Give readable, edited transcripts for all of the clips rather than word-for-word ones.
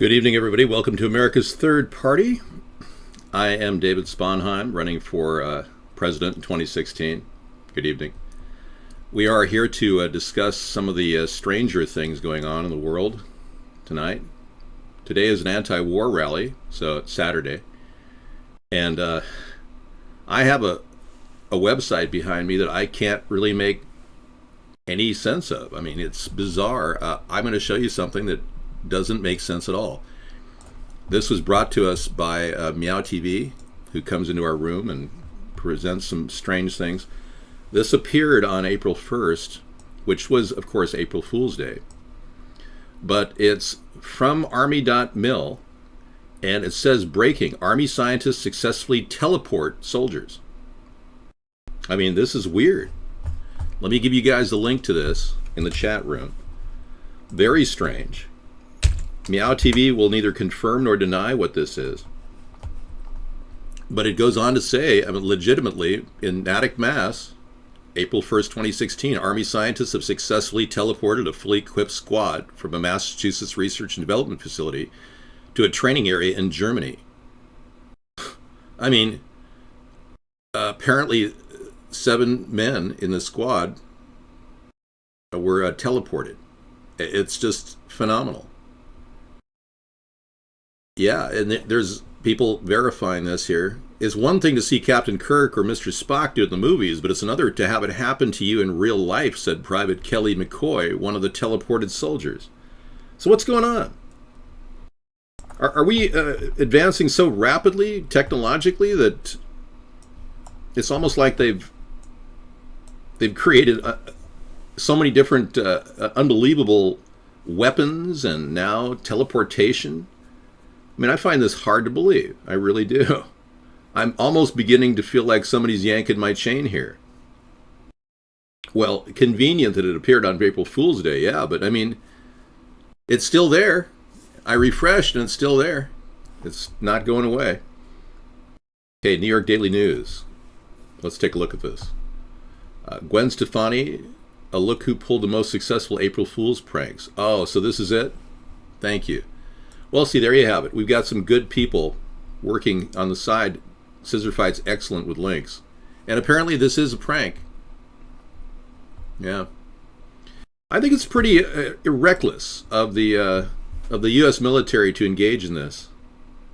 Good evening, everybody. Welcome to America's Third Party. I am David Sponheim, running for president in 2016. Good evening. We are here to discuss some of the stranger things going on in the world tonight. Today is an anti-war rally, so it's Saturday. And I have a website behind me that I can't really make any sense of. I mean, it's bizarre. I'm going to show you something that doesn't make sense at all. This was brought to us by Meow TV, who comes into our room and presents some strange things. This appeared on April 1st, which was, of course, April Fool's Day. But it's from Army.mil, and it says, breaking, Army scientists successfully teleport soldiers. I mean, this is weird. Let me give you guys the link to this in the chat room. Very strange. Meow TV will neither confirm nor deny what this is. But it goes on to say, I mean, legitimately, in Natick, Mass., April 1st, 2016, Army scientists have successfully teleported a fully equipped squad from a Massachusetts research and development facility to a training area in Germany. I mean, apparently 7 men in the squad were teleported. It's just phenomenal. Yeah, and there's people verifying this here. It's one thing to see Captain Kirk or Mr. Spock do it in the movies, but it's another to have it happen to you in real life, said Private Kelly McCoy, one of the teleported soldiers. So what's going on? Are we advancing so rapidly, technologically, that it's almost like they've created so many different unbelievable weapons and now teleportation? I mean, I find this hard to believe. I really do. I'm almost beginning to feel like somebody's yanking my chain here. Well, convenient that it appeared on April Fool's Day, yeah, but I mean, it's still there. I refreshed and it's still there. It's not going away. Okay, New York Daily News. Let's take a look at this. Gwen Stefani, a look who pulled the most successful April Fool's pranks. Oh, so this is it? Thank you. Well, see, there you have it. We've got some good people working on the side. Scissor Fight's excellent with links. And apparently this is a prank. Yeah. I think it's pretty reckless of the U.S. military to engage in this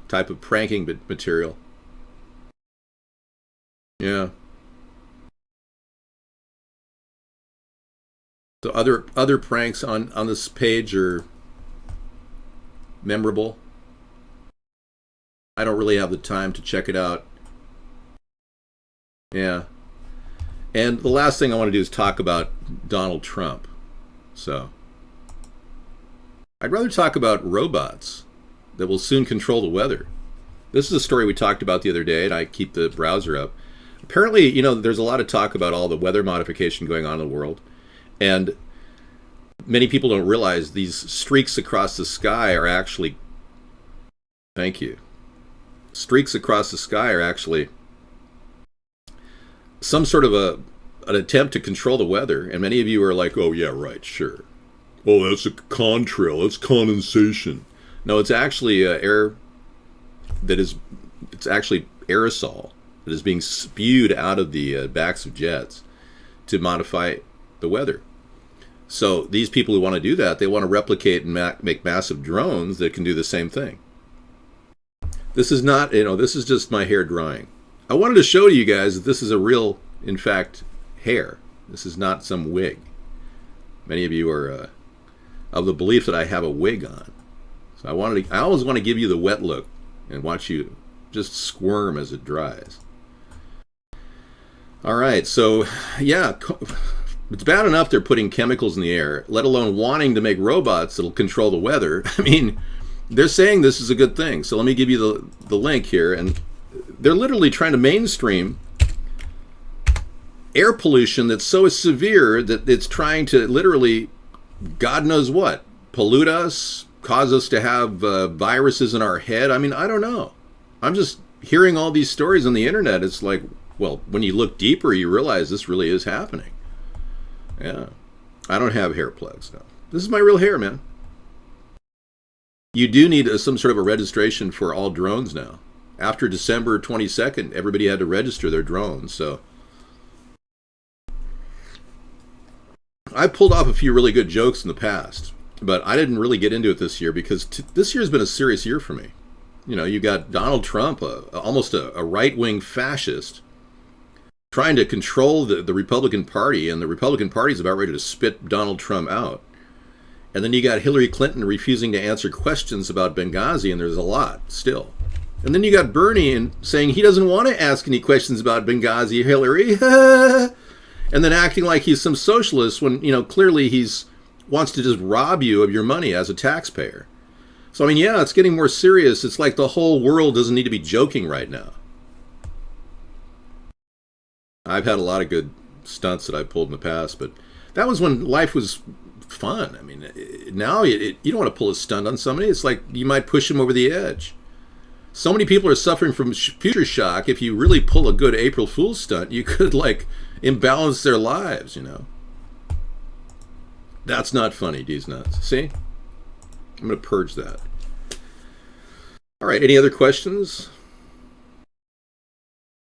type of pranking material. Yeah. So other pranks on this page are memorable. I don't really have the time to check it out. Yeah. And the last thing I want to do is talk about Donald Trump. So I'd rather talk about robots that will soon control the weather. This is a story we talked about the other day, and I keep the browser up. Apparently, there's a lot of talk about all the weather modification going on in the world. And many people don't realize these streaks across the sky are actually, thank you, streaks across the sky are actually some sort of an attempt to control the weather. And many of you are like, oh yeah, right, sure. Oh, that's a contrail, that's condensation. No, it's actually air it's actually aerosol that is being spewed out of the backs of jets to modify the weather. So these people who want to do that, they want to replicate and make massive drones that can do the same thing. This is not, this is just my hair drying. I wanted to show you guys that this is a real, in fact, hair. This is not some wig. Many of you are of the belief that I have a wig on. So I always want to give you the wet look and watch you just squirm as it dries. All right, so yeah. It's bad enough they're putting chemicals in the air, let alone wanting to make robots that'll control the weather. I mean, they're saying this is a good thing. So let me give you the link here. And they're literally trying to mainstream air pollution that's so severe that it's trying to literally, God knows what, pollute us, cause us to have viruses in our head. I mean, I don't know. I'm just hearing all these stories on the internet. It's like, well, when you look deeper, you realize this really is happening. Yeah. I don't have hair plugs now. This is my real hair, man. You do need some sort of a registration for all drones now. After December 22nd, everybody had to register their drones. So I pulled off a few really good jokes in the past, but I didn't really get into it this year because this year's been a serious year for me. You know, you got Donald Trump, almost a right-wing fascist, trying to control the Republican Party, and the Republican Party is about ready to spit Donald Trump out. And then you got Hillary Clinton refusing to answer questions about Benghazi, and there's a lot still. And then you got Bernie saying he doesn't want to ask any questions about Benghazi, Hillary, and then acting like he's some socialist when, you know, clearly he's wants to just rob you of your money as a taxpayer. So, I mean, yeah, it's getting more serious. It's like the whole world doesn't need to be joking right now. I've had a lot of good stunts that I pulled in the past, but that was when life was fun. I mean, now you don't want to pull a stunt on somebody. It's like you might push them over the edge. So many people are suffering from future shock. If you really pull a good April Fool's stunt, you could, like, imbalance their lives, you know. That's not funny, D's nuts. See? I'm going to purge that. All right, any other questions?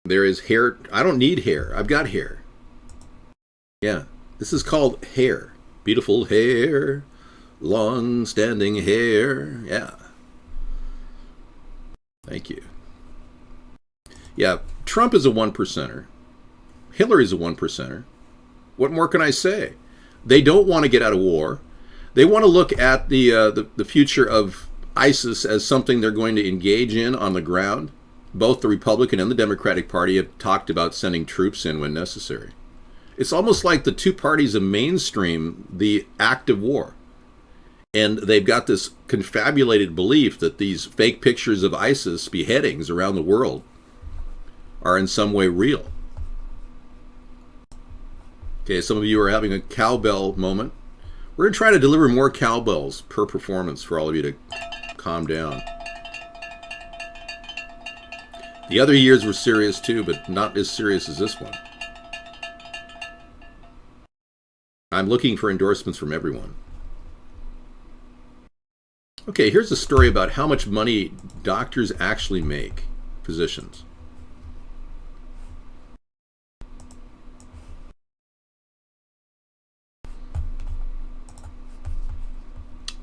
There is hair. I don't need hair. I've got hair. Yeah, this is called hair. Beautiful hair, long-standing hair. Yeah. Thank you. Yeah, Trump is a one-percenter. Hillary's a one-percenter. What more can I say? They don't want to get out of war. They want to look at the future of ISIS as something they're going to engage in on the ground. Both the Republican and the Democratic Party have talked about sending troops in when necessary. It's almost like the two parties have mainstream the act of war. And they've got this confabulated belief that these fake pictures of ISIS beheadings around the world are in some way real. Okay, some of you are having a cowbell moment. We're going to try to deliver more cowbells per performance for all of you to calm down. The other years were serious too, but not as serious as this one. I'm looking for endorsements from everyone. Okay, here's a story about how much money doctors actually make, physicians.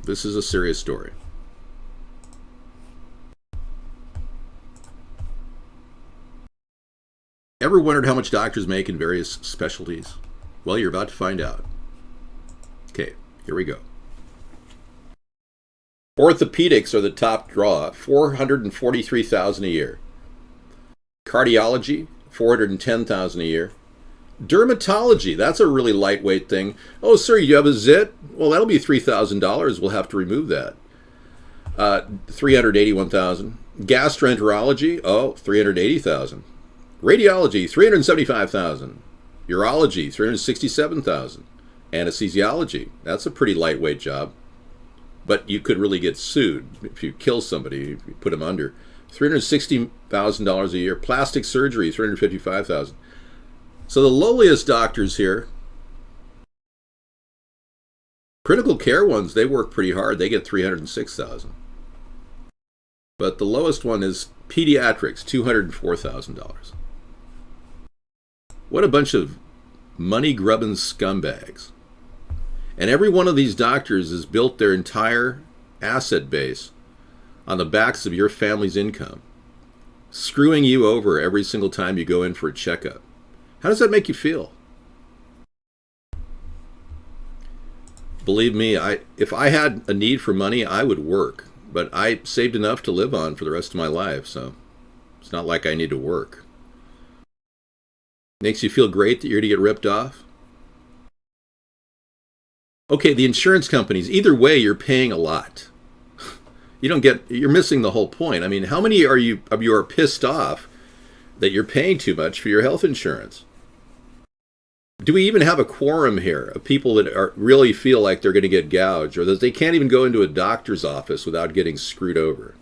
This is a serious story. Ever wondered how much doctors make in various specialties? Well, you're about to find out. Okay, here we go. Orthopedics are the top draw, $443,000 a year. Cardiology, $410,000 a year. Dermatology, that's a really lightweight thing. Oh, sir, you have a zit? Well, that'll be $3,000. We'll have to remove that. $381,000. Gastroenterology, oh, $380,000. Radiology, $375,000. Urology, $367,000. Anesthesiology, that's a pretty lightweight job. But you could really get sued if you kill somebody, if you put them under. $360,000 a year. Plastic surgery, $355,000. So the lowliest doctors here, critical care ones, they work pretty hard. They get $306,000. But the lowest one is pediatrics, $204,000. What a bunch of money-grubbing scumbags. And every one of these doctors has built their entire asset base on the backs of your family's income, screwing you over every single time you go in for a checkup. How does that make you feel? Believe me, if I had a need for money, I would work. But I saved enough to live on for the rest of my life, so it's not like I need to work. Makes you feel great that you're going to get ripped off? Okay, the insurance companies, either way, you're paying a lot. You're missing the whole point. I mean, how many of you are pissed off that you're paying too much for your health insurance? Do we even have a quorum here of people that really feel like they're going to get gouged, or that they can't even go into a doctor's office without getting screwed over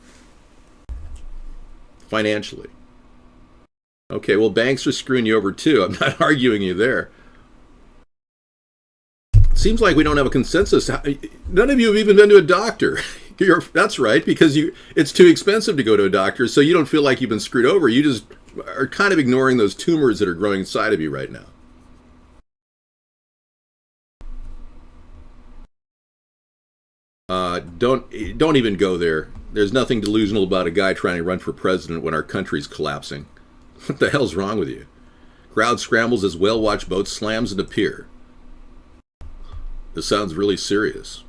financially? Okay, well, banks are screwing you over too. I'm not arguing you there. Seems like we don't have a consensus. None of you have even been to a doctor. That's right, because it's too expensive to go to a doctor, so you don't feel like you've been screwed over. You just are kind of ignoring those tumors that are growing inside of you right now. Don't even go there. There's nothing delusional about a guy trying to run for president when our country's collapsing. What the hell's wrong with you? Crowd scrambles as whale-watch boat slams into pier. This sounds really serious.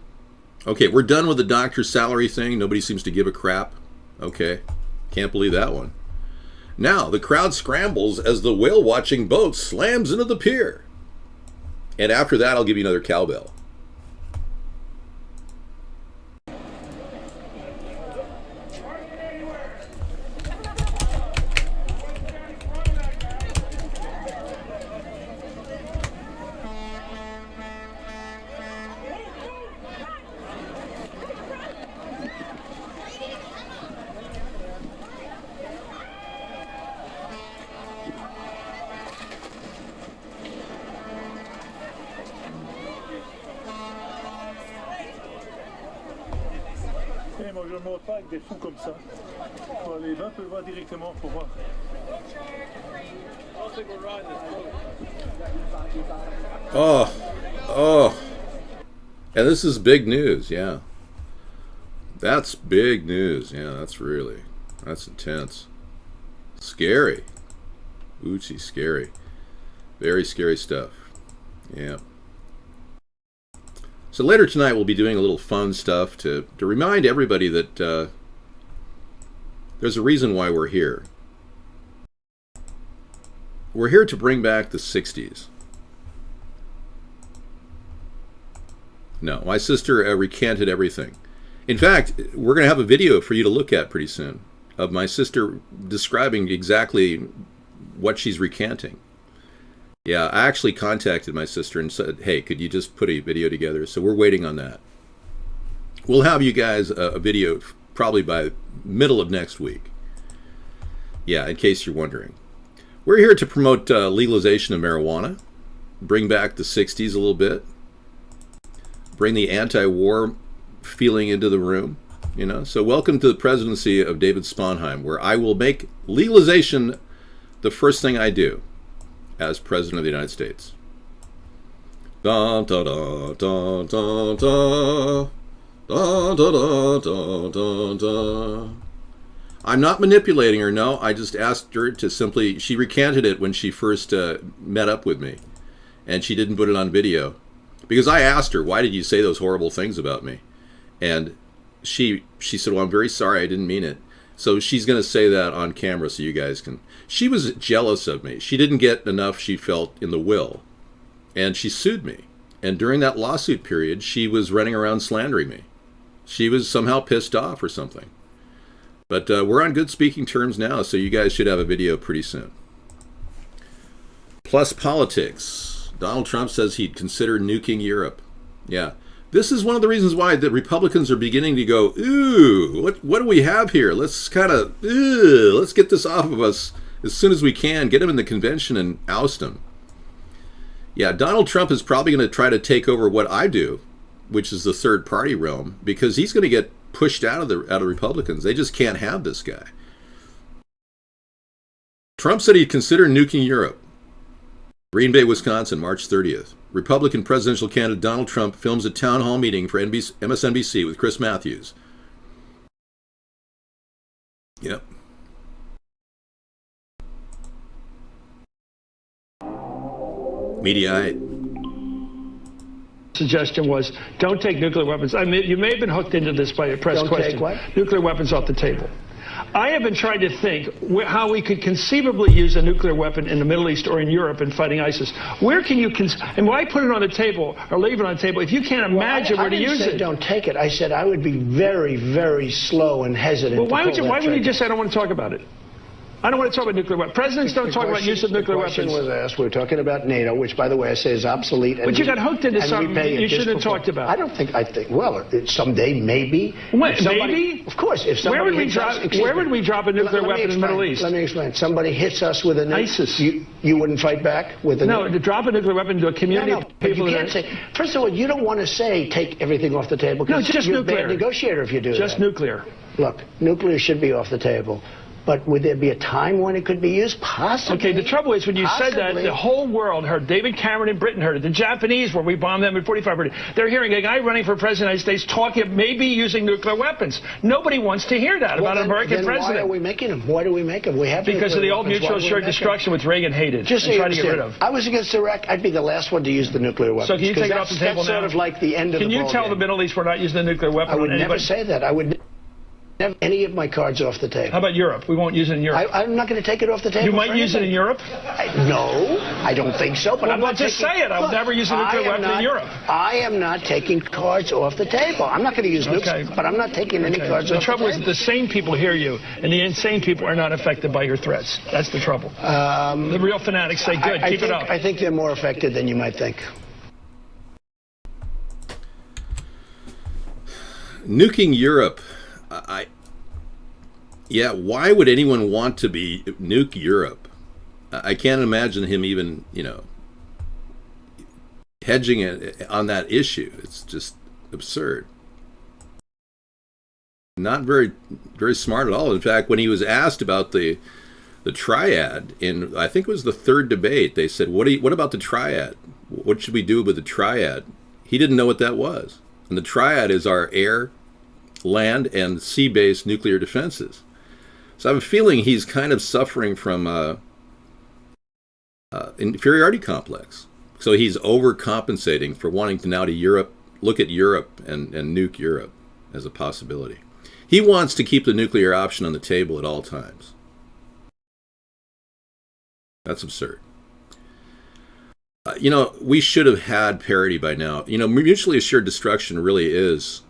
Okay, we're done with the doctor's salary thing. Nobody seems to give a crap. Okay, can't believe that one. Now, the crowd scrambles as the whale-watching boat slams into the pier. And after that, I'll give you another cowbell. Moi je ne monte pas avec des fous comme ça. Les 20 peuvent voir directement pour voir. Oh. And this is big news, yeah. That's big news. Yeah, that's intense. Scary. Oochie, scary. Very scary stuff. Yeah. So later tonight we'll be doing a little fun stuff to remind everybody that there's a reason why we're here. We're here to bring back the 60s. No, my sister recanted everything. In fact, we're going to have a video for you to look at pretty soon of my sister describing exactly what she's recanting. Yeah, I actually contacted my sister and said, hey, could you just put a video together? So we're waiting on that. We'll have you guys a video probably by middle of next week. Yeah, in case you're wondering. We're here to promote legalization of marijuana, bring back the 60s a little bit, bring the anti-war feeling into the room, you know. So welcome to the presidency of David Sponheim, where I will make legalization the first thing I do as President of the United States. Da, da, da, da, da, da. Da, da, da, da, da, da. I'm not manipulating her, no. I just asked her to simply, she recanted it when she first met up with me. And she didn't put it on video. Because I asked her, why did you say those horrible things about me? And she said, well, I'm very sorry, I didn't mean it. So she's going to say that on camera so you guys can. She was jealous of me. She didn't get enough, she felt, in the will. And she sued me. And during that lawsuit period, she was running around slandering me. She was somehow pissed off or something. But we're on good speaking terms now, so you guys should have a video pretty soon. Plus politics. Donald Trump says he'd consider nuking Europe. Yeah. This is one of the reasons why the Republicans are beginning to go, ooh, what do we have here? Let's let's get this off of us as soon as we can. Get him in the convention and oust him. Yeah, Donald Trump is probably going to try to take over what I do, which is the third party realm, because he's going to get pushed out of Republicans. They just can't have this guy. Trump said he'd consider nuking Europe. Green Bay, Wisconsin, March 30th. Republican presidential candidate Donald Trump films a town hall meeting for MSNBC with Chris Matthews. Yep. Mediaite. Suggestion was, don't take nuclear weapons. I mean, you may have been hooked into this by a press question. Don't take what? Nuclear weapons off the table. I have been trying to think how we could conceivably use a nuclear weapon in the Middle East or in Europe in fighting ISIS. Where can you, and why put it on the table or leave it on the table if you can't imagine where to use it? Don't take it. I said I would be very, very slow and hesitant. Well, why would you just say I don't want to talk about it? I don't want to talk about nuclear weapons. Presidents don't talk about use of nuclear weapons. The question was asked. We're talking about NATO, which, by the way, I say is obsolete. But you got hooked into something you shouldn't have talked about. I think, well, someday, maybe. Maybe? Of course. If somebody where would we drop a nuclear weapon in the Middle East? Let me explain. Somebody hits us with a nuke. ISIS. You wouldn't fight back with a nuke? No, to drop a nuclear weapon into a community of people you can't say. First of all, you don't want to say take everything off the table. No, just you're nuclear. a bad negotiator if you do that. Just nuclear. Look, nuclear should be off the table. But would there be a time when it could be used? Possibly. Okay, the trouble is when you said that, the whole world heard. David Cameron in Britain heard it. The Japanese, where we bombed them in 45 heard it. They're hearing a guy running for president of the United States talking of maybe using nuclear weapons. Nobody wants to hear that about an American president. Why are we making them? Why do we make them? We have because of the old mutual assured destruction, which Reagan hated and tried to get rid of. I was against Iraq. I'd be the last one to use the nuclear weapons. So can you take it off the table now? That's now? sort of like the end of the ball. Can you tell the Middle East we're not using the nuclear weapon? I would never say that. I would never any of my cards off the table. How about Europe? We won't use it in Europe. I'm not going to take it off the table. You might use it in Europe? No, I don't think so. But well, I'm not just say it. I'll never use a nuclear weapon in Europe. I am not taking cards off the table. I'm not going to use nukes, but I'm not taking any cards off the table. The trouble is that the sane people hear you, and the insane people are not affected by your threats. That's the trouble. The real fanatics say, good, keep it up. I think they're more affected than you might think. Nuking Europe. Yeah, why would anyone want to nuke Europe? I can't imagine him even, hedging it on that issue. It's just absurd. Not very, very smart at all. In fact, when he was asked about the triad in, I think it was the third debate, they said, "What about the triad? What should we do with the triad?" He didn't know what that was. And the triad is our air, land, and sea-based nuclear defenses. So I have a feeling he's kind of suffering from inferiority complex. So he's overcompensating for wanting to now look at Europe and nuke Europe as a possibility. He wants to keep the nuclear option on the table at all times. That's absurd. We should have had parity by now. Mutually assured destruction really is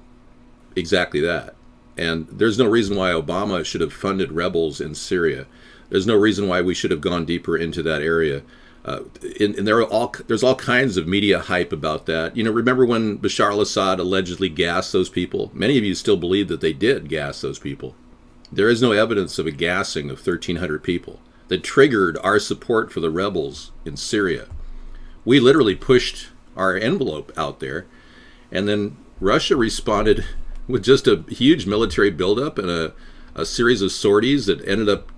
exactly that. And there's no reason why Obama should have funded rebels in Syria. There's no reason why we should have gone deeper into that area. And there's all kinds of media hype about that. Remember when Bashar al-Assad allegedly gassed those people? Many of you still believe that they did gas those people. There is no evidence of a gassing of 1,300 people that triggered our support for the rebels in Syria. We literally pushed our envelope out there, and then Russia responded with just a huge military buildup and a series of sorties that ended up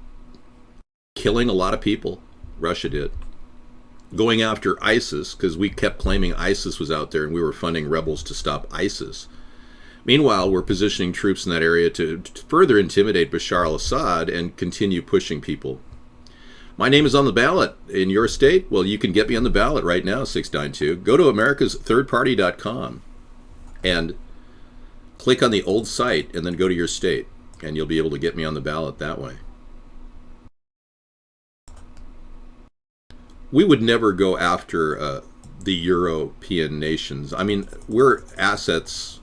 killing a lot of people. Russia did. Going after ISIS, because we kept claiming ISIS was out there and we were funding rebels to stop ISIS. Meanwhile, we're positioning troops in that area to further intimidate Bashar al-Assad and continue pushing people. My name is on the ballot in your state. Well, you can get me on the ballot right now, 692. Go to AmericasThirdParty.com and click on the old site and then go to your state, and you'll be able to get me on the ballot that way. We would never go after the European nations. I mean, we're assets.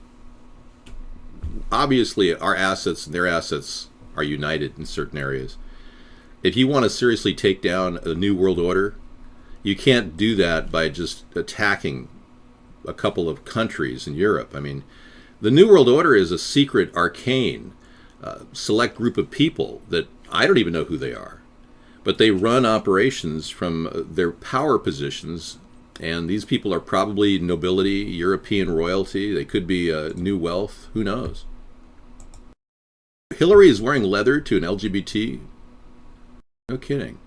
Obviously, our assets and their assets are united in certain areas. If you want to seriously take down a new world order, you can't do that by just attacking a couple of countries in Europe. I mean, the New World Order is a secret, arcane, select group of people that I don't even know who they are. But they run operations from their power positions, and these people are probably nobility, European royalty. They could be new wealth. Who knows? Hillary is wearing leather to an LGBT. No kidding.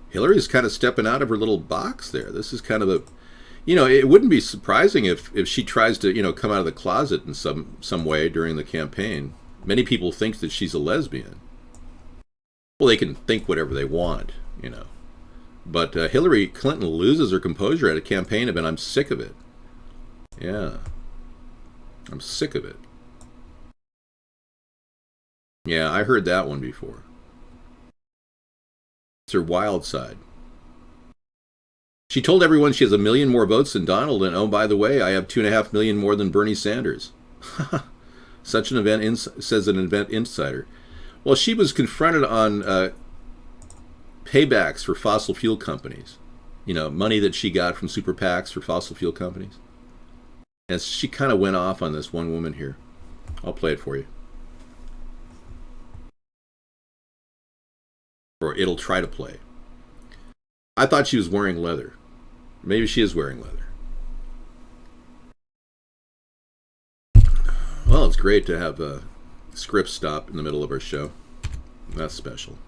Hillary is kind of stepping out of her little box there. This is kind of a... it wouldn't be surprising if she tries to, come out of the closet in some way during the campaign. Many people think that she's a lesbian. Well, they can think whatever they want, But Hillary Clinton loses her composure at a campaign event. I'm sick of it. Yeah. I'm sick of it. Yeah, I heard that one before. It's her wild side. She told everyone she has 1 million more votes than Donald, and oh, by the way, I have 2.5 million more than Bernie Sanders. Such an event, says an event insider. Well, she was confronted on paybacks for fossil fuel companies. You know, money that she got from super PACs for fossil fuel companies. And she kind of went off on this one woman here. I'll play it for you. Or it'll try to play. I thought she was wearing leather. Maybe she is wearing leather. Well, it's great to have a script stop in the middle of our show. That's special.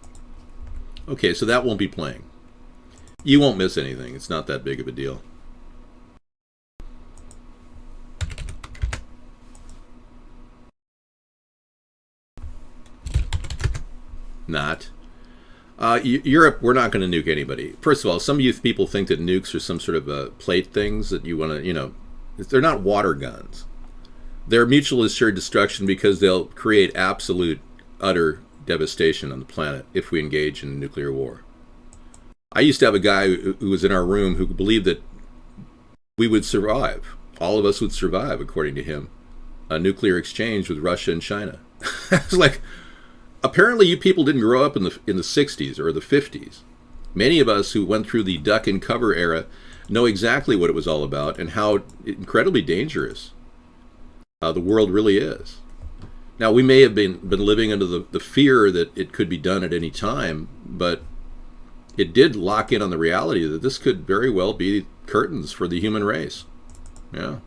Okay, so that won't be playing. You won't miss anything. It's not that big of a deal. Not. Europe, we're not going to nuke anybody. First of all, some youth people think that nukes are some sort of plate things that you want to, you know, they're not water guns. They're mutual assured destruction because they'll create absolute, utter devastation on the planet if we engage in nuclear war. I used to have a guy who was in our room who believed that we would survive. All of us would survive, according to him, a nuclear exchange with Russia and China. It's like, apparently you people didn't grow up in the 60s or the 50s. Many of us who went through the duck and cover era know exactly what it was all about and how incredibly dangerous the world really is. Now, we may have been living under the fear that it could be done at any time, but it did lock in on the reality that this could very well be curtains for the human race. Yeah.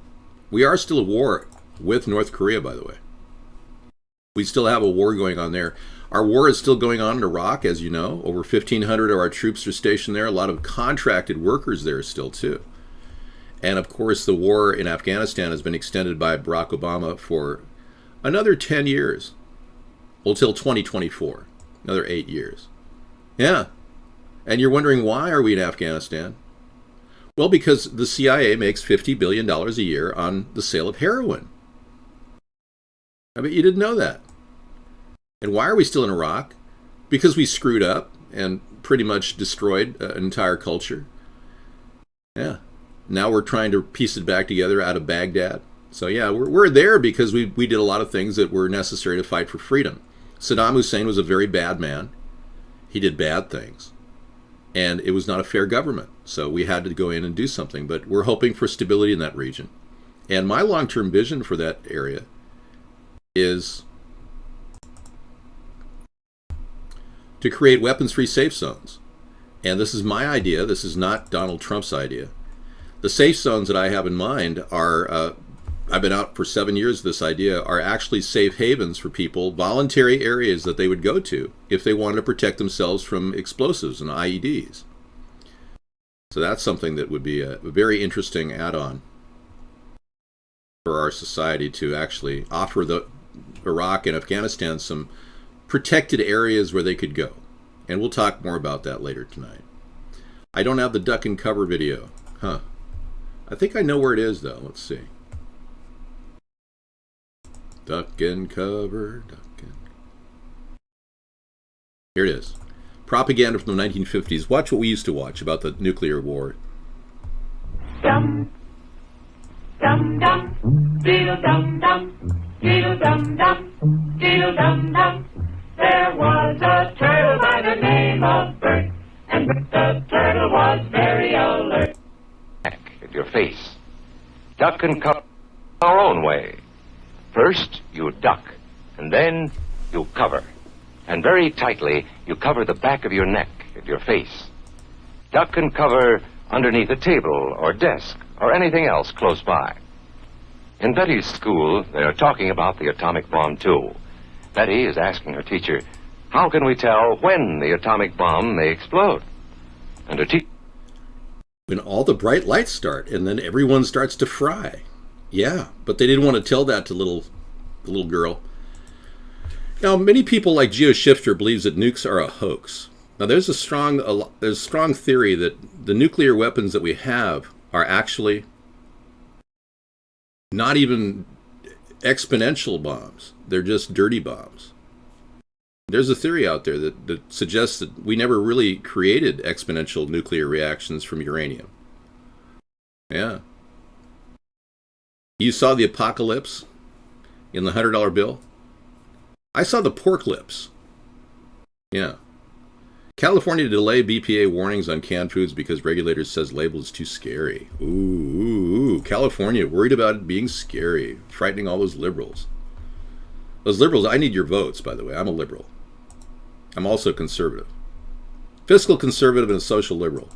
We are still at war with North Korea, by the way. We still have a war going on there. Our war is still going on in Iraq, as you know. Over 1,500 of our troops are stationed there. A lot of contracted workers there still, too. And, of course, the war in Afghanistan has been extended by Barack Obama for another 10 years. Well, till 2024. Another 8 years. Yeah. And you're wondering, why are we in Afghanistan? Well, because the CIA makes $50 billion a year on the sale of heroin. I bet you didn't know that. And why are we still in Iraq? Because we screwed up and pretty much destroyed an entire culture. Yeah. Now we're trying to piece it back together out of Baghdad. So yeah, we're there because we did a lot of things that were necessary to fight for freedom. Saddam Hussein was a very bad man. He did bad things. And it was not a fair government. So we had to go in and do something. But we're hoping for stability in that region. And my long-term vision for that area is to create weapons-free safe zones. And this is my idea. This is not Donald Trump's idea. The safe zones that I have in mind are, I've been out for 7 years, this idea, are actually safe havens for people, voluntary areas that they would go to if they wanted to protect themselves from explosives and IEDs. So that's something that would be a very interesting add-on for our society, to actually offer the Iraq and Afghanistan some protected areas where they could go. And we'll talk more about that later tonight. I don't have the duck and cover video. Huh. I think I know where it is, though. Let's see. Duck and cover, duck and... Here it is. Propaganda from the 1950s. Watch what we used to watch about the nuclear war. Dum, dum, dum, diddle dum dum, diddle dum dum, diddle dum dum. There was a turtle by the name of Bert, and the turtle was very alert. At your face. Duck and cover our own way. First, you duck, and then you cover. And very tightly, you cover the back of your neck at your face. Duck and cover underneath a table or desk or anything else close by. In Betty's school, they are talking about the atomic bomb, too. Betty is asking her teacher, how can we tell when the atomic bomb may explode? And her teacher... When all the bright lights start, and then everyone starts to fry. Yeah, but they didn't want to tell that to the little girl. Now, many people like Geo Shifter believes that nukes are a hoax. Now, there's a strong theory that the nuclear weapons that we have are actually not even exponential bombs. They're just dirty bombs. There's a theory out there that suggests that we never really created exponential nuclear reactions from uranium. Yeah. You saw the apocalypse in the $100 bill? I saw the pork lips Yeah. California to delay BPA warnings on canned foods because regulators says label is too scary. Ooh. California worried about it being scary, frightening all those liberals. Those liberals, I need your votes, by the way. I'm a liberal. I'm also conservative. Fiscal conservative and a social liberal.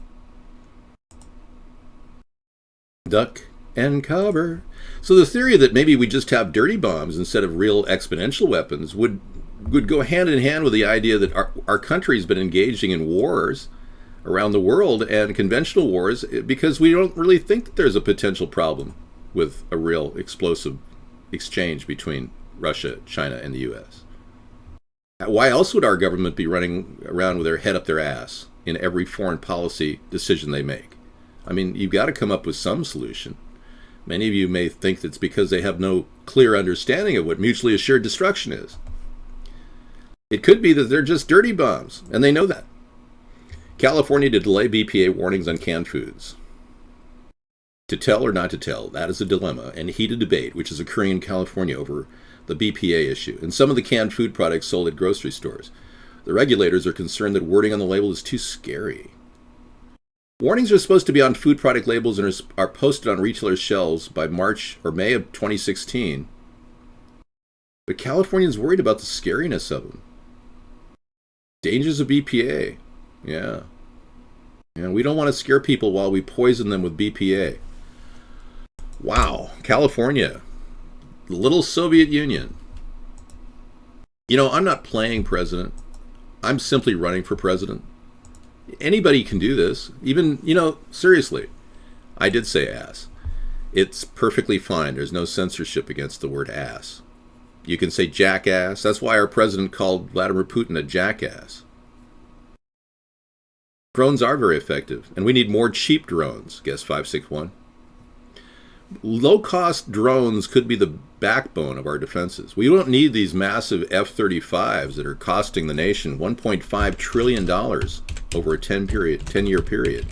Duck and cover. So the theory that maybe we just have dirty bombs instead of real exponential weapons would go hand in hand with the idea that our country's been engaging in wars around the world and conventional wars because we don't really think that there's a potential problem with a real explosive exchange between Russia, China, and the U.S. Why else would our government be running around with their head up their ass in every foreign policy decision they make? I mean, you've got to come up with some solution. Many of you may think that's because they have no clear understanding of what mutually assured destruction is. It could be that they're just dirty bombs, and they know that. California to delay BPA warnings on canned foods. To tell or not to tell, that is a dilemma and heated debate which is occurring in California over the BPA issue and some of the canned food products sold at grocery stores. The regulators are concerned that wording on the label is too scary. Warnings are supposed to be on food product labels and are posted on retailers' shelves by March or May of 2016. But Californians worried about the scariness of them. Dangers of BPA. Yeah, we don't want to scare people while we poison them with BPA. Wow, California, the little Soviet Union. I'm not playing president. I'm simply running for president. Anybody can do this. Even, seriously, I did say ass. It's perfectly fine. There's no censorship against the word ass. You can say jackass. That's why our president called Vladimir Putin a jackass. Drones are very effective, and we need more cheap drones, guess 561. Low-cost drones could be the backbone of our defenses. We don't need these massive F-35s that are costing the nation $1.5 trillion over a 10-year period.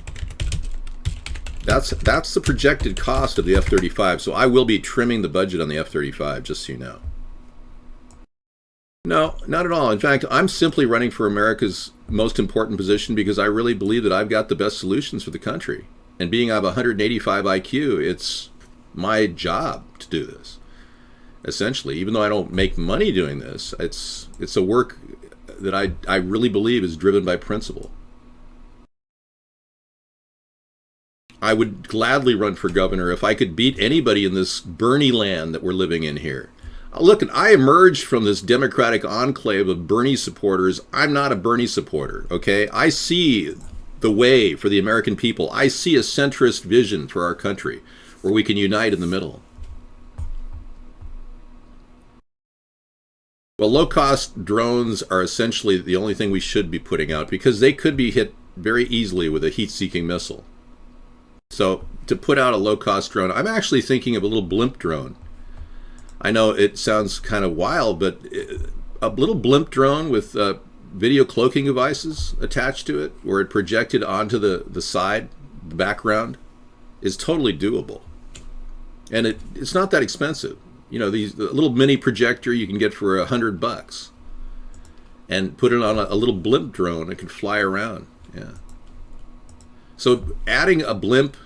That's the projected cost of the F-35, so I will be trimming the budget on the F-35, just so you know. No, not at all. In fact, I'm simply running for America's most important position because I really believe that I've got the best solutions for the country. And being I have 185 IQ, it's my job to do this. Essentially, even though I don't make money doing this, it's a work that I really believe is driven by principle. I would gladly run for governor if I could beat anybody in this Bernie land that we're living in here. Look, I emerged from this Democratic enclave of Bernie supporters. I'm not a Bernie supporter, okay? I see the way for the American people. I see a centrist vision for our country where we can unite in the middle. Well, low-cost drones are essentially the only thing we should be putting out because they could be hit very easily with a heat-seeking missile. So to put out a low-cost drone, I'm actually thinking of a little blimp drone. I know it sounds kind of wild, but a little blimp drone with video cloaking devices attached to it, where it projected onto the side, the background, is totally doable. And it's not that expensive. The little mini projector you can get for $100, and put it on a little blimp drone. It can fly around. Yeah. So adding a blimp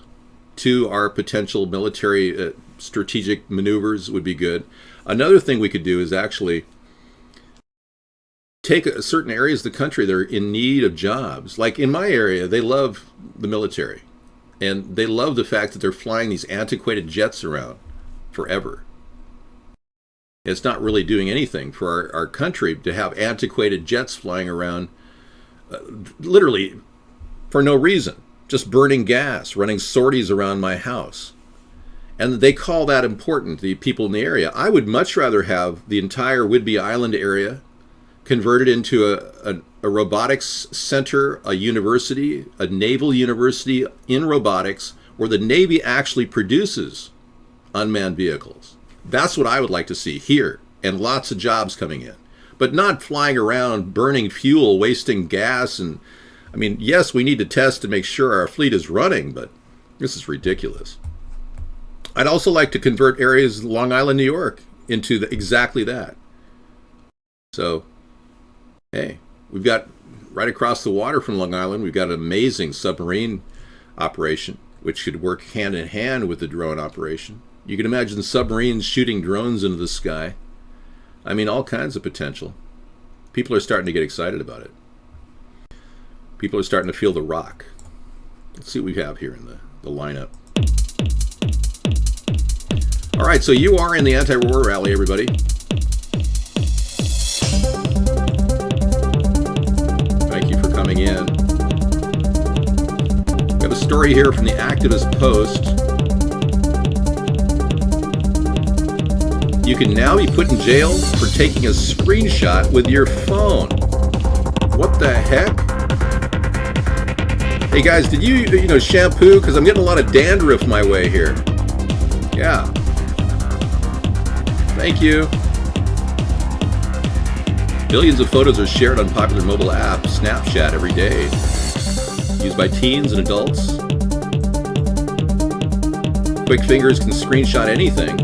to our potential military strategic maneuvers would be good. Another thing we could do is actually take certain areas of the country that are in need of jobs. Like in my area, they love the military. And they love the fact that they're flying these antiquated jets around forever. It's not really doing anything for our country to have antiquated jets flying around literally for no reason. Just burning gas, running sorties around my house. And they call that important, the people in the area. I would much rather have the entire Whidbey Island area converted into a robotics center, a university, a naval university in robotics, where the Navy actually produces unmanned vehicles. That's what I would like to see here, and lots of jobs coming in. But not flying around, burning fuel, wasting gas. And I mean, yes, we need to test to make sure our fleet is running, but this is ridiculous. I'd also like to convert areas in Long Island, New York into exactly that. So, hey, We've got right across the water from Long Island, we've got an amazing submarine operation, which could work hand in hand with the drone operation. You can imagine submarines shooting drones into the sky. I mean, all kinds of potential. People are starting to get excited about it. People are starting to feel the rock. Let's see what we have here in the lineup. All right, so you are in the anti-war rally, everybody. Thank you for coming in. We have a story here from the Activist Post. You can now be put in jail for taking a screenshot with your phone. What the heck? Hey guys, did you shampoo? Because I'm getting a lot of dandruff my way here. Yeah. Thank you. Billions of photos are shared on popular mobile app Snapchat every day, used by teens and adults. Quick fingers can screenshot anything.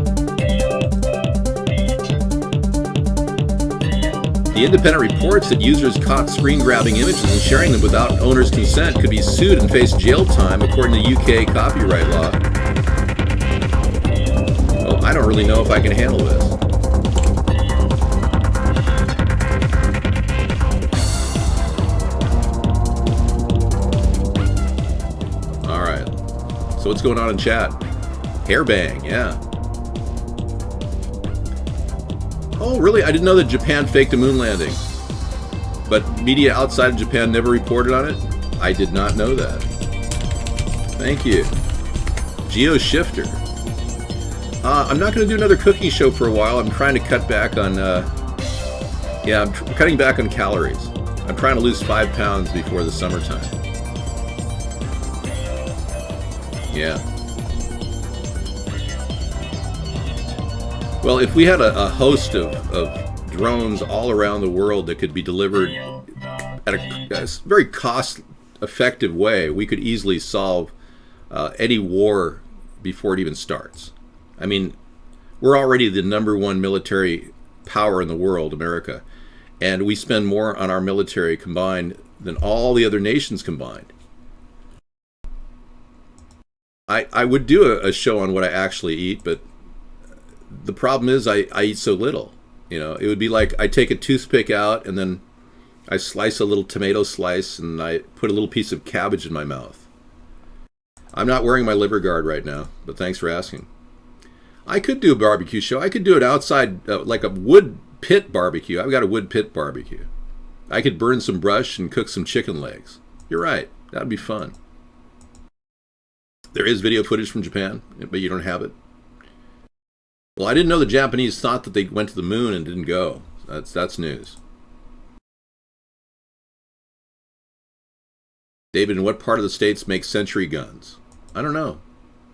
The Independent reports that users caught screen-grabbing images and sharing them without owner's consent could be sued and face jail time, according to UK copyright law. Well, I don't really know if I can handle this. All right. So what's going on in chat? Hairbang, yeah. Oh, really? I didn't know that Japan faked a moon landing. But media outside of Japan never reported on it? I did not know that. Thank you. GeoShifter. I'm not going to do another cooking show for a while. I'm trying to cut back on... I'm cutting back on calories. I'm trying to lose 5 pounds before the summertime. Yeah. Well, if we had a host of drones all around the world that could be delivered at a very cost-effective way, we could easily solve any war before it even starts. I mean, we're already the #1 military power in the world, America, and we spend more on our military combined than all the other nations combined. I would do a show on what I actually eat, but the problem is I eat so little. It would be like I take a toothpick out and then I slice a little tomato slice and I put a little piece of cabbage in my mouth. I'm not wearing my liver guard right now, but thanks for asking. I could do a barbecue show. I could do it outside, like a wood pit barbecue. I've got a wood pit barbecue. I could burn some brush and cook some chicken legs. You're right. That'd be fun. There is video footage from Japan, but you don't have it. Well, I didn't know the Japanese thought that they went to the moon and didn't go. That's news. David, in what part of the States make sentry guns? I don't know.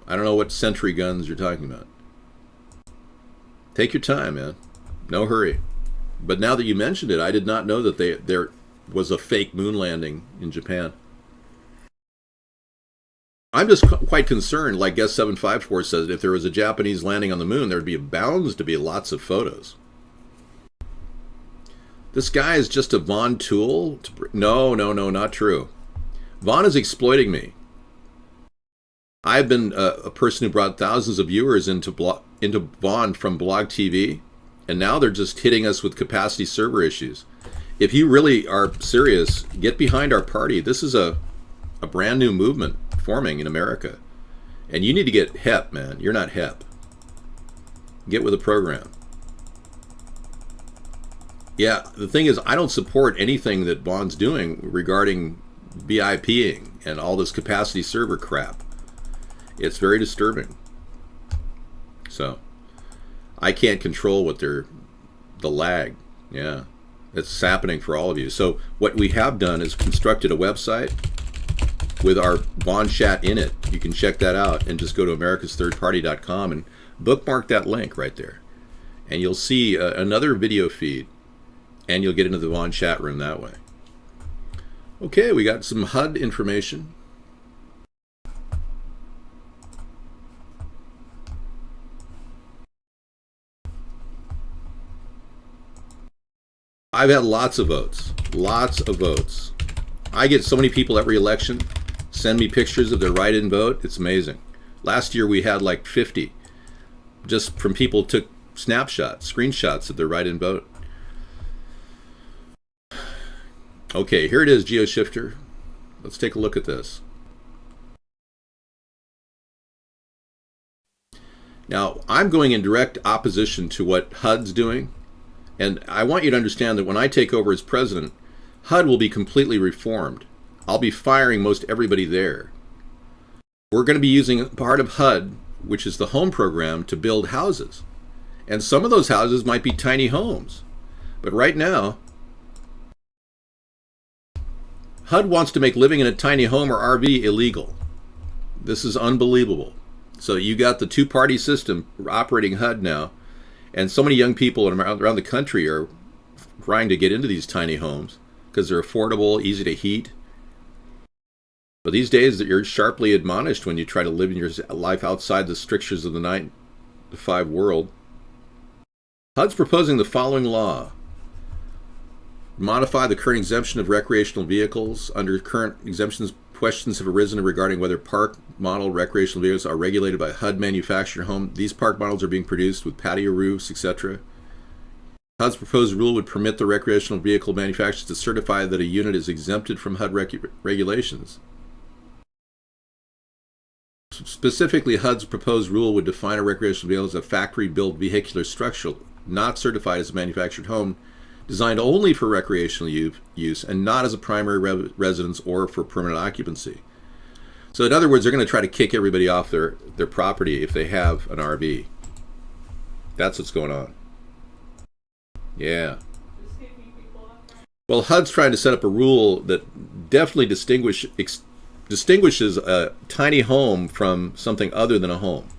I don't know what sentry guns you're talking about. Take your time, man. No hurry. But now that you mentioned it, I did not know that there was a fake moon landing in Japan. I'm just quite concerned, like Guest 754 says, if there was a Japanese landing on the moon, there'd be bounds to be lots of photos. This guy is just a Vaughn tool? No, not true. Vaughn is exploiting me. I've been a person who brought thousands of viewers into Vaughn from Blog TV, and now they're just hitting us with capacity server issues. If you really are serious, get behind our party. This is a brand new movement forming in America. And you need to get hep, man. You're not hep. Get with the program. Yeah, the thing is, I don't support anything that Vaughn's doing regarding BIPing and all this capacity server crap. It's very disturbing. So, I can't control what the lag. Yeah, it's happening for all of you. So, what we have done is constructed a website with our Vaughn chat in it. You can check that out and just go to AmericasThirdParty.com and bookmark that link right there. And you'll see another video feed, and you'll get into the Vaughn chat room that way. Okay, we got some HUD information. I've had lots of votes. Lots of votes. I get so many people every election send me pictures of their write-in vote. It's amazing. Last year we had like 50 just from people who took snapshots, screenshots of their write-in vote. Okay, here it is, GeoShifter. Let's take a look at this. Now, I'm going in direct opposition to what HUD's doing, and I want you to understand that when I take over as president, HUD will be completely reformed. I'll be firing most everybody there. We're going to be using part of HUD, which is the home program, to build houses. And some of those houses might be tiny homes. But right now, HUD wants to make living in a tiny home or RV illegal. This is unbelievable. So you got the two-party system operating HUD now, and so many young people around the country are trying to get into these tiny homes because they're affordable, easy to heat. But these days, you're sharply admonished when you try to live in your life outside the strictures of the 9-to-5 world. HUD's proposing the following law. Modify the current exemption of recreational vehicles. Under current exemptions, questions have arisen regarding whether park model recreational vehicles are regulated by HUD manufactured home. These park models are being produced with patio roofs, etc. HUD's proposed rule would permit the recreational vehicle manufacturers to certify that a unit is exempted from HUD regulations. Specifically, HUD's proposed rule would define a recreational vehicle as a factory-built vehicular structure, not certified as a manufactured home, designed only for recreational use and not as a primary residence or for permanent occupancy. So in other words, they're going to try to kick everybody off their property if they have an RV. That's what's going on. Yeah. Well, HUD's trying to set up a rule that definitely distinguishes a tiny home from something other than a home.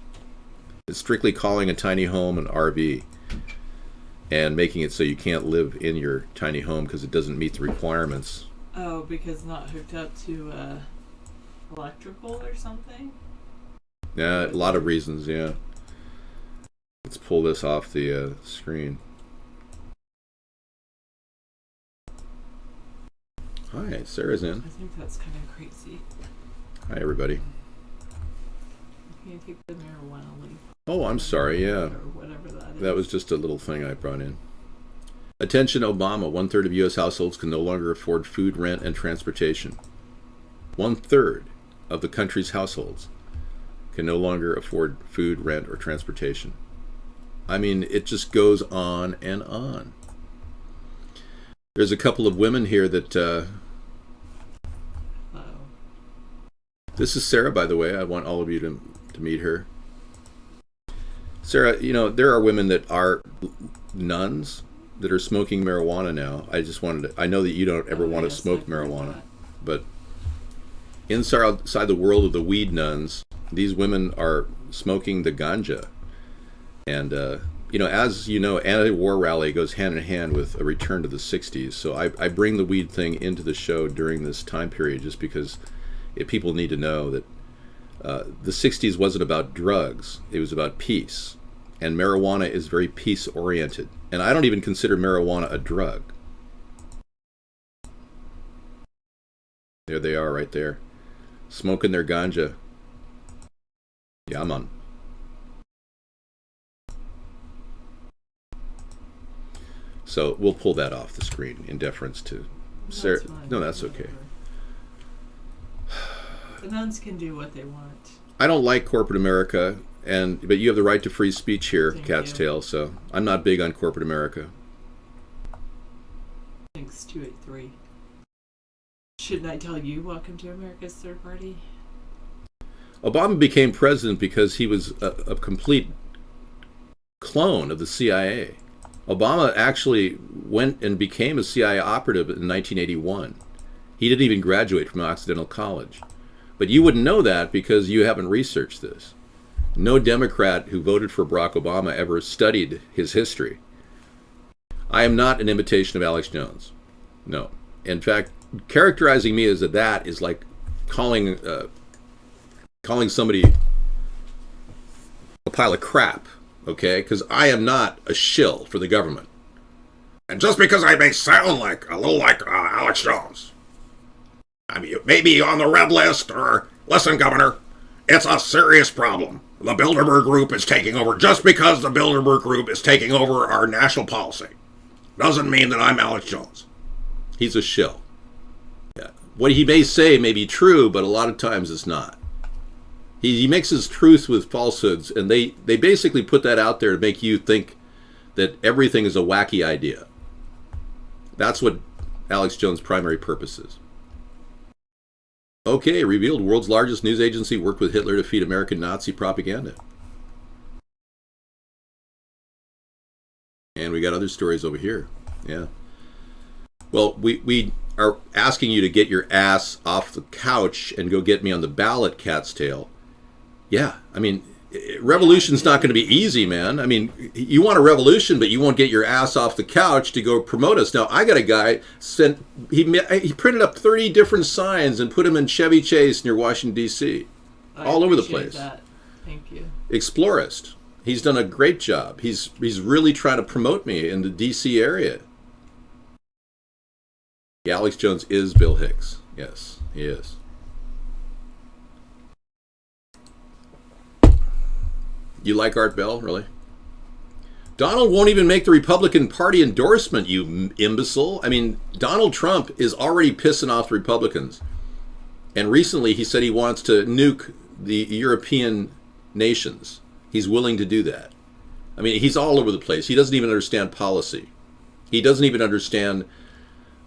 It's strictly calling a tiny home an RV and making it so you can't live in your tiny home because it doesn't meet the requirements. Oh, because not hooked up to electrical or something? Yeah, a lot of reasons, yeah. Let's pull this off the screen. Hi, Sarah's in. I think that's kind of crazy. Hi, everybody. Can you take the marijuana leaf? Oh, I'm sorry, yeah. Or whatever that is. That was just a little thing I brought in. Attention Obama, 1/3 of U.S. households can no longer afford food, rent, and transportation. 1/3 of the country's households can no longer afford food, rent, or transportation. I mean, it just goes on and on. There's a couple of women here that... This is Sarah, by the way. I want all of you to meet her. Sarah, you know, there are women that are nuns that are smoking marijuana now. I just wanted to... I know that you don't ever want to smoke marijuana, but inside the world of the weed nuns, these women are smoking the ganja. And, you know, as you know, anti-war rally goes hand in hand with a return to the 60s. So I bring the weed thing into the show during this time period just because people need to know that the 60s wasn't about drugs. It was about peace. And marijuana is very peace-oriented. And I don't even consider marijuana a drug. There they are right there, smoking their ganja. Yeah, man. So we'll pull that off the screen in deference to Sarah. No, that's okay. The nuns can do what they want. I don't like corporate America, but you have the right to free speech here, Cat's Tail, so I'm not big on corporate America. Thanks, 283. Shouldn't I tell you, welcome to America's Third Party? Obama became president because he was a complete clone of the CIA. Obama actually went and became a CIA operative in 1981. He didn't even graduate from Occidental College. But you wouldn't know that because you haven't researched this. No Democrat who voted for Barack Obama ever studied his history. I am not an imitation of Alex Jones. No. In fact, characterizing me as that is like calling somebody a pile of crap, okay? Because I am not a shill for the government. And just because I may sound like a little like Alex Jones, I mean, maybe on the red list, or listen, Governor, it's a serious problem. The Bilderberg Group is taking over. Just because the Bilderberg Group is taking over our national policy doesn't mean that I'm Alex Jones. He's a shill. Yeah. What he may say may be true, but a lot of times it's not. He mixes truth with falsehoods, and they basically put that out there to make you think that everything is a wacky idea. That's what Alex Jones' primary purpose is. Okay, revealed world's largest news agency worked with Hitler to feed American Nazi propaganda. And we got other stories over here. Yeah. Well, we are asking you to get your ass off the couch and go get me on the ballot, cat's tail. Yeah, I mean, revolution's not going to be easy, man. I mean, you want a revolution, but you won't get your ass off the couch to go promote us. Now, I got a guy he printed up 30 different signs and put them in Chevy Chase near Washington, D.C. all over the place. That. Thank you. Explorist. He's done a great job. He's really trying to promote me in the D.C. area. Yeah, Alex Jones is Bill Hicks. Yes, he is. You like Art Bell, really? Donald won't even make the Republican Party endorsement, you imbecile. I mean, Donald Trump is already pissing off the Republicans. And recently he said he wants to nuke the European nations. He's willing to do that. I mean, he's all over the place. He doesn't even understand policy. He doesn't even understand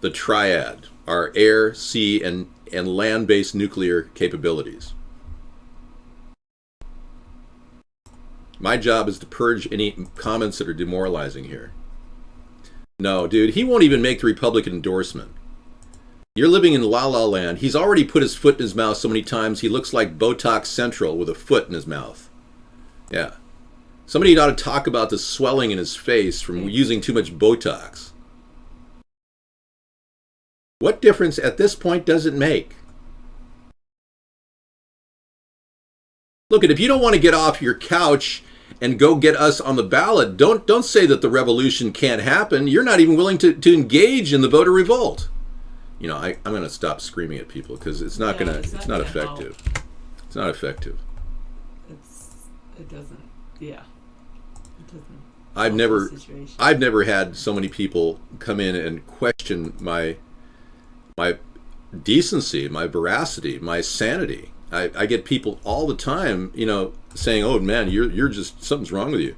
the triad, our air, sea, and land-based nuclear capabilities. My job is to purge any comments that are demoralizing here. No, dude, he won't even make the Republican endorsement. You're living in La La Land. He's already put his foot in his mouth so many times he looks like Botox Central with a foot in his mouth. Yeah. Somebody ought to talk about the swelling in his face from using too much Botox. What difference at this point does it make? Look, if you don't want to get off your couch and go get us on the ballot, don't say that the revolution can't happen. You're not even willing to engage in the voter revolt. You know, I'm going to stop screaming at people because it's not it's not effective. Help. It's not effective. It doesn't. Yeah. It doesn't. I've never had so many people come in and question my decency, my veracity, my sanity. I get people all the time, you know, saying, "Oh man, you're just something's wrong with you."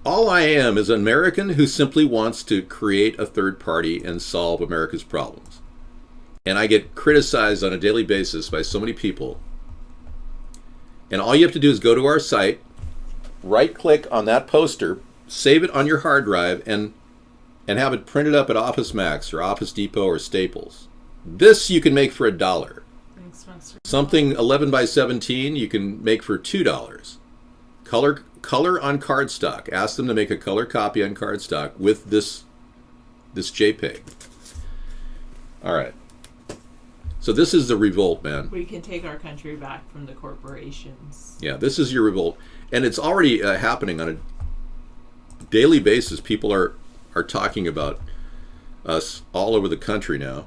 All I am is an American who simply wants to create a third party and solve America's problems. And I get criticized on a daily basis by so many people. And all you have to do is go to our site, right-click on that poster, save it on your hard drive, and have it printed up at Office Max or Office Depot or Staples. This you can make for $1. Something 11 by 17 you can make for $2. Color on cardstock. Ask them to make a color copy on cardstock with this JPEG. All right. So this is the revolt, man. We can take our country back from the corporations. Yeah, this is your revolt, and it's already happening on a daily basis. People are talking about us all over the country now.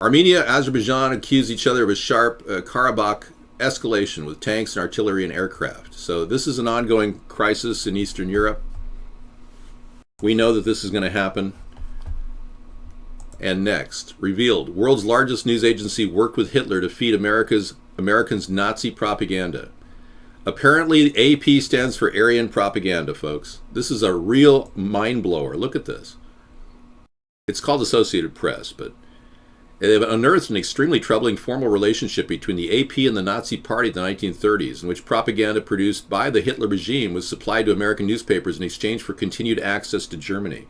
Armenia, Azerbaijan accuse each other of a sharp Karabakh escalation with tanks and artillery and aircraft. So this is an ongoing crisis in Eastern Europe. We know that this is going to happen. And next, revealed, world's largest news agency worked with Hitler to feed Americans Nazi propaganda. Apparently, AP stands for Aryan propaganda, folks. This is a real mind blower. Look at this. It's called Associated Press, but they have unearthed an extremely troubling formal relationship between the AP and the Nazi Party in the 1930s, in which propaganda produced by the Hitler regime was supplied to American newspapers in exchange for continued access to Germany.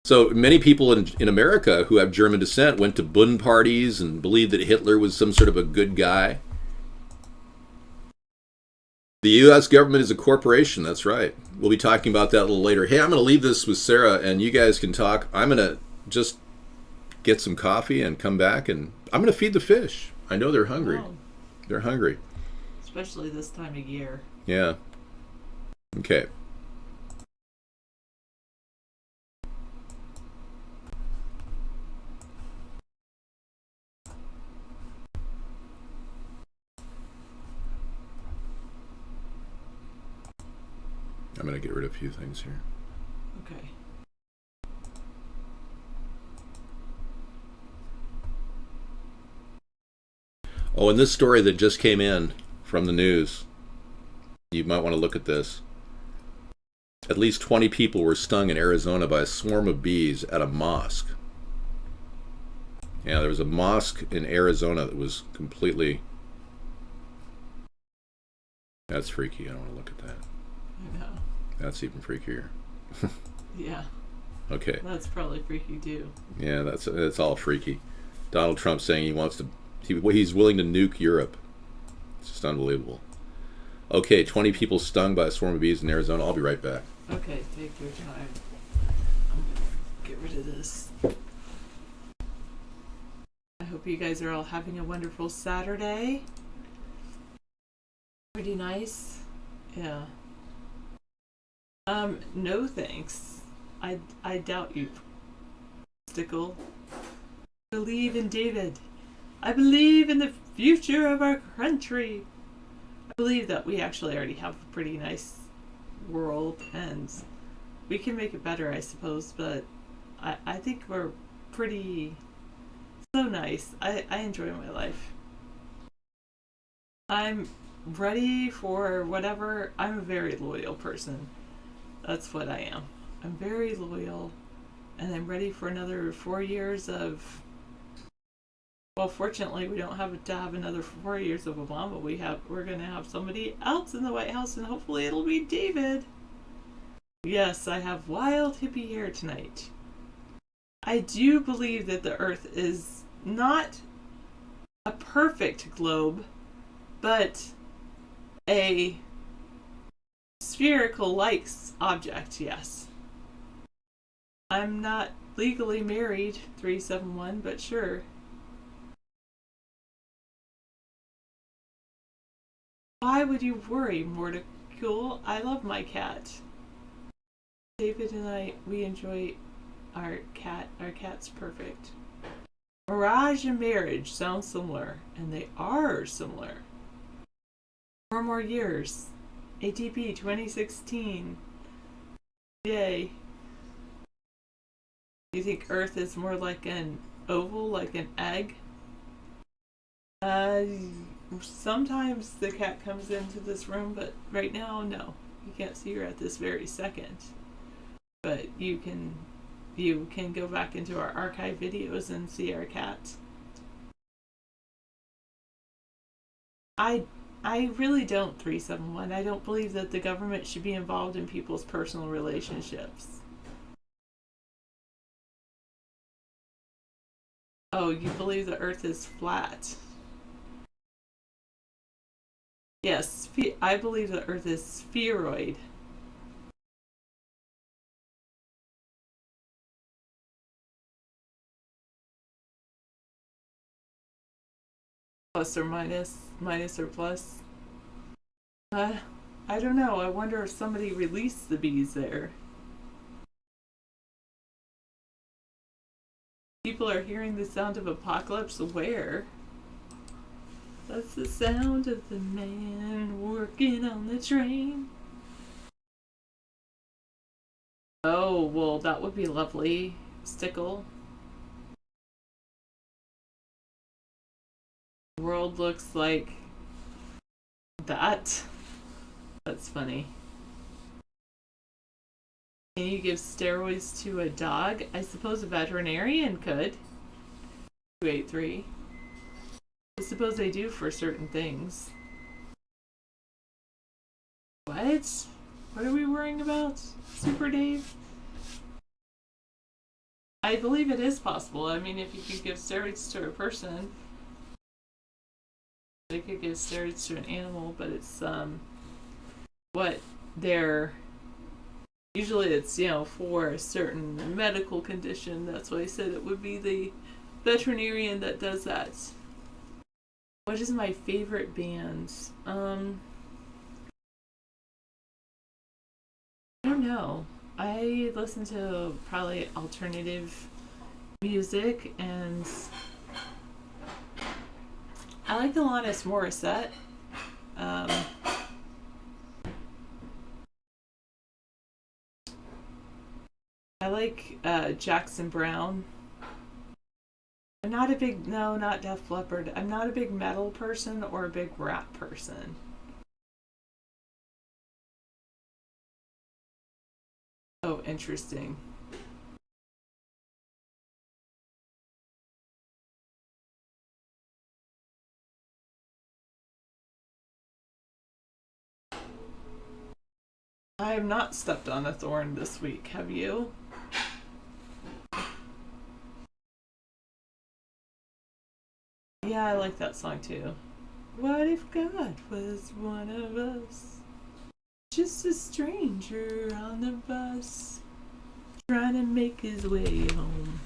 So many people in America who have German descent went to Bund parties and believed that Hitler was some sort of a good guy. The U.S. government is a corporation, that's right. We'll be talking about that a little later. Hey, I'm going to leave this with Sarah, and you guys can talk. I'm going to just get some coffee and come back, and I'm going to feed the fish. I know they're hungry. Oh. They're hungry. Especially this time of year. Yeah. Okay. I'm going to get rid of a few things here. Okay. Oh, and this story that just came in from the news, you might want to look at this. At least 20 people were stung in Arizona by a swarm of bees at a mosque. Yeah, there was a mosque in Arizona that was completely... That's freaky. I don't want to look at that. I know. That's even freakier. Yeah. Okay. That's probably freaky too. Yeah, that's all freaky. Donald Trump saying he's willing to nuke Europe. It's just unbelievable. Okay, 20 people stung by a swarm of bees in Arizona. I'll be right back. Okay, take your time. I'm gonna get rid of this. I hope you guys are all having a wonderful Saturday. Pretty nice. Yeah. No thanks. I doubt you, Stickle. Believe in David. I believe in the future of our country. I believe that we actually already have a pretty nice world and we can make it better, I suppose, but I think we're pretty so nice. I enjoy my life. I'm ready for whatever. I'm a very loyal person. That's what I am. I'm very loyal, and I'm ready for another 4 years of... Well, fortunately, we don't have to have another 4 years of Obama. We're going to have somebody else in the White House, and hopefully it'll be David. Yes, I have wild hippie hair tonight. I do believe that the Earth is not a perfect globe, but a spherical-like object, yes. I'm not legally married, 371, but sure. Why would you worry, Morticule? I love my cat. David and I, we enjoy our cat. Our cat's perfect. Mirage and marriage sound similar, and they are similar. 4 more years. ATP 2016. Yay. Do you think Earth is more like an oval, like an egg? Sometimes the cat comes into this room, but right now, no. You can't see her at this very second. But you can go back into our archive videos and see our cat. I really don't, 371. I don't believe that the government should be involved in people's personal relationships. Oh, you believe the Earth is flat? Yes, I believe the Earth is spheroid. Plus or minus, minus or plus. I don't know. I wonder if somebody released the bees there. People are hearing the sound of apocalypse. Where? That's the sound of the man working on the train. Oh, well, that would be lovely, Stickle. The world looks like that. That's funny. Can you give steroids to a dog? I suppose a veterinarian could. 283. I suppose they do for certain things. What? What are we worrying about, Super Dave? I believe it is possible. I mean, if you could give steroids to a person, they could give steroids to an animal, but it's what they're usually it's for a certain medical condition. That's why I said it would be the veterinarian that does that. What is my favorite band? I don't know. I listen to probably alternative music, and I like Alanis Morissette. I like Jackson Brown. I'm not a big, no, not Def Leppard. I'm not a big metal person or a big rap person. Oh, interesting. I have not stepped on a thorn this week. Have you? Yeah, I like that song too. What if God was one of us? Just a stranger on the bus, trying to make his way home.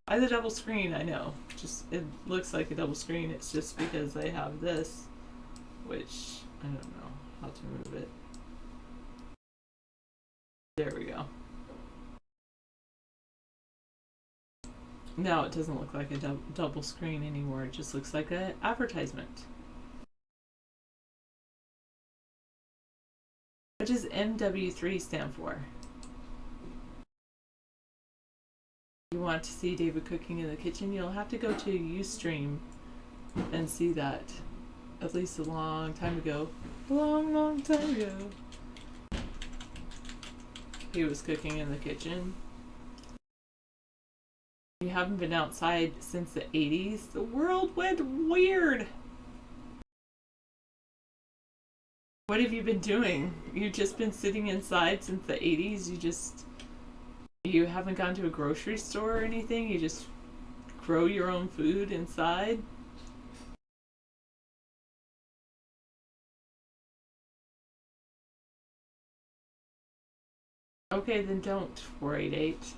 By the double screen, I know. Just it looks like a double screen. It's just because I have this, which I don't know how to move it. There we go. Now it doesn't look like a double screen anymore. It just looks like an advertisement. What does MW3 stand for? You want to see David cooking in the kitchen? You'll have to go to Ustream and see that. At least a long time ago. A long, long time ago. He was cooking in the kitchen. You haven't been outside since the 80s. The world went weird. What have you been doing? You've just been sitting inside since the 80s? You haven't gone to a grocery store or anything? You just grow your own food inside? Okay, then don't, 488.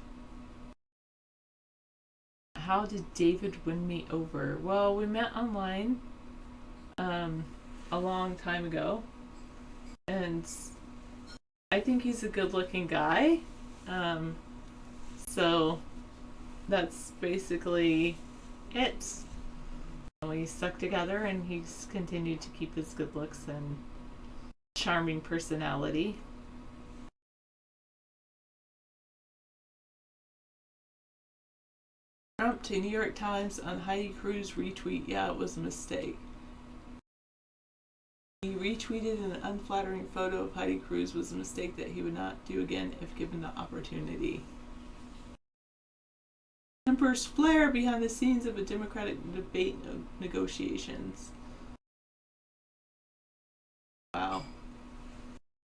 How did David win me over? Well, we met online a long time ago, and I think he's a good-looking guy. So that's basically it. We stuck together, and he's continued to keep his good looks and charming personality. Trump to New York Times on Heidi Cruz retweet. Yeah, it was a mistake. He retweeted an unflattering photo of Heidi Cruz was a mistake that he would not do again if given the opportunity. Tempers flare behind the scenes of a Democratic debate negotiations. Wow.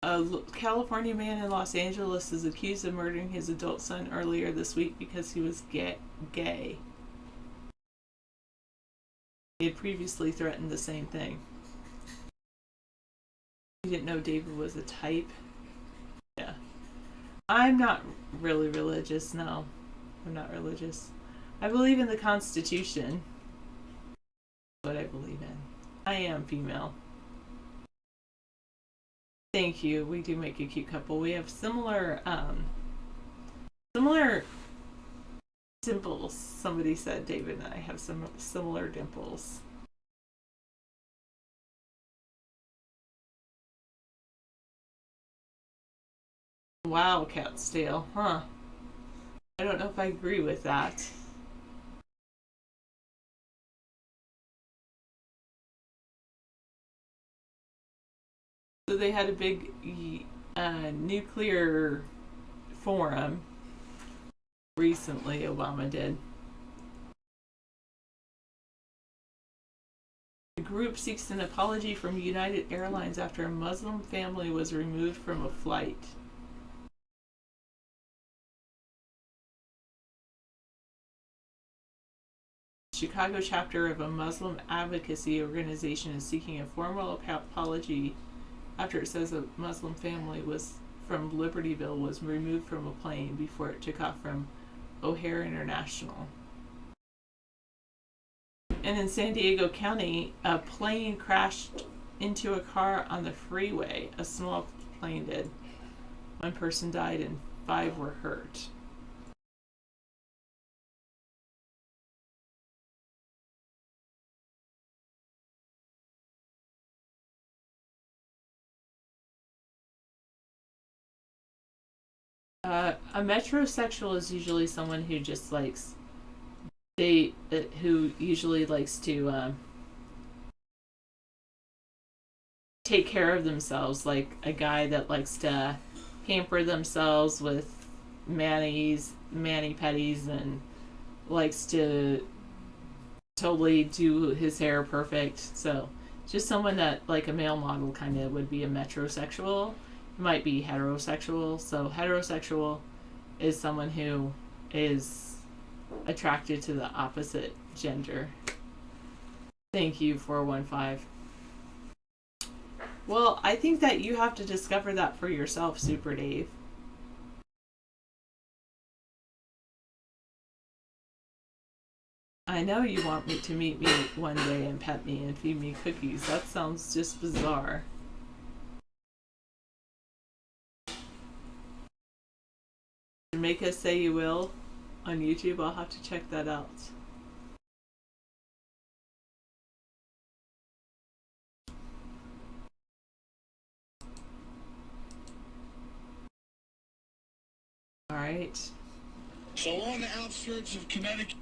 A California man in Los Angeles is accused of murdering his adult son earlier this week because he was gay. He had previously threatened the same thing. You didn't know David was a type? Yeah. I'm not really religious, no. I'm not religious. I believe in the Constitution. That's what I believe in. I am female. Thank you. We do make a cute couple. We have similar dimples. Somebody said David and I have some similar dimples. Wow, Catstale, huh? I don't know if I agree with that. So they had a big nuclear forum recently, Obama did. The group seeks an apology from United Airlines after a Muslim family was removed from a flight. Chicago chapter of a Muslim advocacy organization is seeking a formal apology after it says a Muslim family was from Libertyville was removed from a plane before it took off from O'Hare International. And in San Diego County, a plane crashed into a car on the freeway. A small plane did. One person died and 5 were hurt. A metrosexual is usually someone who just likes who usually likes to take care of themselves, like a guy that likes to pamper themselves with mani pedis and likes to totally do his hair perfect. So just someone that, like a male model, kind of would be a metrosexual. Might be heterosexual. So heterosexual is someone who is attracted to the opposite gender. Thank you, 415. Well, I think that you have to discover that for yourself, Super Dave. I know you want me to meet me one day and pet me and feed me cookies. That sounds just bizarre. Make us say you will on YouTube. I'll have to check that out. All right. So on the outskirts of Connecticut.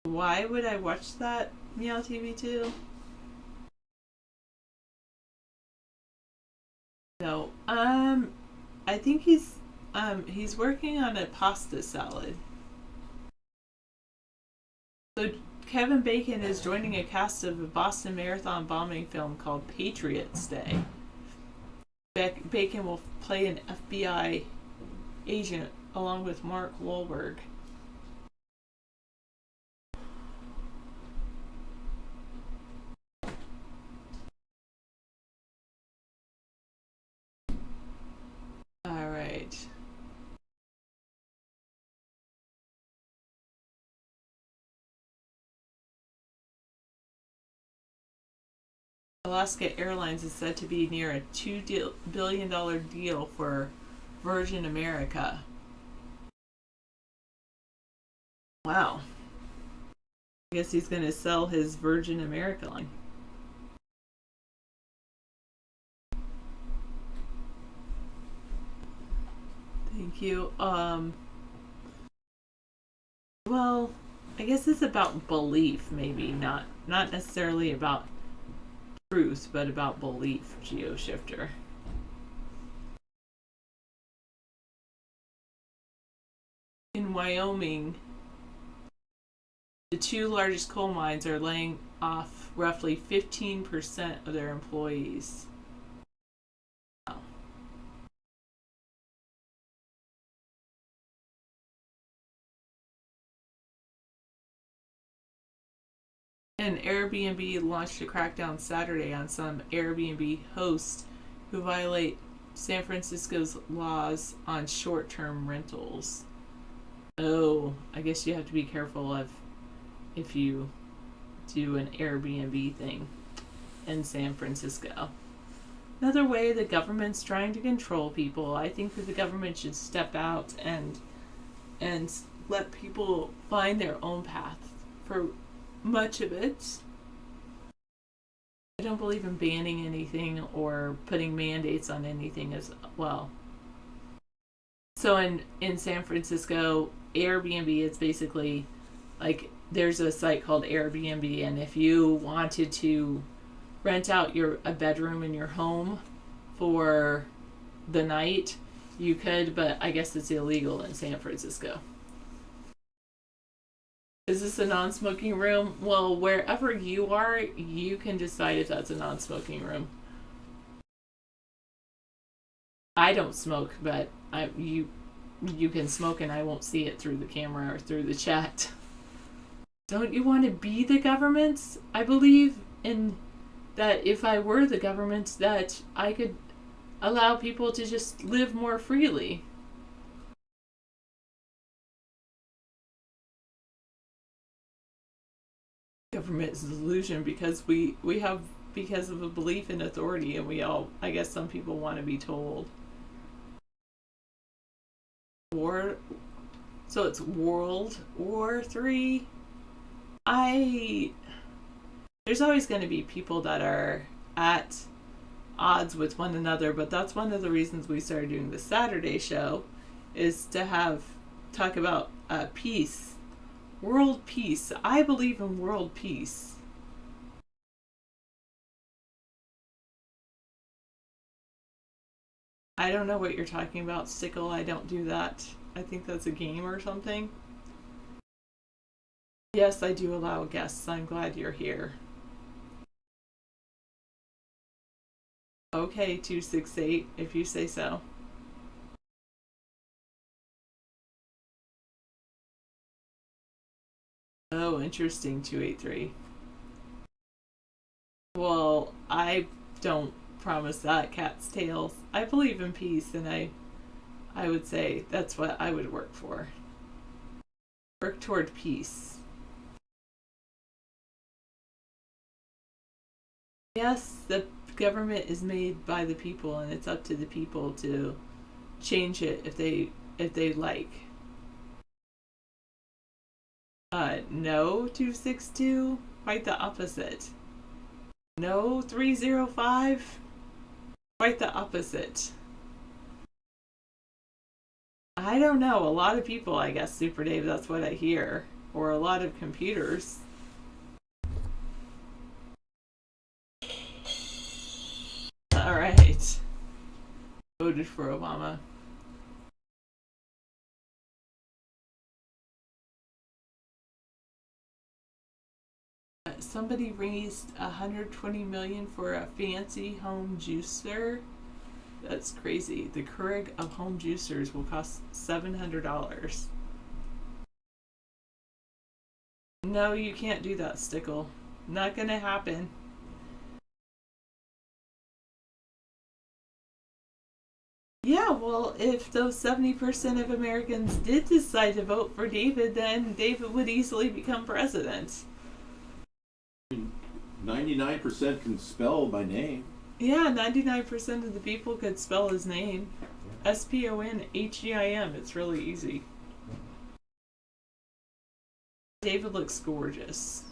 Why would I watch that, Meow TV 2? No. I think he's working on a pasta salad. So Kevin Bacon is joining a cast of a Boston Marathon bombing film called Patriots Day. Bacon will play an FBI agent along with Mark Wahlberg. All right. Alaska Airlines is said to be near a $2 billion deal for Virgin America. Wow. I guess he's going to sell his Virgin America line. Thank you. Well, I guess it's about belief, maybe not necessarily about truth, but about belief, GeoShifter. In Wyoming, the two largest coal mines are laying off roughly 15% of their employees. Wow. And Airbnb launched a crackdown Saturday on some Airbnb hosts who violate San Francisco's laws on short-term rentals. Oh, I guess you have to be careful if you do an Airbnb thing in San Francisco. Another way the government's trying to control people. I think that the government should step out and let people find their own path for much of it. I don't believe in banning anything or putting mandates on anything as well. So in San Francisco, Airbnb is basically like, there's a site called Airbnb, and if you wanted to rent out a bedroom in your home for the night, you could, but I guess it's illegal in San Francisco. Is this a non-smoking room? Well, wherever you are, you can decide if that's a non-smoking room. I don't smoke, but you can smoke and I won't see it through the camera or through the chat. Don't you want to be the government? I believe in that if I were the government, that I could allow people to just live more freely. Government is a delusion because because of a belief in authority, and we all, I guess some people want to be told. So it's World War III. There's always going to be people that are at odds with one another, but that's one of the reasons we started doing the Saturday show, is to talk about peace, world peace. I believe in world peace. I don't know what you're talking about, Stickle. I don't do that. I think that's a game or something. Yes, I do allow guests. I'm glad you're here. Okay, 268, if you say so. Oh, interesting, 283. Well, I don't promise that, cat's tails. I believe in peace, and I would say that's what I would work for. Work toward peace. Yes, the government is made by the people, and it's up to the people to change it if they like. No, 262, quite the opposite. No, 305, quite the opposite. I don't know, a lot of people, I guess, Super Dave, that's what I hear. Or a lot of computers. Alright. Voted for Obama. Somebody raised $120 million for a fancy home juicer. That's crazy. The Keurig of home juicers will cost $700. No, you can't do that, Stickle. Not gonna happen. Yeah, well, if those 70% of Americans did decide to vote for David, then David would easily become president. 99% can spell my name. Yeah, 99% of the people could spell his name. Sponheim. It's really easy. David looks gorgeous.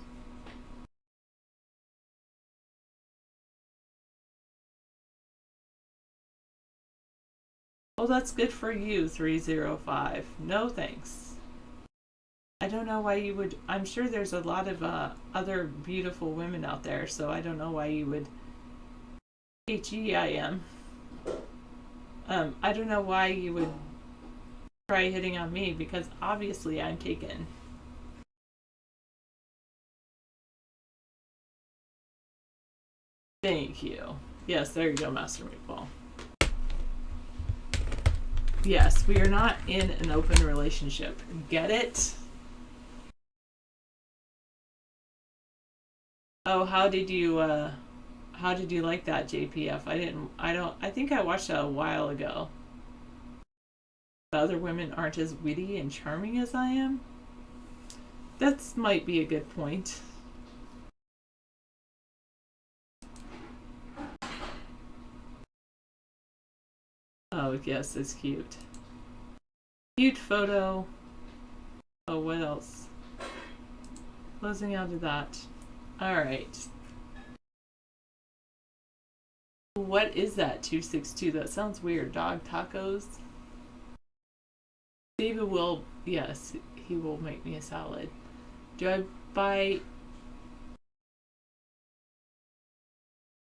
Oh, that's good for you, 305. No thanks. I don't know why you would. I'm sure there's a lot of other beautiful women out there, so I don't know why you would. Heim. I don't know why you would try hitting on me, because obviously I'm taken. Thank you. Yes, there you go, Master Meatball. Yes, we are not in an open relationship. Get it? Oh, how did you like that, JPF? I think I watched that a while ago. The other women aren't as witty and charming as I am? That might be a good point. Oh, yes, it's cute. Cute photo. Oh, what else? Closing out of that. Alright. What is that, 262? That sounds weird. Dog tacos? David will, yes, he will make me a salad. Do I buy...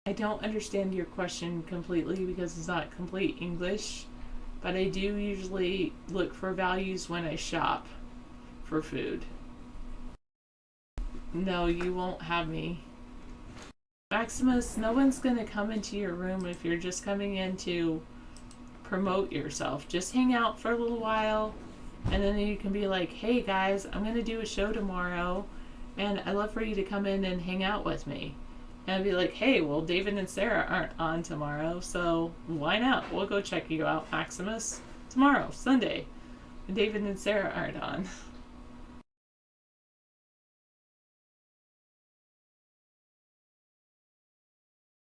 I don't understand your question completely because it's not complete English, but I do usually look for values when I shop for food. No, you won't have me. Maximus, no one's going to come into your room if you're just coming in to promote yourself. Just hang out for a little while, and then you can be like, hey guys, I'm going to do a show tomorrow, and I'd love for you to come in and hang out with me. And I'd be like, hey, well, David and Sarah aren't on tomorrow, so why not? We'll go check you out, Maximus, tomorrow, Sunday. And David and Sarah aren't on.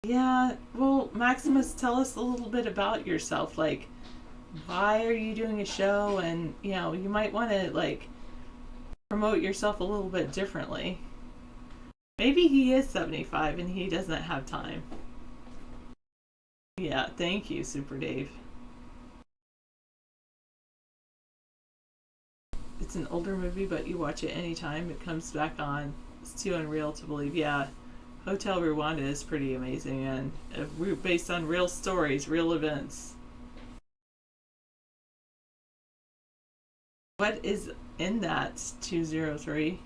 Yeah, well, Maximus, tell us a little bit about yourself. Like, why are you doing a show? And, you know, you might want to, like, promote yourself a little bit differently. Maybe he is 75 and he doesn't have time. Yeah, thank you, Super Dave. It's an older movie, but you watch it anytime. It comes back on. It's too unreal to believe. Yeah, Hotel Rwanda is pretty amazing, and based on real stories, real events. What is in that 203?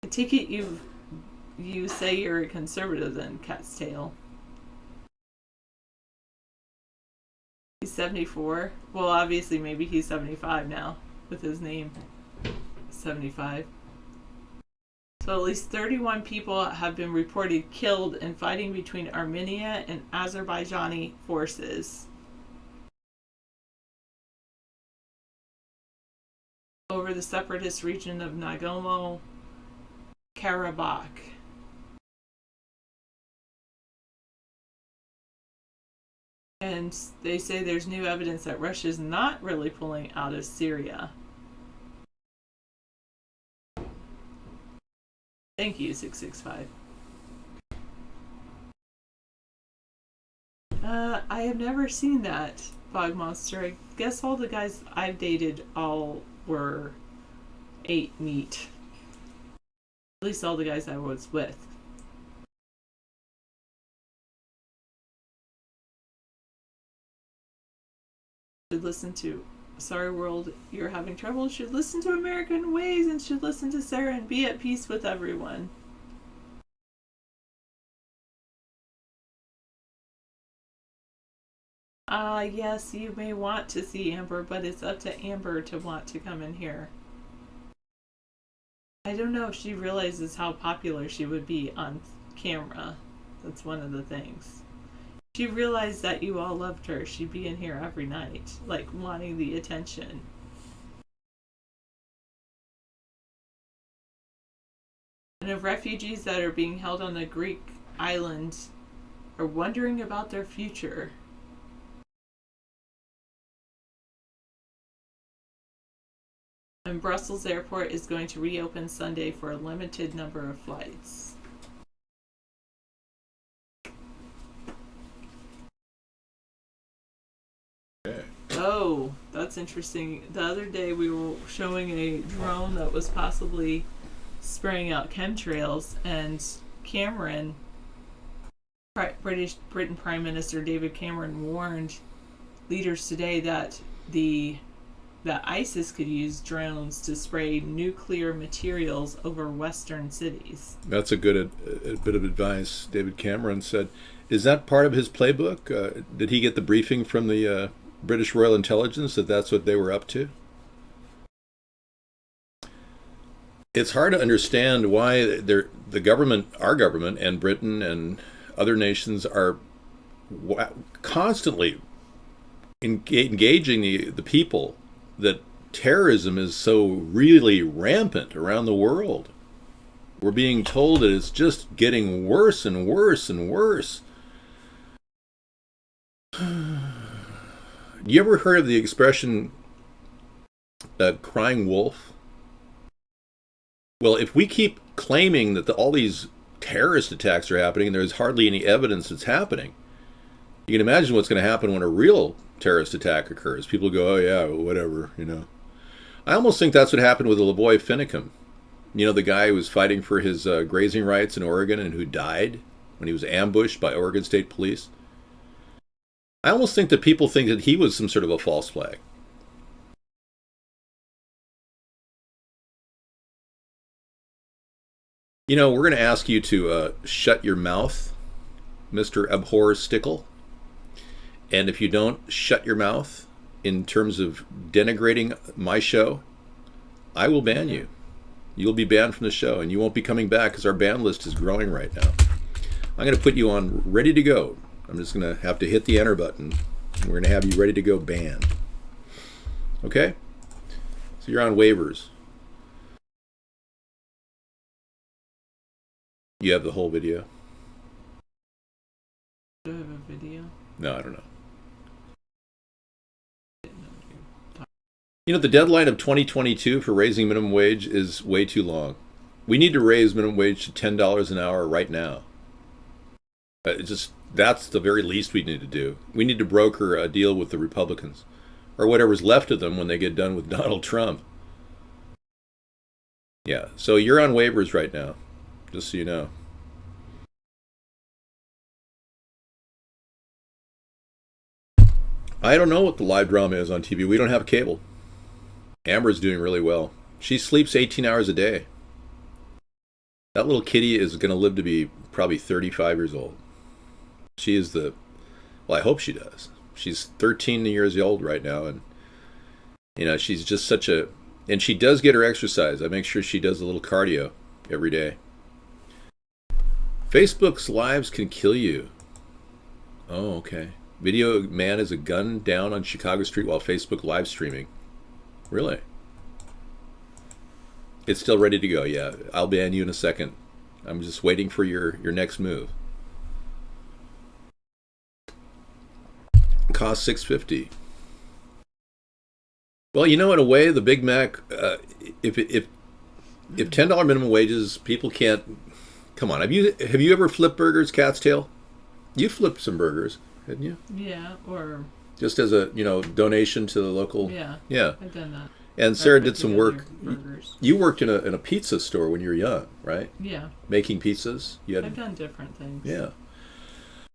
I take it you say you're a conservative then, Cat's Tail. He's 74. Well, obviously, maybe he's 75 now with his name. 75. So at least 31 people have been reported killed in fighting between Armenia and Azerbaijani forces over the separatist region of Nagorno-Karabakh. And they say there's new evidence that Russia's not really pulling out of Syria. Thank you, 665. I have never seen that, Fog Monster. I guess all the guys I've dated all ate meat. At least all the guys I was with. Should listen to Sorry World, you're having trouble. Should listen to American Ways and should listen to Sarah and be at peace with everyone. Yes, you may want to see Amber, but it's up to Amber to want to come in here. I don't know if she realizes how popular she would be on camera. That's one of the things. If she realized that you all loved her, she'd be in here every night, like wanting the attention. And of refugees that are being held on the Greek island are wondering about their future. And Brussels Airport is going to reopen Sunday for a limited number of flights. Okay. Oh, that's interesting. The other day we were showing a drone that was possibly spraying out chemtrails, and Cameron, Britain Prime Minister David Cameron, warned leaders today that ISIS could use drones to spray nuclear materials over Western cities. That's a good bit of advice, David Cameron said. Is that part of his playbook? Did he get the briefing from the British Royal Intelligence that that's what they were up to? It's hard to understand why the government, our government, and Britain and other nations are constantly engaging the people that terrorism is so really rampant around the world. We're being told that it's just getting worse and worse and worse. You ever heard of the expression crying wolf? Well, if we keep claiming that all these terrorist attacks are happening and there's hardly any evidence it's happening, you can imagine what's going to happen when a real terrorist attack occurs. People go, oh yeah, whatever, you know. I almost think that's what happened with Lavoy Finicum. You know, the guy who was fighting for his grazing rights in Oregon and who died when he was ambushed by Oregon State Police. I almost think that people think that he was some sort of a false flag. You know, we're going to ask you to shut your mouth, Mr. Abhor Stickle. And if you don't shut your mouth in terms of denigrating my show, I will ban you. You'll be banned from the show, and you won't be coming back because our ban list is growing right now. I'm going to put you on ready to go. I'm just going to have to hit the enter button, and we're going to have you ready to go banned. Okay? So you're on waivers. You have the whole video? Do I have a video? No, I don't know. You know, the deadline of 2022 for raising minimum wage is way too long. We need to raise minimum wage to $10 an hour right now. That's the very least we need to do. We need to broker a deal with the Republicans, or whatever's left of them when they get done with Donald Trump. Yeah, so you're on waivers right now, just so you know. I don't know what the live drama is on TV. We don't have cable. Amber's doing really well. She sleeps 18 hours a day. That little kitty is going to live to be probably 35 years old. She is well, I hope she does. She's 13 years old right now, and she's just and she does get her exercise. I make sure she does a little cardio every day. Facebook's lives can kill you. Oh, okay. Video man is a gun down on Chicago street while Facebook live streaming. Really? It's still ready to go. Yeah, I'll ban you in a second. I'm just waiting for your next move. Cost $6.50. Well, in a way, the Big Mac. If $10 minimum wages, people can't. Come on, have you ever flipped burgers, Cat's Tail? You flipped some burgers, hadn't you? Yeah, or just as a donation to the local. Yeah. Yeah. I've done that. And Sarah did some work. Burgers. You worked in a pizza store when you were young, right? Yeah. Making pizzas. I've done different things. Yeah.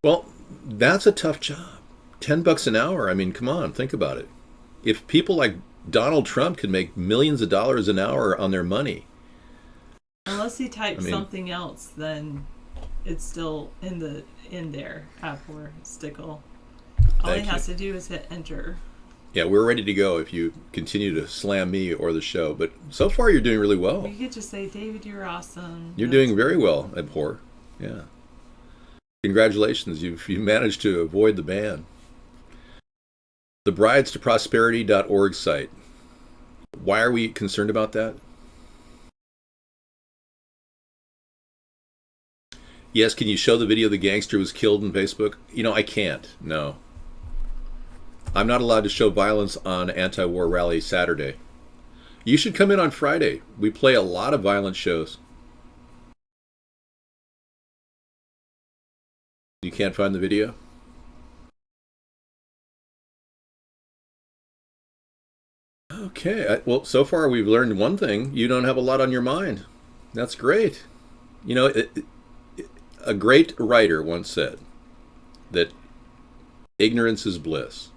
Well, that's a tough job. $10 an hour. I mean, come on, think about it. If people like Donald Trump can make millions of dollars an hour on their money. Unless he types something else, then it's still in there. Apple stickle. All he has to do is hit enter. Yeah, we're ready to go if you continue to slam me or the show. But so far, you're doing really well. You could just say, David, you're awesome. You're doing very well, Abhor. Yeah. Congratulations. You've managed to avoid the ban. The bridestoprosperity.org site. Why are we concerned about that? Yes, can you show the video the gangster was killed on Facebook? I can't. No. I'm not allowed to show violence on anti-war rally Saturday. You should come in on Friday. We play a lot of violent shows. You can't find the video? Okay. Well, so far we've learned one thing. You don't have a lot on your mind. That's great. A great writer once said that ignorance is bliss.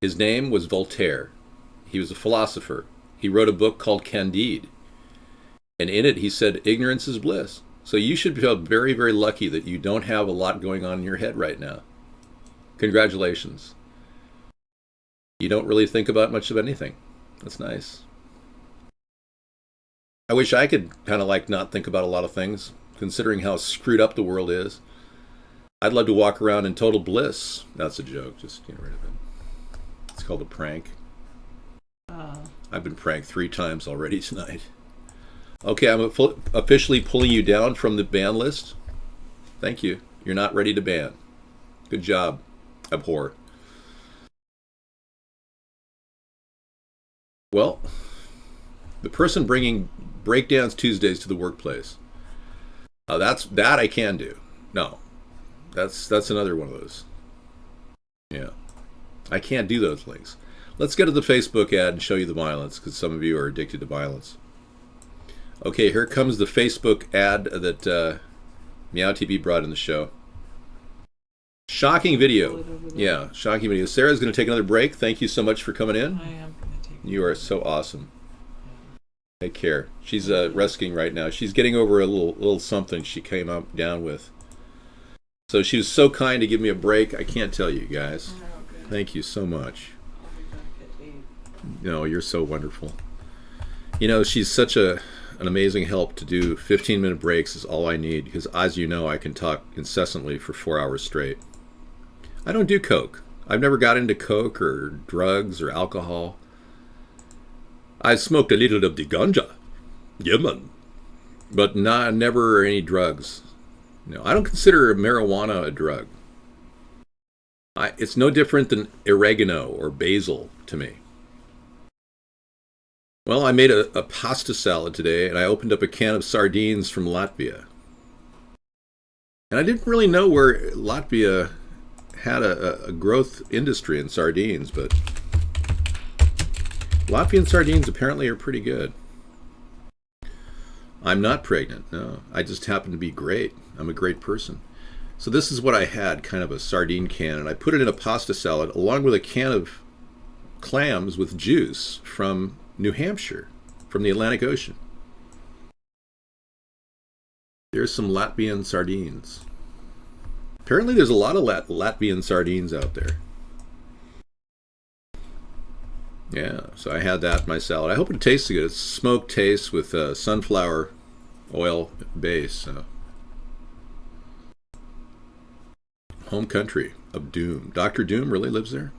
His name was Voltaire. He was a philosopher. He wrote a book called Candide. And in it, he said, ignorance is bliss. So you should feel very, very lucky that you don't have a lot going on in your head right now. Congratulations. You don't really think about much of anything. That's nice. I wish I could kind of not think about a lot of things, considering how screwed up the world is. I'd love to walk around in total bliss. That's a joke. Just get rid of it. It's called a prank. I've been pranked 3 times already tonight. Okay, I'm officially pulling you down from the ban list. Thank you. You're not ready to ban. Good job. Abhor. Well, the person bringing Breakdance Tuesdays to the workplace. That I can do. No, that's another one of those. Yeah, I can't do those things. Let's get to the Facebook ad and show you the violence, because some of you are addicted to violence. Okay, here comes the Facebook ad that Meow TV brought in the show. Shocking video. Yeah, shocking video. Sarah's going to take another break. Thank you so much for coming in. I am going to take. You are so awesome. Take care. She's rescuing right now. She's getting over a little something she came up down with. So she was so kind to give me a break. I can't tell you guys. Thank you so much. You're so wonderful. She's such an amazing help to do. 15-minute breaks is all I need, because as you know, I can talk incessantly for 4 hours straight. I don't do coke. I've never got into coke or drugs or alcohol. I smoked a little of the ganja. Yeah, man. But never any drugs. I don't consider marijuana a drug. It's no different than oregano or basil to me. Well, I made a pasta salad today, and I opened up a can of sardines from Latvia. And I didn't really know where Latvia had a growth industry in sardines, but Latvian sardines apparently are pretty good. I'm not pregnant, no. I just happen to be great. I'm a great person. So this is what I had, kind of a sardine can, and I put it in a pasta salad along with a can of clams with juice from New Hampshire, from the Atlantic Ocean. There's some Latvian sardines. Apparently there's a lot of Latvian sardines out there. Yeah, so I had that in my salad. I hope it tastes good. It's smoked taste with sunflower oil base. So. Home country of Doom. Dr. Doom really lives there?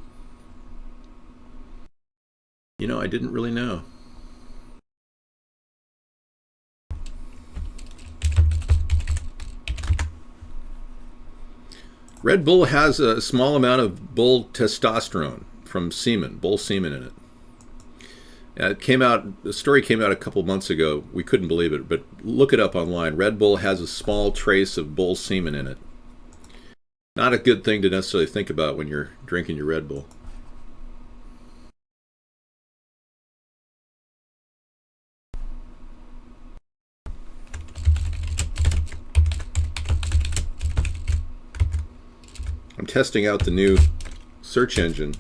You know, I didn't really know. Red Bull has a small amount of bull testosterone from semen, bull semen in it. It came out, the story came out a couple months ago. We couldn't believe it, but look it up online. Red Bull has a small trace of bull semen in it. Not a good thing to necessarily think about when you're drinking your Red Bull. I'm testing out the new search engine.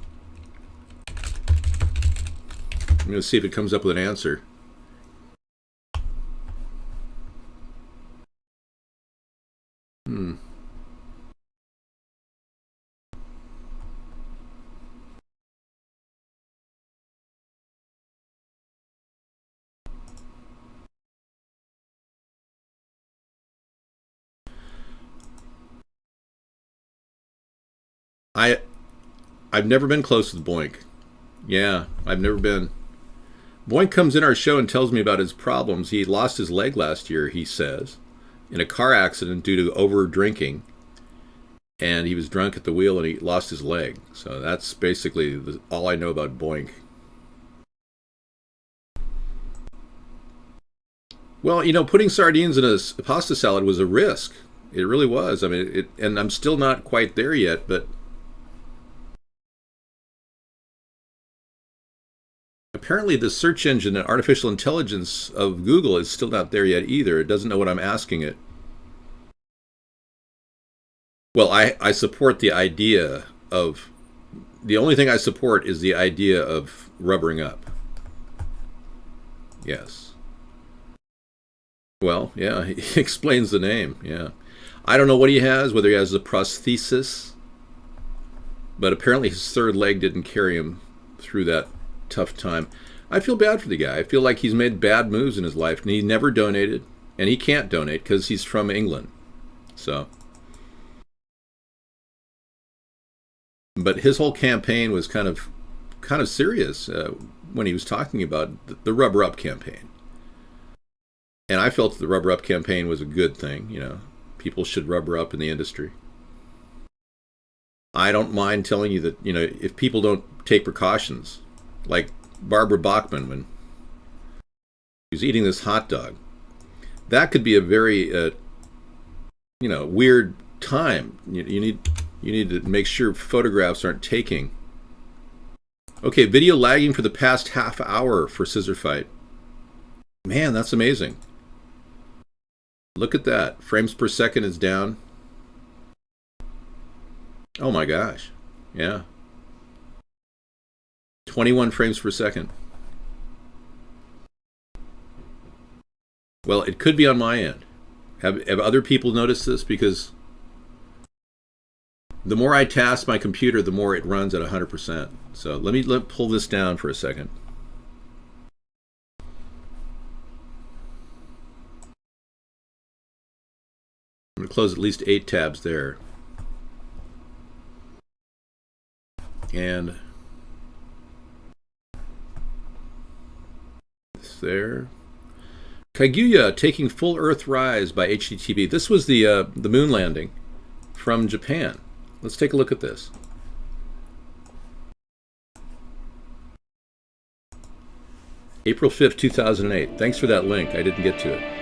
I'm going to see if it comes up with an answer. I've never been close with Boink. Yeah, I've never been. Boink comes in our show and tells me about his problems. He lost his leg last year, he says, in a car accident due to over drinking. And he was drunk at the wheel and he lost his leg. So that's basically all I know about Boink. Well, you know, putting sardines in a pasta salad was a risk. It really was. I mean, and I'm still not quite there yet, but apparently the search engine and artificial intelligence of Google is still not there yet either. It doesn't know what I'm asking it. Well, I support the idea of, the only thing I support is the idea of rubbering up. Yes. Well, yeah, he explains the name, yeah. I don't know what he has, whether he has a prosthesis, but apparently his third leg didn't carry him through that tough time. I feel bad for the guy. I feel like he's made bad moves in his life, and he never donated, and he can't donate because he's from England. So, but his whole campaign was kind of serious when he was talking about the rubber up campaign. And I felt the rubber up campaign was a good thing. You know, people should rubber up in the industry. I don't mind telling you that, you know, if people don't take precautions, like Barbara Bachman when she was eating this hot dog, that could be a very, you know, weird time. You need to make sure photographs aren't taking. Okay, video lagging for the past half hour for Scissor Fight. Man, that's amazing. Look at that. Frames per second is down. Oh my gosh. Yeah. 21 frames per second. Well, it could be on my end. Have other people noticed this? Because the more I task my computer, the more it runs at 100%. So let me pull this down for a second. I'm going to close at least 8 tabs there. And this there. Kaguya taking full Earth rise by HTTP. This was the moon landing from Japan. Let's take a look at this. April 5th, 2008. Thanks for that link. I didn't get to it.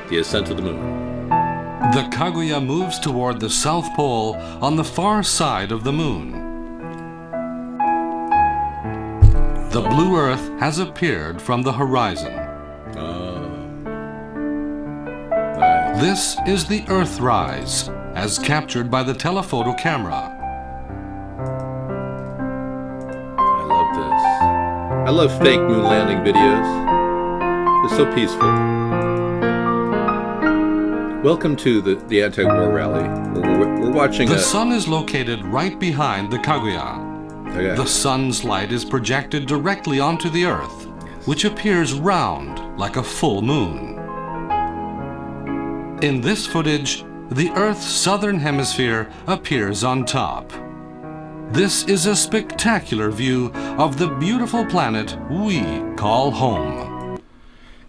The ascent of the moon. The Kaguya moves toward the South Pole on the far side of the moon. The blue Earth has appeared from the horizon. Nice. This is the Earthrise, as captured by the telephoto camera. I love this. I love fake moon landing videos. They're so peaceful. Welcome to the anti-war rally. We're watching The sun is located right behind the Kaguya. Okay. The sun's light is projected directly onto the Earth, which appears round like a full moon. In this footage, the Earth's southern hemisphere appears on top. This is a spectacular view of the beautiful planet we call home.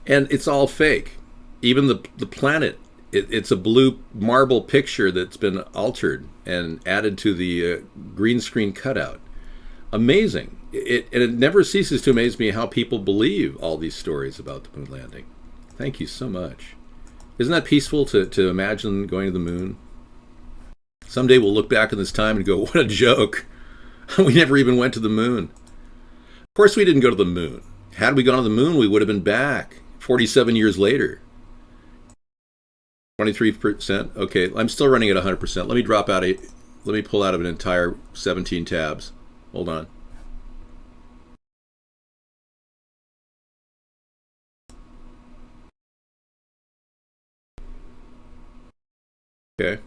And it's all fake. Even the planet, it's a blue marble picture that's been altered and added to the green screen cutout. Amazing. And it never ceases to amaze me how people believe all these stories about the moon landing. Thank you so much. Isn't that peaceful to imagine going to the moon? Someday we'll look back on this time and go, what a joke. We never even went to the moon. Of course we didn't go to the moon. Had we gone to the moon, we would have been back 47 years later. 23%. Okay, I'm still running at 100%. Let me pull out of an entire 17 tabs. Hold on. Okay.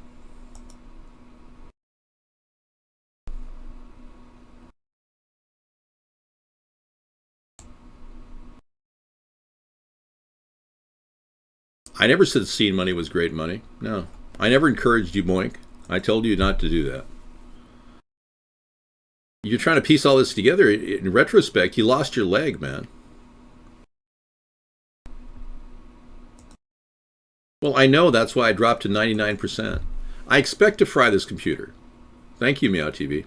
I never said seed money was great money. No. I never encouraged you, Boink. I told you not to do that. You're trying to piece all this together. In retrospect, you lost your leg, man. Well, I know that's why I dropped to 99%. I expect to fry this computer. Thank you, Meow TV.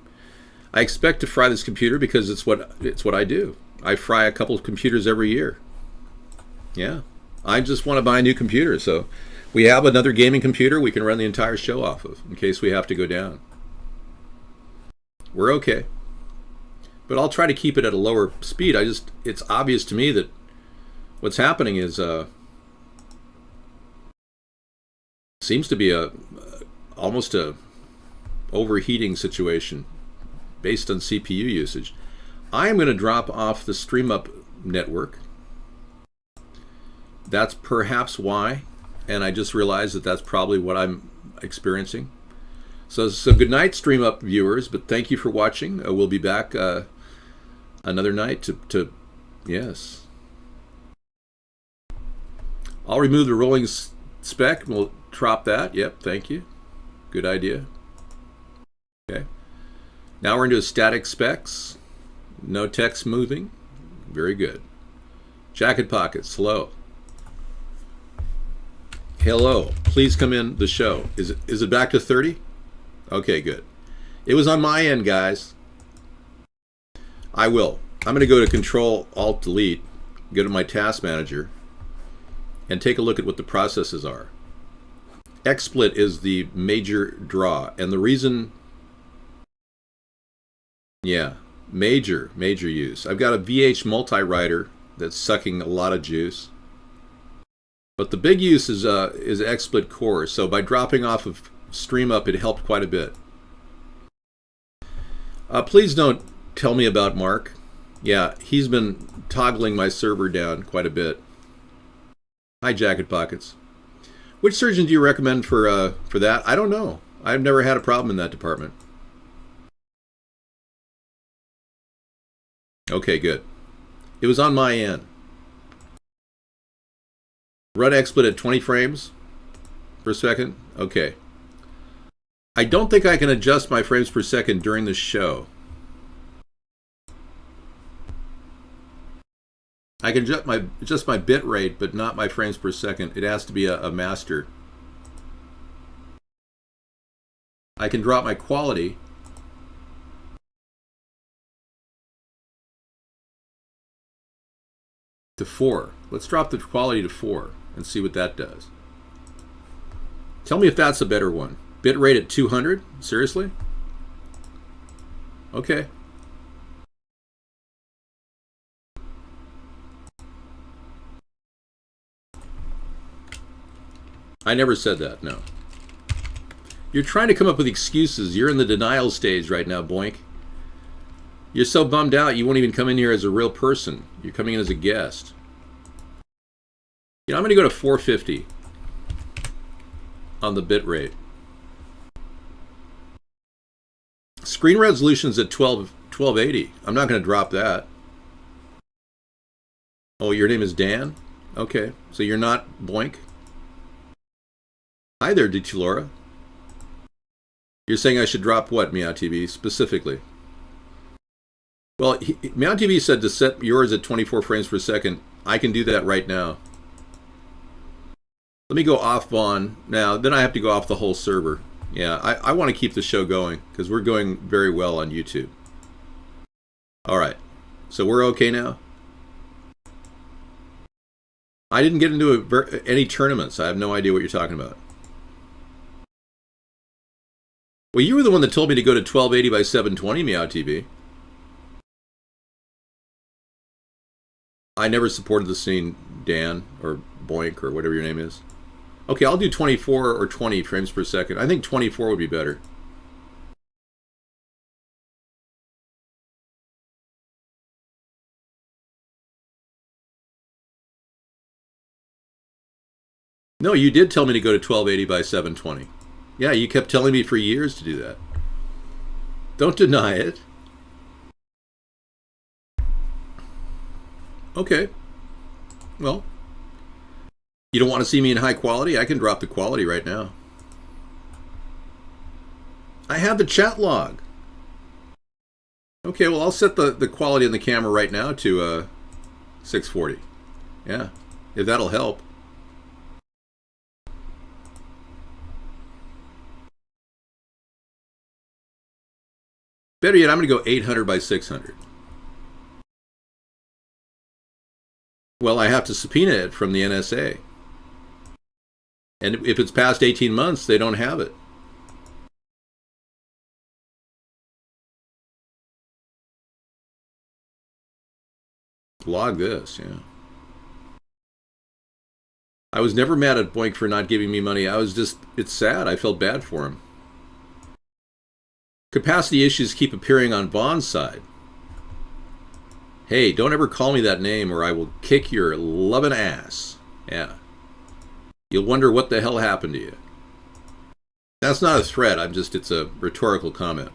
I expect to fry this computer because it's what I do. I fry a couple of computers every year. Yeah. I just want to buy a new computer, so we have another gaming computer we can run the entire show off of in case we have to go down. We're okay. But I'll try to keep it at a lower speed. It's obvious to me that what's happening is seems to be almost a overheating situation based on CPU usage. I am going to drop off the StreamUp network. That's perhaps why, and I just realized that that's probably what I'm experiencing. So good night, StreamUp viewers, but thank you for watching. We'll be back another night to yes. I'll remove the rolling spec. We'll drop that. Yep, thank you. Good idea. Okay. Now we're into static specs. No text moving. Very good. Jacket pockets. Hello. Hello. Please come in the show. Is it back to 30? Okay, good. It was on my end, guys. I will. I'm going to go to Control-Alt-Delete, go to my task manager, and take a look at what the processes are. XSplit is the major draw, and the reason, yeah, major use. I've got a VH multi-writer that's sucking a lot of juice, but the big use is XSplit core. So by dropping off of StreamUp, it helped quite a bit. Please don't tell me about Mark. Yeah, he's been toggling my server down quite a bit. Hi, Jacket Pockets. Which surgeon do you recommend for that? I don't know. I've never had a problem in that department. Okay, good. It was on my end. Run XSplit at 20 frames per second. Okay. I don't think I can adjust my frames per second during the show. I can adjust my bit rate, but not my frames per second. It has to be a master. I can drop my quality. To 4. Let's drop the quality to 4 and see what that does. Tell me if that's a better one. Bit rate at 200? Seriously? Okay. I never said that, no. You're trying to come up with excuses. You're in the denial stage right now, Boink. You're so bummed out you won't even come in here as a real person. You're coming in as a guest. You know, I'm going to go to 450 on the bit rate. Screen resolution's at 1280. I'm not going to drop that. Oh, your name is Dan? Okay, so you're not Boink? Hi there, Laura. You're saying I should drop what, Meow TV, specifically? Well, Meow TV said to set yours at 24 frames per second. I can do that right now. Let me go off Vaughn now. Then I have to go off the whole server. Yeah, I want to keep the show going because we're going very well on YouTube. All right, so we're okay now. I didn't get into any tournaments. I have no idea what you're talking about. Well, you were the one that told me to go to 1280 by 720, Meow TV. I never supported the scene, Dan, or Boink, or whatever your name is. Okay, I'll do 24 or 20 frames per second. I think 24 would be better. No, you did tell me to go to 1280 by 720. Yeah, you kept telling me for years to do that. Don't deny it. Okay. Well, you don't want to see me in high quality? I can drop the quality right now. I have the chat log. Okay, well, I'll set the quality on the camera right now to 640. Yeah, if that'll help. Better yet, I'm going to go 800 by 600. Well, I have to subpoena it from the NSA. And if it's past 18 months, they don't have it. Log this, yeah. I was never mad at Boink for not giving me money. It's sad. I felt bad for him. Capacity issues keep appearing on Vaughn's side. Hey, don't ever call me that name or I will kick your loving ass. Yeah. You'll wonder what the hell happened to you. That's not a threat. It's a rhetorical comment.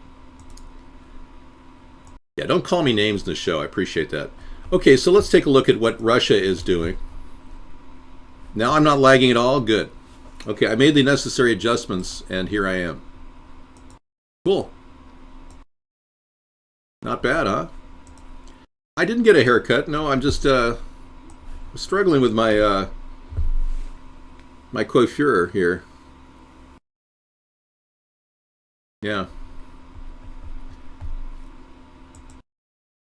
Yeah, don't call me names in the show. I appreciate that. Okay, so let's take a look at what Russia is doing. Now I'm not lagging at all. Good. Okay, I made the necessary adjustments and here I am. Cool. Not bad, huh? I didn't get a haircut. No, I'm just struggling with my my coiffure here. Yeah.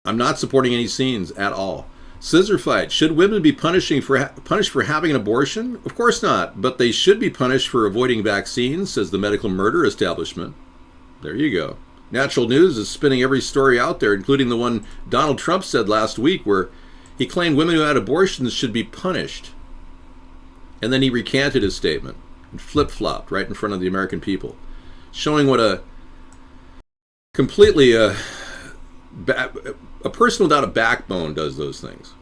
I'm not supporting any scenes at all. Scissor fight. Should women be punished for having an abortion? Of course not, but they should be punished for avoiding vaccines, says the medical murder establishment. There you go. Natural News is spinning every story out there, including the one Donald Trump said last week where he claimed women who had abortions should be punished. And then he recanted his statement and flip-flopped right in front of the American people, showing what a completely a person without a backbone does those things.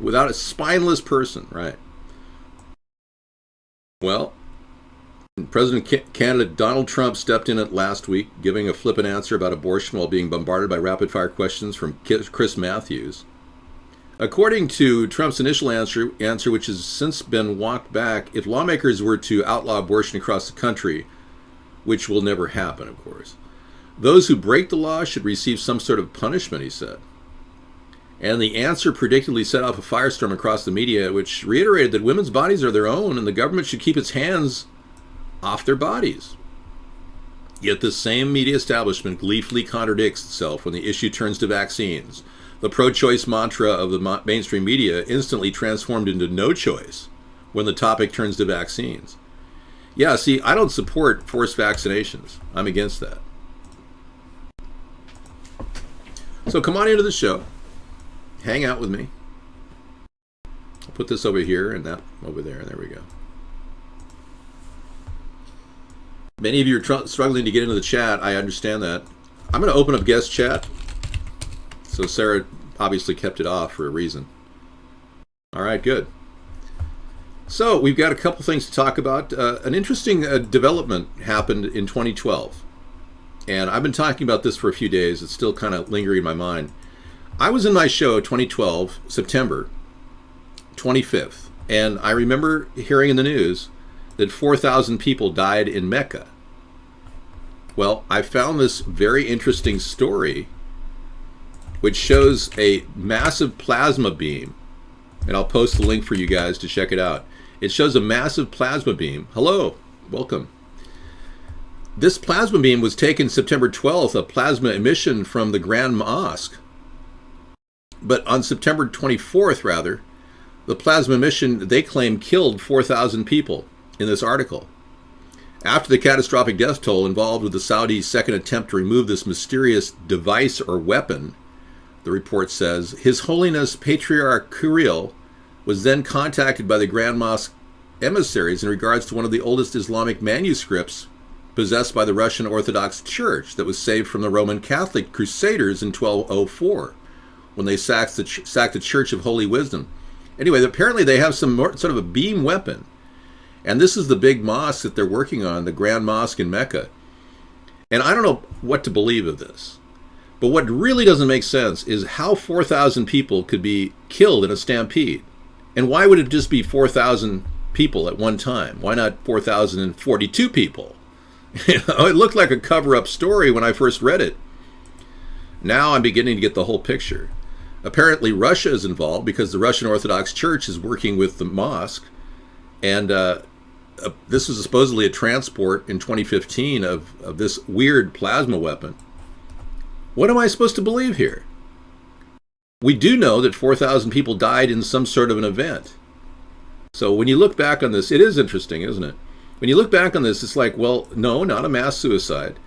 Without a spineless person, right? Well, President candidate Donald Trump stepped in it last week, giving a flippant answer about abortion while being bombarded by rapid-fire questions from Chris Matthews. According to Trump's initial answer, which has since been walked back, if lawmakers were to outlaw abortion across the country, which will never happen, of course, those who break the law should receive some sort of punishment, he said. And the answer predictably set off a firestorm across the media, which reiterated that women's bodies are their own and the government should keep its hands off their bodies. Yet this same media establishment gleefully contradicts itself when the issue turns to vaccines. The pro-choice mantra of the mainstream media instantly transformed into no choice when the topic turns to vaccines. Yeah, see, I don't support forced vaccinations. I'm against that. So come on into the show. Hang out with me. I'll put this over here and that over there. There we go. Many of you are struggling to get into the chat. I understand that. I'm going to open up guest chat. So Sarah obviously kept it off for a reason. All right, good. So we've got a couple things to talk about. An interesting development happened in 2012. And I've been talking about this for a few days. It's still kind of lingering in my mind. I was in my show 2012, September 25th. And I remember hearing in the news that 4,000 people died in Mecca. Well, I found this very interesting story which shows a massive plasma beam. And I'll post the link for you guys to check it out. It shows a massive plasma beam. Hello, welcome. This plasma beam was taken September 12th, a plasma emission from the Grand Mosque. But on September 24th, rather, the plasma emission, they claim, killed 4,000 people in this article. After the catastrophic death toll involved with the Saudis' second attempt to remove this mysterious device or weapon, the report says, His Holiness Patriarch Kirill was then contacted by the Grand Mosque emissaries in regards to one of the oldest Islamic manuscripts possessed by the Russian Orthodox Church that was saved from the Roman Catholic Crusaders in 1204 when they sacked the Church of Holy Wisdom. Anyway, apparently they have some sort of a beam weapon. And this is the big mosque that they're working on, the Grand Mosque in Mecca. And I don't know what to believe of this. But what really doesn't make sense is how 4,000 people could be killed in a stampede. And why would it just be 4,000 people at one time? Why not 4,042 people? It looked like a cover-up story when I first read it. Now I'm beginning to get the whole picture. Apparently Russia is involved because the Russian Orthodox Church is working with the mosque. And this was supposedly a transport in 2015 of this weird plasma weapon. What am I supposed to believe here? We do know that 4,000 people died in some sort of an event. So when you look back on this, it is interesting, isn't it? When you look back on this, it's like, well, no, not a mass suicide.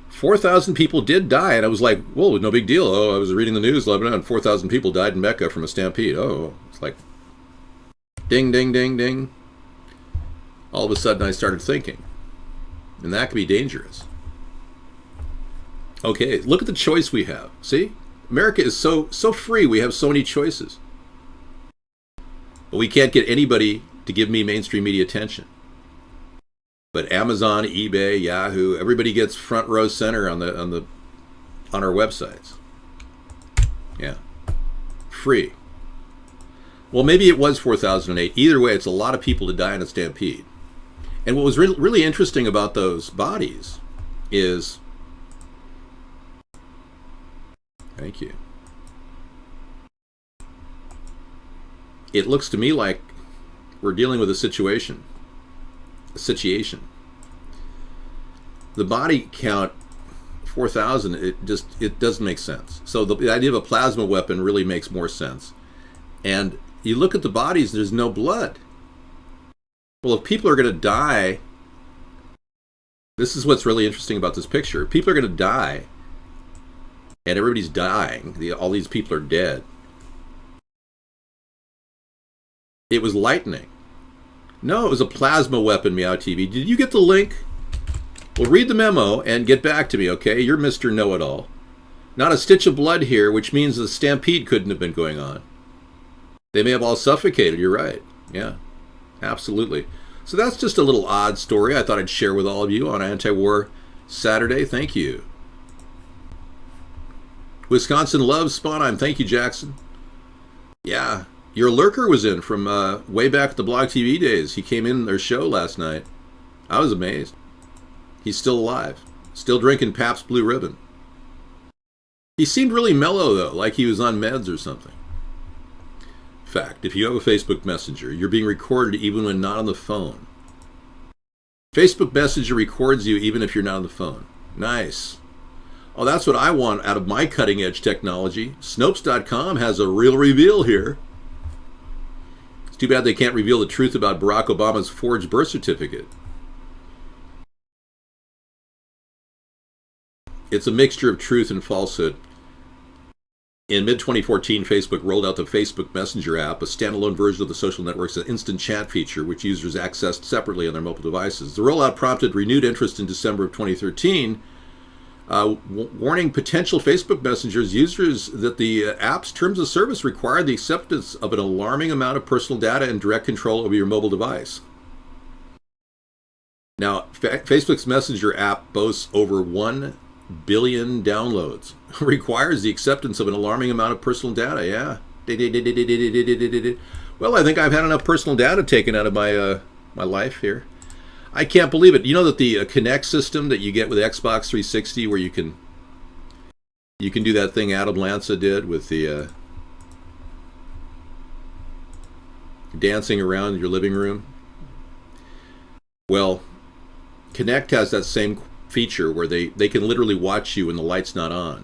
4,000 people did die, and I was like, whoa, no big deal. Oh, I was reading the news, Lebanon, 4,000 people died in Mecca from a stampede. Oh, it's like, ding, ding, ding, ding. All of a sudden I started thinking, and that could be dangerous. Okay, look at the choice we have. See? America is so free. We have so many choices. But we can't get anybody to give me mainstream media attention. But Amazon, eBay, Yahoo, everybody gets front row center on our websites. Yeah. Free. Well, maybe it was 4,008. Either way, it's a lot of people to die in a stampede. And what was really interesting about those bodies is... Thank you. It looks to me like we're dealing with a situation. The body count, 4,000, it doesn't make sense. So the idea of a plasma weapon really makes more sense. And you look at the bodies, there's no blood. Well, if people are going to die, this is what's really interesting about this picture. If people are going to die, and everybody's dying, all these people are dead. It was lightning. No, it was a plasma weapon, Meow TV. Did you get the link? Well, read the memo and get back to me, okay? You're Mr. Know-It-All. Not a stitch of blood here, which means the stampede couldn't have been going on. They may have all suffocated, you're right. Yeah, absolutely. So that's just a little odd story I thought I'd share with all of you on Anti-War Saturday. Thank you. Wisconsin loves Sponheim. Thank you, Jackson. Yeah, your lurker was in from way back at the Blog TV days. He came in their show last night. I was amazed. He's still alive. Still drinking Pabst Blue Ribbon. He seemed really mellow, though, like he was on meds or something. Fact, if you have a Facebook Messenger, you're being recorded even when not on the phone. Facebook Messenger records you even if you're not on the phone. Nice. Oh, that's what I want out of my cutting-edge technology. Snopes.com has a real reveal here. It's too bad they can't reveal the truth about Barack Obama's forged birth certificate. It's a mixture of truth and falsehood. In mid-2014, Facebook rolled out the Facebook Messenger app, a standalone version of the social network's instant chat feature, which users accessed separately on their mobile devices. The rollout prompted renewed interest in December of 2013, warning potential Facebook Messengers users that the app's terms of service require the acceptance of an alarming amount of personal data and direct control over your mobile device. Now, Facebook's Messenger app boasts over 1 billion downloads. Requires the acceptance of an alarming amount of personal data. Yeah. Well, I think I've had enough personal data taken out of my my life here. I can't believe it. You know that the Kinect system that you get with Xbox 360, where you can do that thing Adam Lanza did with the dancing around your living room. Well, Kinect has that same feature where they can literally watch you when the light's not on.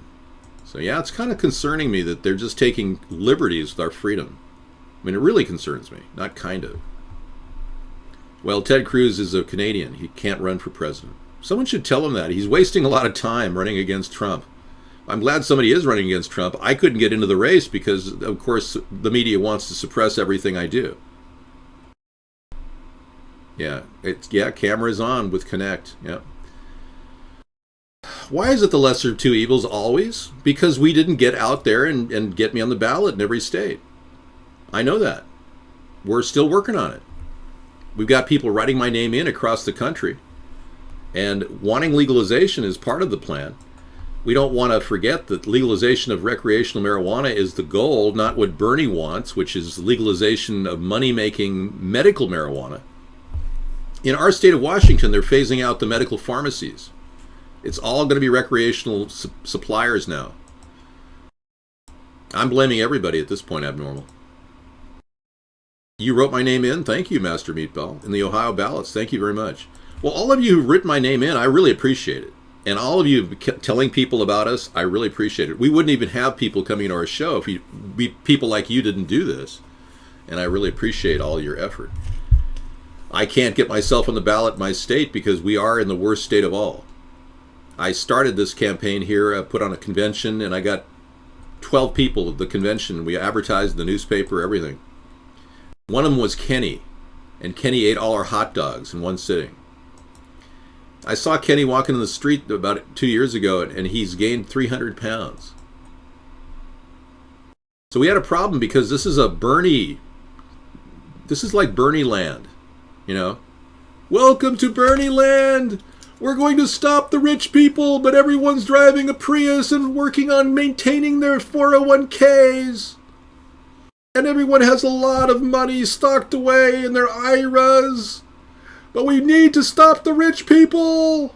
So yeah, it's kind of concerning me that they're just taking liberties with our freedom. I mean, it really concerns me, not kind of. Well, Ted Cruz is a Canadian. He can't run for president. Someone should tell him that. He's wasting a lot of time running against Trump. I'm glad somebody is running against Trump. I couldn't get into the race because, of course, the media wants to suppress everything I do. Yeah, camera's on with Kinect. Yeah. Why is it the lesser of two evils always? Because we didn't get out there and get me on the ballot in every state. I know that. We're still working on it. We've got people writing my name in across the country. And wanting legalization is part of the plan. We don't want to forget that legalization of recreational marijuana is the goal, not what Bernie wants, which is legalization of money-making medical marijuana. In our state of Washington, they're phasing out the medical pharmacies. It's all going to be recreational suppliers now. I'm blaming everybody at this point, abnormal. You wrote my name in. Thank you, Master Meatball, in the Ohio ballots. Thank you very much. Well, all of you who've written my name in, I really appreciate it. And all of you telling people about us, I really appreciate it. We wouldn't even have people coming to our show if people like you didn't do this. And I really appreciate all your effort. I can't get myself on the ballot in my state because we are in the worst state of all. I started this campaign here, put on a convention, and I got 12 people at the convention. We advertised in the newspaper, everything. One of them was Kenny, and Kenny ate all our hot dogs in one sitting. I saw Kenny walking in the street about 2 years ago, and he's gained 300 pounds. So we had a problem because this is like Bernie land, you know. Welcome to Bernie land! We're going to stop the rich people, but everyone's driving a Prius and working on maintaining their 401ks. And everyone has a lot of money stocked away in their IRAs. But we need to stop the rich people.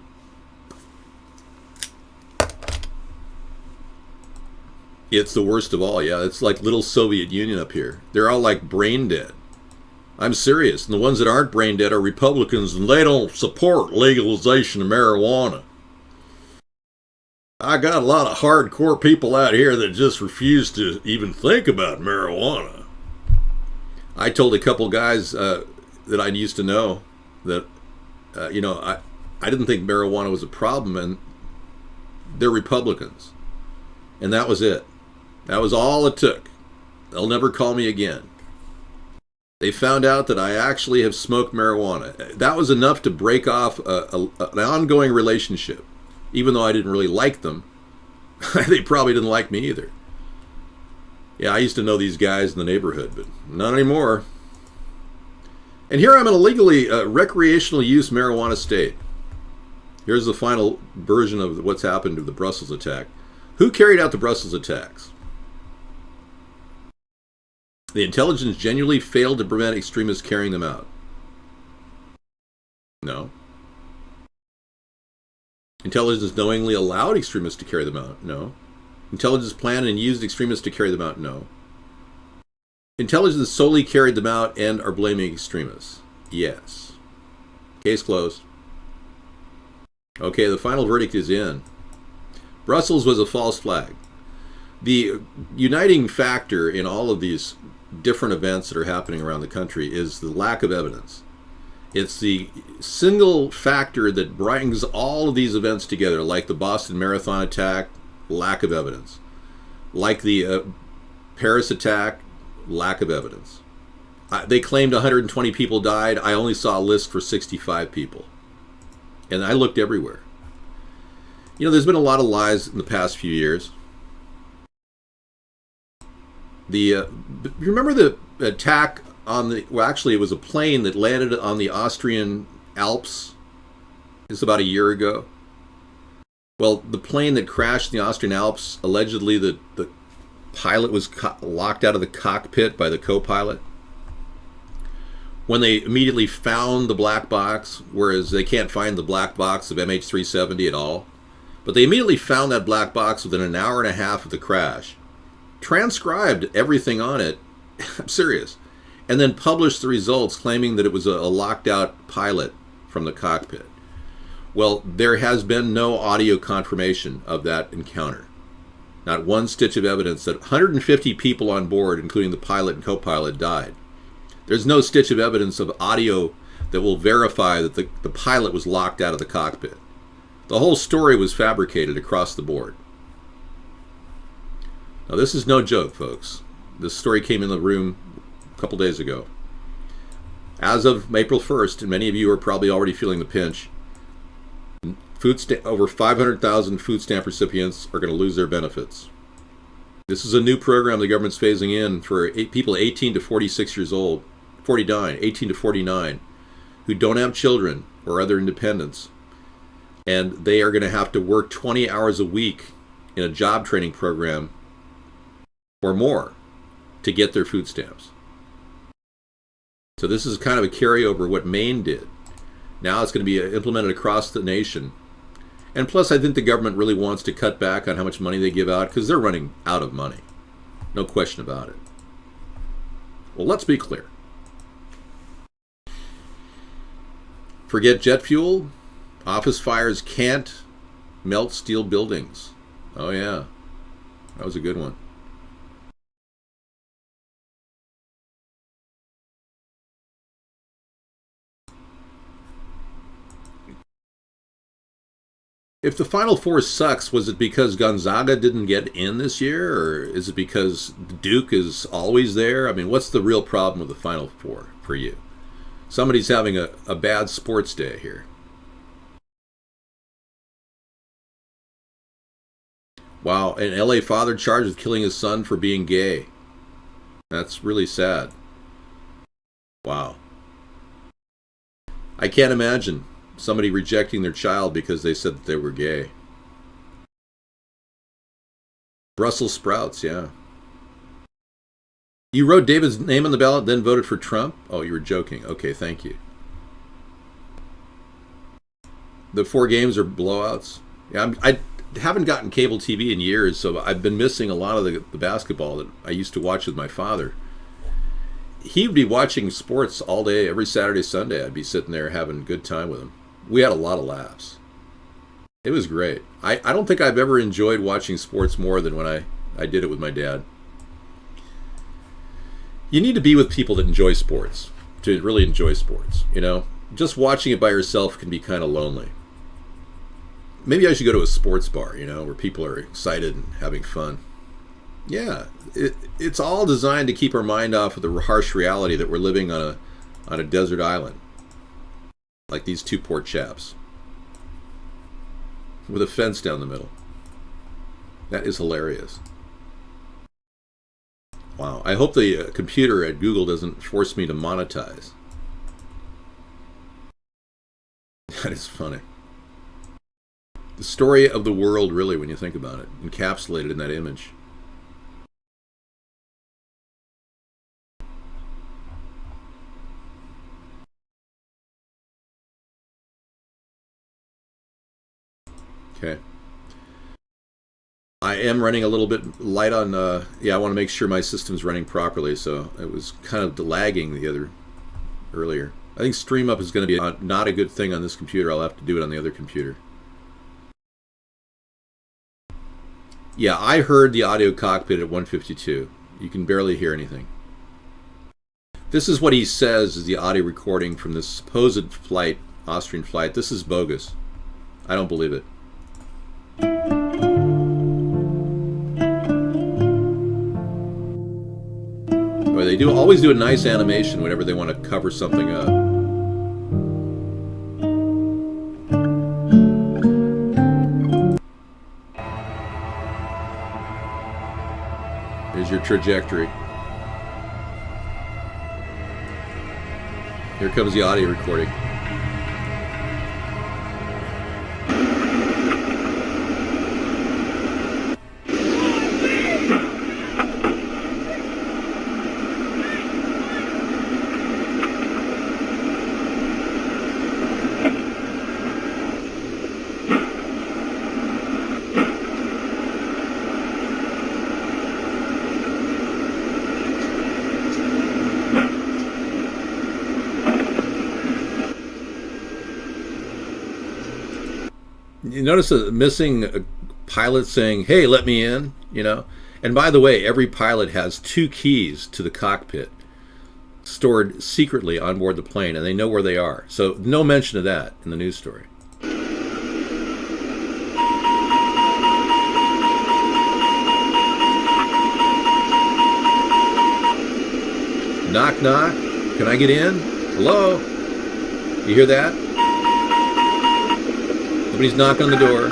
It's the worst of all, yeah. It's like little Soviet Union up here. They're all like brain dead. I'm serious. And the ones that aren't brain dead are Republicans, and they don't support legalization of marijuana. I got a lot of hardcore people out here that just refuse to even think about marijuana. I told a couple guys that I used to know that, I didn't think marijuana was a problem, and they're Republicans. And that was it. That was all it took. They'll never call me again. They found out that I actually have smoked marijuana. That was enough to break off an ongoing relationship. Even though I didn't really like them, they probably didn't like me either. Yeah, I used to know these guys in the neighborhood, but not anymore. And here I'm in a legally recreational use marijuana state. Here's the final version of what's happened to the Brussels attack. Who carried out the Brussels attacks? The intelligence genuinely failed to prevent extremists carrying them out. No. Intelligence knowingly allowed extremists to carry them out? No. Intelligence planned and used extremists to carry them out? No. Intelligence solely carried them out and are blaming extremists? Yes. Case closed. Okay, the final verdict is in. Brussels was a false flag. The uniting factor in all of these different events that are happening around the country is the lack of evidence. It's the single factor that brings all of these events together, like the Boston Marathon attack, lack of evidence. Like the Paris attack, lack of evidence. They claimed 120 people died. I only saw a list for 65 people. And I looked everywhere. You know, there's been a lot of lies in the past few years. Remember the attack on the, well, actually it was a plane that landed on the Austrian Alps. It's about a year ago. Well, the plane that crashed in the Austrian Alps, allegedly the pilot was locked out of the cockpit by the co-pilot. When they immediately found the black box, whereas they can't find the black box of MH370 at all, but they immediately found that black box within an hour and a half of the crash, transcribed everything on it, I'm serious, and then published the results claiming that it was a locked out pilot from the cockpit. Well, there has been no audio confirmation of that encounter. Not one stitch of evidence that 150 people on board, including the pilot and co-pilot, died. There's no stitch of evidence of audio that will verify that the pilot was locked out of the cockpit. The whole story was fabricated across the board. Now, this is no joke, folks. This story came in the room a couple days ago. As of April 1st, and many of you are probably already feeling the pinch, over 500,000 food stamp recipients are going to lose their benefits. This is a new program the government's phasing in for people 18 to 46 years old, 18 to 49, who don't have children or other independents. And they are going to have to work 20 hours a week in a job training program or more to get their food stamps. So this is kind of a carryover of what Maine did. Now it's going to be implemented across the nation. And plus, I think the government really wants to cut back on how much money they give out because they're running out of money. No question about it. Well, let's be clear. Forget jet fuel. Office fires can't melt steel buildings. Oh, yeah. That was a good one. If the Final Four sucks, was it because Gonzaga didn't get in this year? Or is it because Duke is always there? I mean, what's the real problem with the Final Four for you? Somebody's having a bad sports day here. Wow, an LA father charged with killing his son for being gay. That's really sad. Wow. I can't imagine somebody rejecting their child because they said that they were gay. Brussels sprouts, yeah. You wrote David's name on the ballot, then voted for Trump? Oh, you were joking. Okay, thank you. The 4 games are blowouts. Yeah, I haven't gotten cable TV in years, so I've been missing a lot of the basketball that I used to watch with my father. He would be watching sports all day, every Saturday, Sunday. I'd be sitting there having a good time with him. We had a lot of laughs. It was great. I don't think I've ever enjoyed watching sports more than when I did it with my dad. You need to be with people that enjoy sports to really enjoy sports, you know? Just watching it by yourself can be kind of lonely. Maybe I should go to a sports bar, you know, where people are excited and having fun. Yeah, it's all designed to keep our mind off of the harsh reality that we're living on a desert island. Like these 2 poor chaps. With a fence down the middle. That is hilarious. Wow, I hope the computer at Google doesn't force me to monetize. That is funny. The story of the world, really, when you think about it, encapsulated in that image. Okay. I am running a little bit light on, yeah, I want to make sure my system's running properly, so it was kind of lagging earlier. I think Stream Up is going to be not a good thing on this computer. I'll have to do it on the other computer. Yeah, I heard the audio cockpit at 152. You can barely hear anything. This is what he says is the audio recording from this supposed flight, Austrian flight. This is bogus. I don't believe it. Well, they always do a nice animation whenever they want to cover something up. Here's your trajectory. Here comes the audio recording. You notice a missing pilot saying, "Hey, let me in," you know? And by the way, every pilot has 2 keys to the cockpit stored secretly on board the plane, and they know where they are. So no mention of that in the news story. Knock, knock. Can I get in? Hello? You hear that? Nobody's knocking on the door.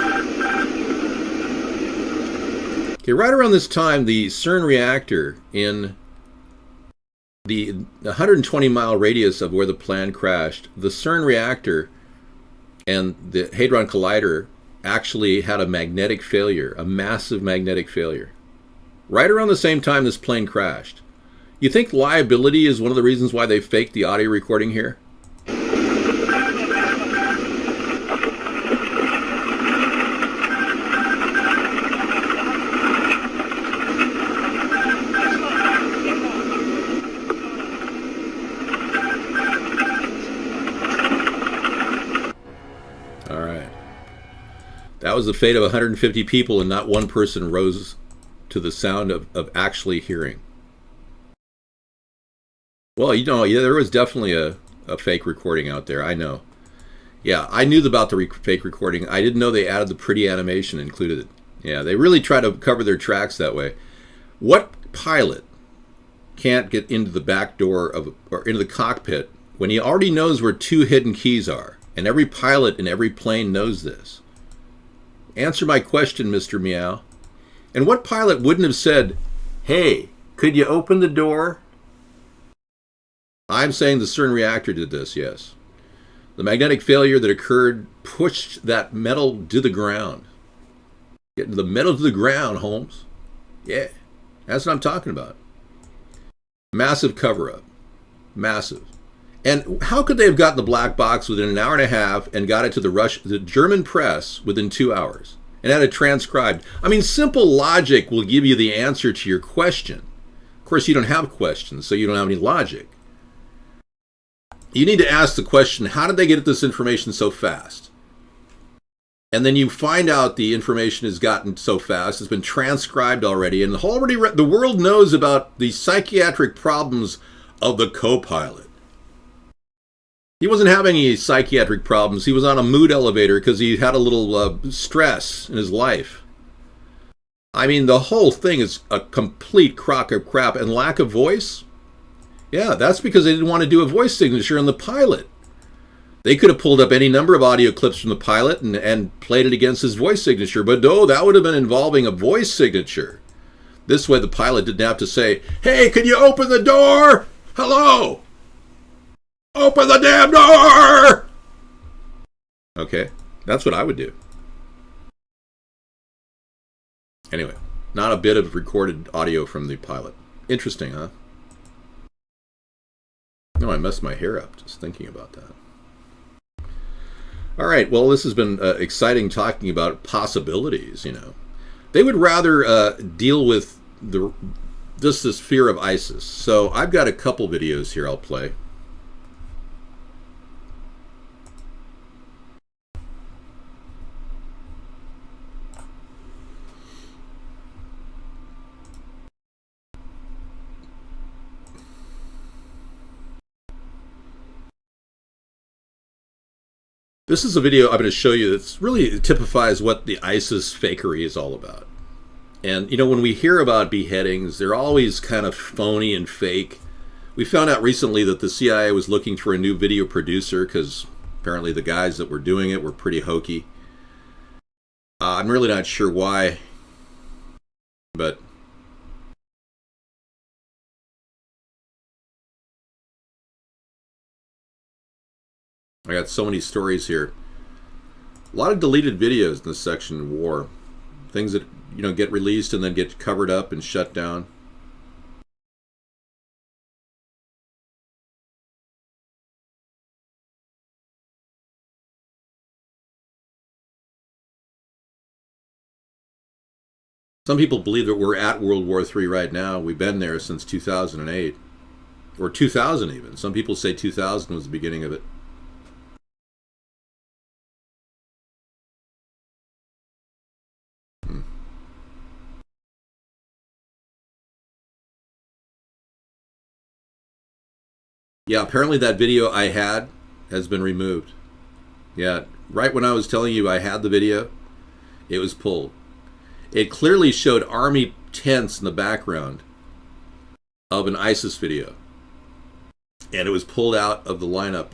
Okay, right around this time, the CERN reactor in the 120-mile radius of where the plane crashed, the CERN reactor and the Hadron Collider actually had a magnetic failure, a massive magnetic failure. Right around the same time this plane crashed. You think liability is one of the reasons why they faked the audio recording here? That was the fate of 150 people, and not one person rose to the sound of actually hearing. Well, you know, yeah, there was definitely a fake recording out there, I know. Yeah, I knew about the fake recording. I didn't know they added the pretty animation included. Yeah, they really try to cover their tracks that way. What pilot can't get into the back door or into the cockpit when he already knows where 2 hidden keys are? And every pilot in every plane knows this. Answer my question, Mr. Meow. And what pilot wouldn't have said, "Hey, could you open the door?" I'm saying the CERN reactor did this, yes. The magnetic failure that occurred pushed that metal to the ground. Get the metal to the ground, Holmes. Yeah, that's what I'm talking about. Massive cover-up. Massive. And how could they have gotten the black box within an hour and a half and got it to the German press within 2 hours and had it transcribed? I mean, simple logic will give you the answer to your question. Of course, you don't have questions, so you don't have any logic. You need to ask the question, how did they get this information so fast? And then you find out the information has gotten so fast, it's been transcribed already, and the world knows about the psychiatric problems of the co-pilot. He wasn't having any psychiatric problems. He was on a mood elevator because he had a little stress in his life. I mean, the whole thing is a complete crock of crap. And lack of voice? Yeah, that's because they didn't want to do a voice signature on the pilot. They could have pulled up any number of audio clips from the pilot and played it against his voice signature. But no, that would have been involving a voice signature. This way the pilot didn't have to say, "Hey, can you open the door? Hello? Open the damn door!" Okay, that's what I would do. Anyway, not a bit of recorded audio from the pilot. Interesting, huh? No, I messed my hair up just thinking about that. All right, well, this has been exciting talking about possibilities, you know. They would rather deal with just this fear of ISIS. So I've got a couple videos here I'll play. This is a video I'm going to show you that's really typifies what the ISIS fakery is all about. And, you know, when we hear about beheadings, they're always kind of phony and fake. We found out recently that the CIA was looking for a new video producer because apparently the guys that were doing it were pretty hokey. I'm really not sure why, but I got so many stories here. A lot of deleted videos in this section of war. Things that, you know, get released and then get covered up and shut down. Some people believe that we're at World War III right now. We've been there since 2008. Or 2000 even. Some people say 2000 was the beginning of it. Yeah, apparently that video I had has been removed. Yeah, right when I was telling you I had the video, it was pulled. It clearly showed army tents in the background of an ISIS video. And it was pulled out of the lineup.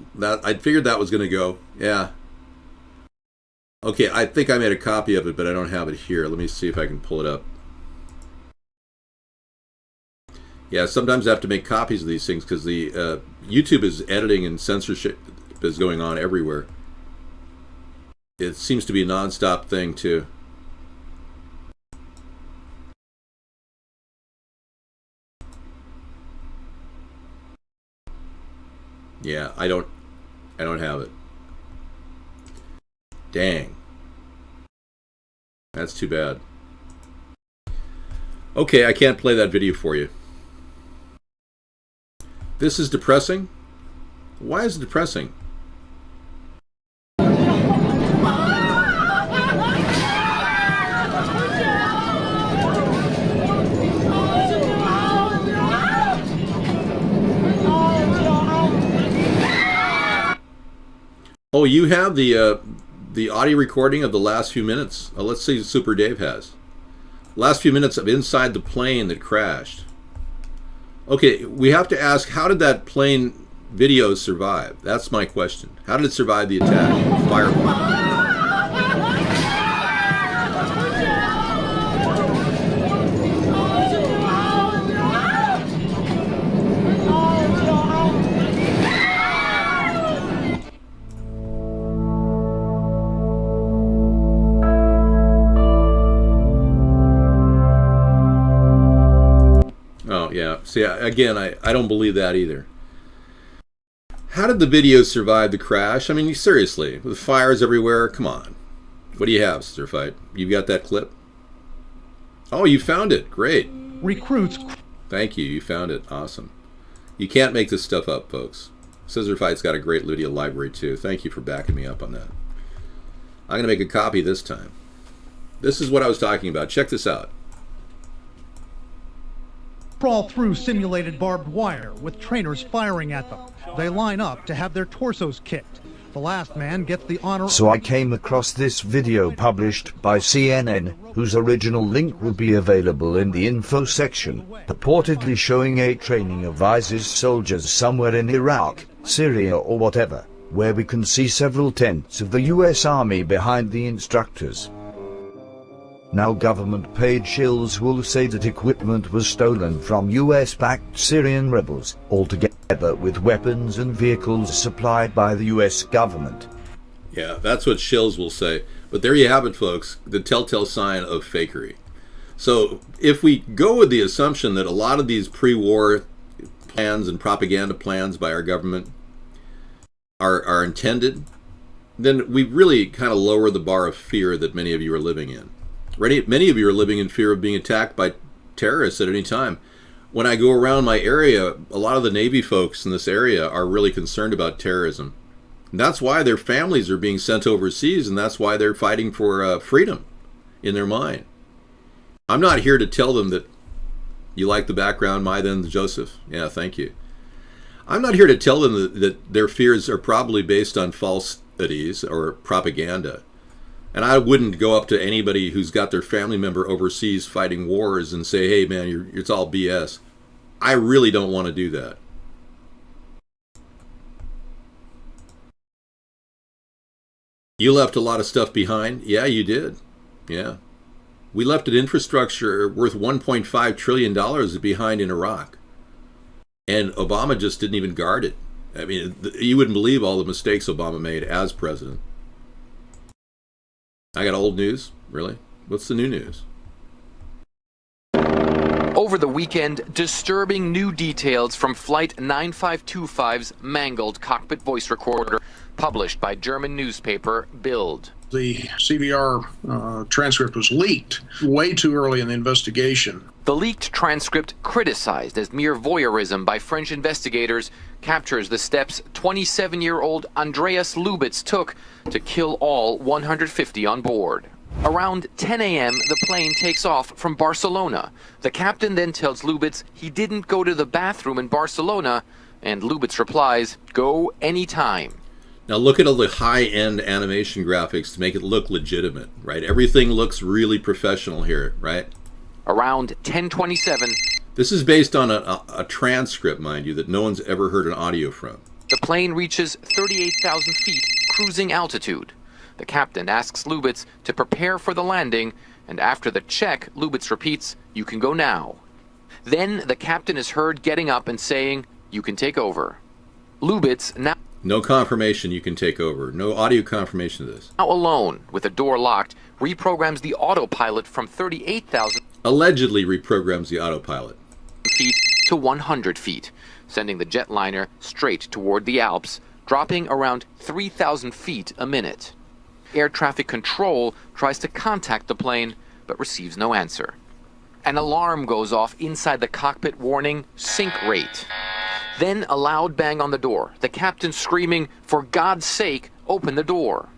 I figured that was going to go. Yeah. Okay, I think I made a copy of it, but I don't have it here. Let me see if I can pull it up. Yeah, sometimes I have to make copies of these things because the YouTube is editing and censorship is going on everywhere. It seems to be a non-stop thing too. Yeah, I don't have it. Dang. That's too bad. Okay, I can't play that video for you. This is depressing? Why is it depressing? Oh, you have the audio recording of the last few minutes. Let's see if Super Dave has. Last few minutes of inside the plane that crashed. Okay, we have to ask, how did that plane video survive? That's my question. How did it survive the attack? Fireball. Yeah, see, again, I don't believe that either. How did the video survive the crash? I mean, seriously, with fires everywhere, come on. What do you have, Sister Fight? You got that clip? Oh, you found it. Great. Recruits. Thank you. You found it. Awesome. You can't make this stuff up, folks. Scissor Fight's got a great Ludia library, too. Thank you for backing me up on that. I'm going to make a copy this time. This is what I was talking about. Check this out. Crawl through simulated barbed wire with trainers firing at them. They line up to have their torsos kicked. The last man gets the honor. So I came across this video published by CNN, whose original link will be available in the info section, purportedly showing a training of ISIS soldiers somewhere in Iraq, Syria or whatever, where we can see several tents of the US Army behind the instructors. Now government-paid shills will say that equipment was stolen from US-backed Syrian rebels, altogether with weapons and vehicles supplied by the US government. Yeah, that's what shills will say. But there you have it, folks, the telltale sign of fakery. So if we go with the assumption that a lot of these pre-war plans and propaganda plans by our government are intended, then we really kind of lower the bar of fear that many of you are living in. Many of you are living in fear of being attacked by terrorists at any time. When I go around my area, a lot of the Navy folks in this area are really concerned about terrorism. And that's why their families are being sent overseas, and that's why they're fighting for freedom in their mind. I'm not here to tell them that you like the background, my then Joseph. Yeah, thank you. I'm not here to tell them that their fears are probably based on false at ease, or propaganda. And I wouldn't go up to anybody who's got their family member overseas fighting wars and say, hey man, it's all BS. I really don't want to do that. You left a lot of stuff behind. Yeah, you did. Yeah. We left an infrastructure worth $1.5 trillion behind in Iraq. And Obama just didn't even guard it. I mean, you wouldn't believe all the mistakes Obama made as president. I got old news. Really? What's the new news? Over the weekend, disturbing new details from Flight 9525's mangled cockpit voice recorder, published by German newspaper Bild. The CVR transcript was leaked way too early in the investigation. The leaked transcript, criticized as mere voyeurism by French investigators, captures the steps 27-year-old Andreas Lubitz took to kill all 150 on board. Around 10 a.m., the plane takes off from Barcelona. The captain then tells Lubitz he didn't go to the bathroom in Barcelona, and Lubitz replies, "Go anytime." Now look at all the high-end animation graphics to make it look legitimate, right? Everything looks really professional here, right? Around 10:27, this is based on a transcript, mind you, that no one's ever heard an audio from. The plane reaches 38,000 feet cruising altitude. The captain asks Lubitz to prepare for the landing, and after the check, Lubitz repeats, "You can go now." Then the captain is heard getting up and saying, "You can take over." Lubitz, now no confirmation you can take over. No audio confirmation of this. Now alone, with the door locked, reprograms the autopilot from 38,000 allegedly reprograms the autopilot feet to 100 feet, sending the jetliner straight toward the Alps, dropping around 3,000 feet a minute. Air traffic control tries to contact the plane, but receives no answer. An alarm goes off inside the cockpit warning, "Sink rate." Then a loud bang on the door, the captain screaming, "For God's sake, open the door."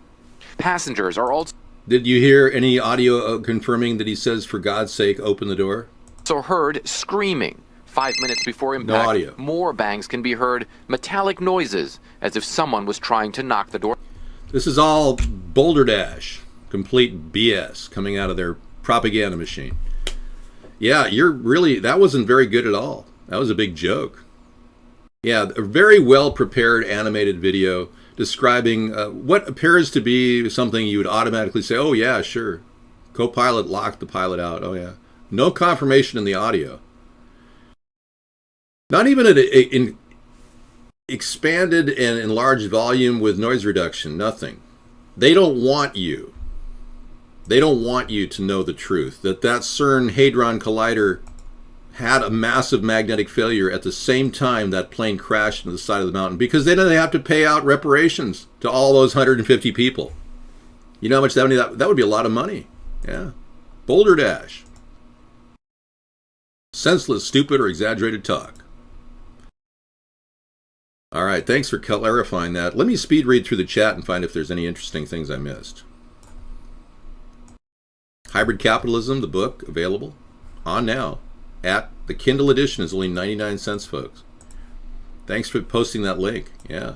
Passengers are also... Did you hear any audio confirming that he says, "For God's sake, open the door"? So heard screaming. 5 minutes before impact, no audio. More bangs can be heard, metallic noises, as if someone was trying to knock the door. This is all Boulder Dash, complete BS coming out of their propaganda machine. Yeah, that wasn't very good at all. That was a big joke. Yeah, a very well prepared animated video describing what appears to be something you would automatically say, oh yeah, sure. Co-pilot locked the pilot out, oh yeah. No confirmation in the audio. Not even in expanded and enlarged volume with noise reduction, nothing. They don't want you. They don't want you to know the truth, that CERN Hadron Collider had a massive magnetic failure at the same time that plane crashed into the side of the mountain, because then they have to pay out reparations to all those 150 people. You know how much that would be? A lot of money. Yeah. Boulder Dash. Senseless, stupid, or exaggerated talk. All right, thanks for clarifying that. Let me speed read through the chat and find if there's any interesting things I missed. Hybrid Capitalism, the book, available on now. At the Kindle edition is only 99 cents, folks. Thanks for posting that link. Yeah.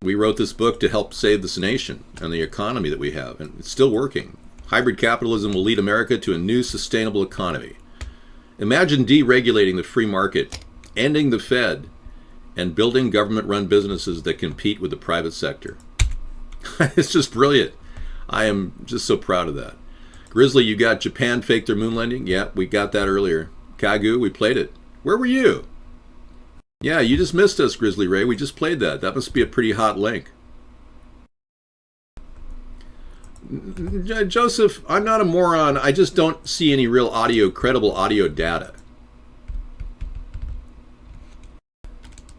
We wrote this book to help save this nation and the economy that we have, and it's still working. Hybrid capitalism will lead America to a new sustainable economy. Imagine deregulating the free market, ending the Fed, and building government-run businesses that compete with the private sector. It's just brilliant. I am just so proud of that. Grizzly, you got Japan faked their moon landing? Yeah, we got that earlier. Kagu, we played it. Where were you? Yeah, you just missed us, Grizzly Ray. We just played that. That must be a pretty hot link. Joseph, I'm not a moron. I just don't see any real credible audio data.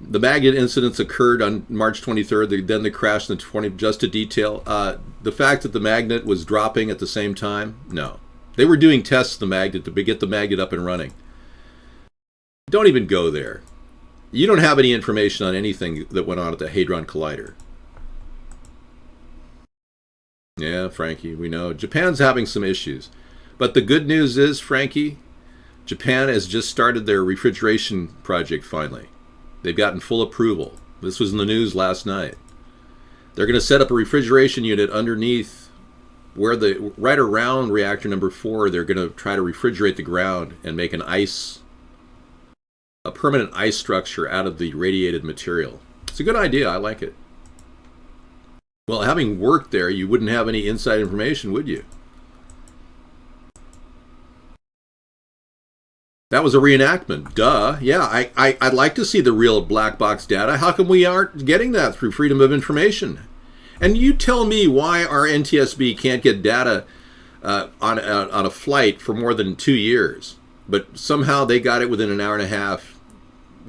The magnet incidents occurred on March 23rd, then the crash in the 20th, just to detail. The fact that the magnet was dropping at the same time, no. They were doing tests of the magnet to get the magnet up and running. Don't even go there. You don't have any information on anything that went on at the Hadron Collider. Yeah, Frankie, we know. Japan's having some issues. But the good news is, Frankie, Japan has just started their refrigeration project finally. They've gotten full approval. This was in the news last night. They're going to set up a refrigeration unit underneath where right around reactor number 4. They're going to try to refrigerate the ground and make a permanent ice structure out of the radiated material. It's a good idea. I like it. Well, having worked there, you wouldn't have any inside information, would you? That was a reenactment. Duh. Yeah, I'd like to see the real black box data. How come we aren't getting that through Freedom of Information? And you tell me why our NTSB can't get data on a flight for more than 2 years, but somehow they got it within an hour and a half.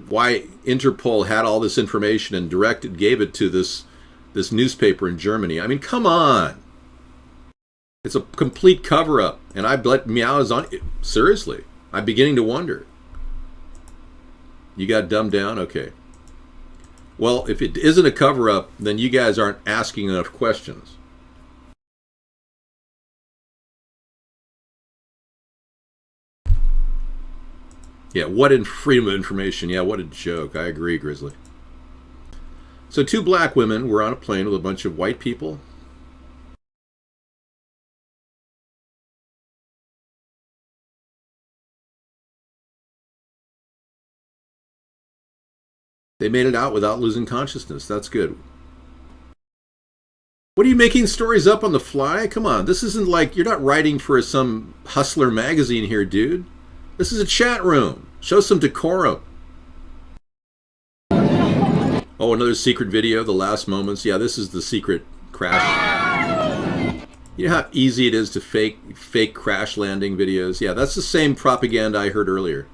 Why Interpol had all this information and gave it to this newspaper in Germany. I mean, come on. It's a complete cover-up, and I bet Meow is on it. Seriously. I'm beginning to wonder. You got dumbed down? Okay. Well, if it isn't a cover-up, then you guys aren't asking enough questions. Yeah, what in Freedom of Information? Yeah, what a joke. I agree, Grizzly. So 2 black women were on a plane with a bunch of white people. They made it out without losing consciousness. That's good. What are you making stories up on the fly? Come on, this isn't like, you're not writing for some hustler magazine here, dude. This is a chat room. Show some decorum. Oh, another secret video, the last moments. Yeah, this is the secret crash. You know how easy it is to fake crash landing videos? Yeah, that's the same propaganda I heard earlier.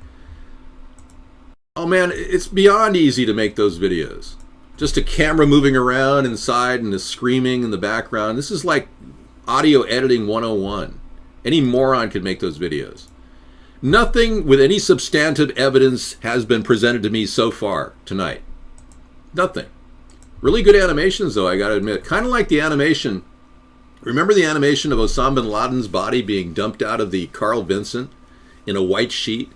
Oh man, it's beyond easy to make those videos. Just a camera moving around inside and a screaming in the background. This is like audio editing 101. Any moron could make those videos. Nothing with any substantive evidence has been presented to me so far tonight. Nothing. Really good animations though, I gotta admit. Kind of like the animation. Remember the animation of Osama bin Laden's body being dumped out of the Carl Vinson in a white sheet?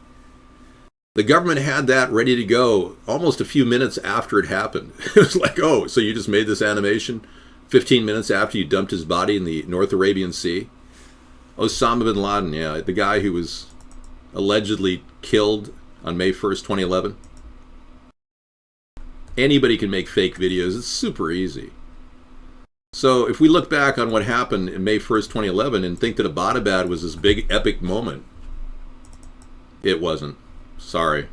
The government had that ready to go almost a few minutes after it happened. It was like, oh, so you just made this animation 15 minutes after you dumped his body in the North Arabian Sea? Osama bin Laden, yeah, the guy who was allegedly killed on May 1st, 2011. Anybody can make fake videos. It's super easy. So if we look back on what happened in May 1st, 2011 and think that Abbottabad was this big epic moment, it wasn't. Sorry.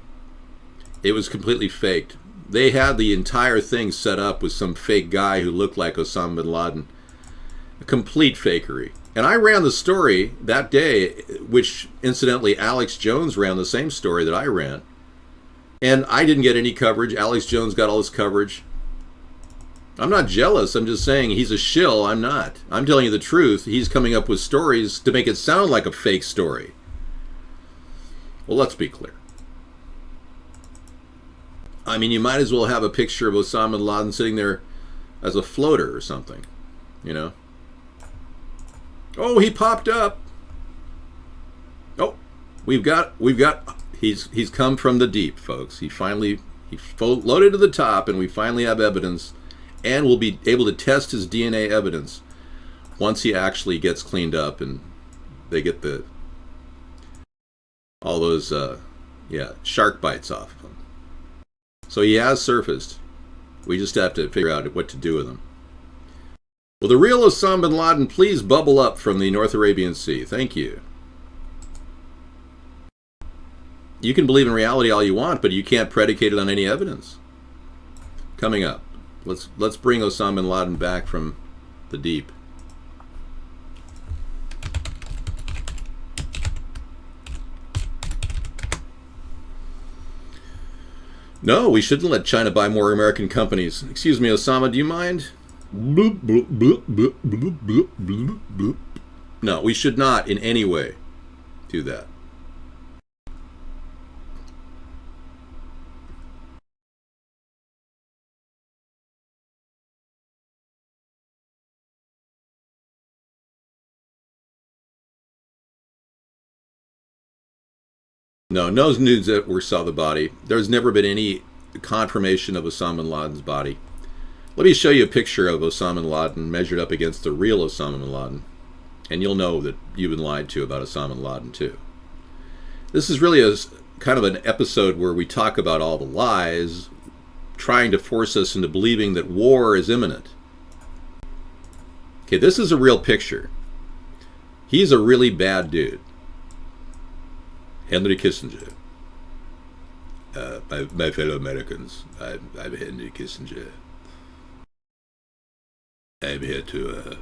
It was completely faked. They had the entire thing set up with some fake guy who looked like Osama bin Laden. A complete fakery. And I ran the story that day, which incidentally Alex Jones ran the same story that I ran. And I didn't get any coverage. Alex Jones got all this coverage. I'm not jealous. I'm just saying he's a shill. I'm not. I'm telling you the truth. He's coming up with stories to make it sound like a fake story. Well, let's be clear. I mean, you might as well have a picture of Osama bin Laden sitting there as a floater or something, you know? Oh, he popped up. Oh, he's come from the deep, folks. He floated to the top, and we finally have evidence, and we'll be able to test his DNA evidence once he actually gets cleaned up and they get all those shark bites off of him. So he has surfaced. We just have to figure out what to do with him. Will the real Osama bin Laden please bubble up from the North Arabian Sea? Thank you. You can believe in reality all you want, but you can't predicate it on any evidence. Coming up, let's bring Osama bin Laden back from the deep. No, we shouldn't let China buy more American companies. Excuse me, Osama, do you mind? Bloop, bloop, bloop, bloop, bloop, bloop, bloop, bloop. No, we should not in any way do that. No news that we saw the body. There's never been any confirmation of Osama bin Laden's body. Let me show you a picture of Osama bin Laden measured up against the real Osama bin Laden, and you'll know that you've been lied to about Osama bin Laden too. This is really a kind of an episode where we talk about all the lies, trying to force us into believing that war is imminent. Okay, this is a real picture. He's a really bad dude. Henry Kissinger. My fellow Americans, I'm Henry Kissinger. I'm here to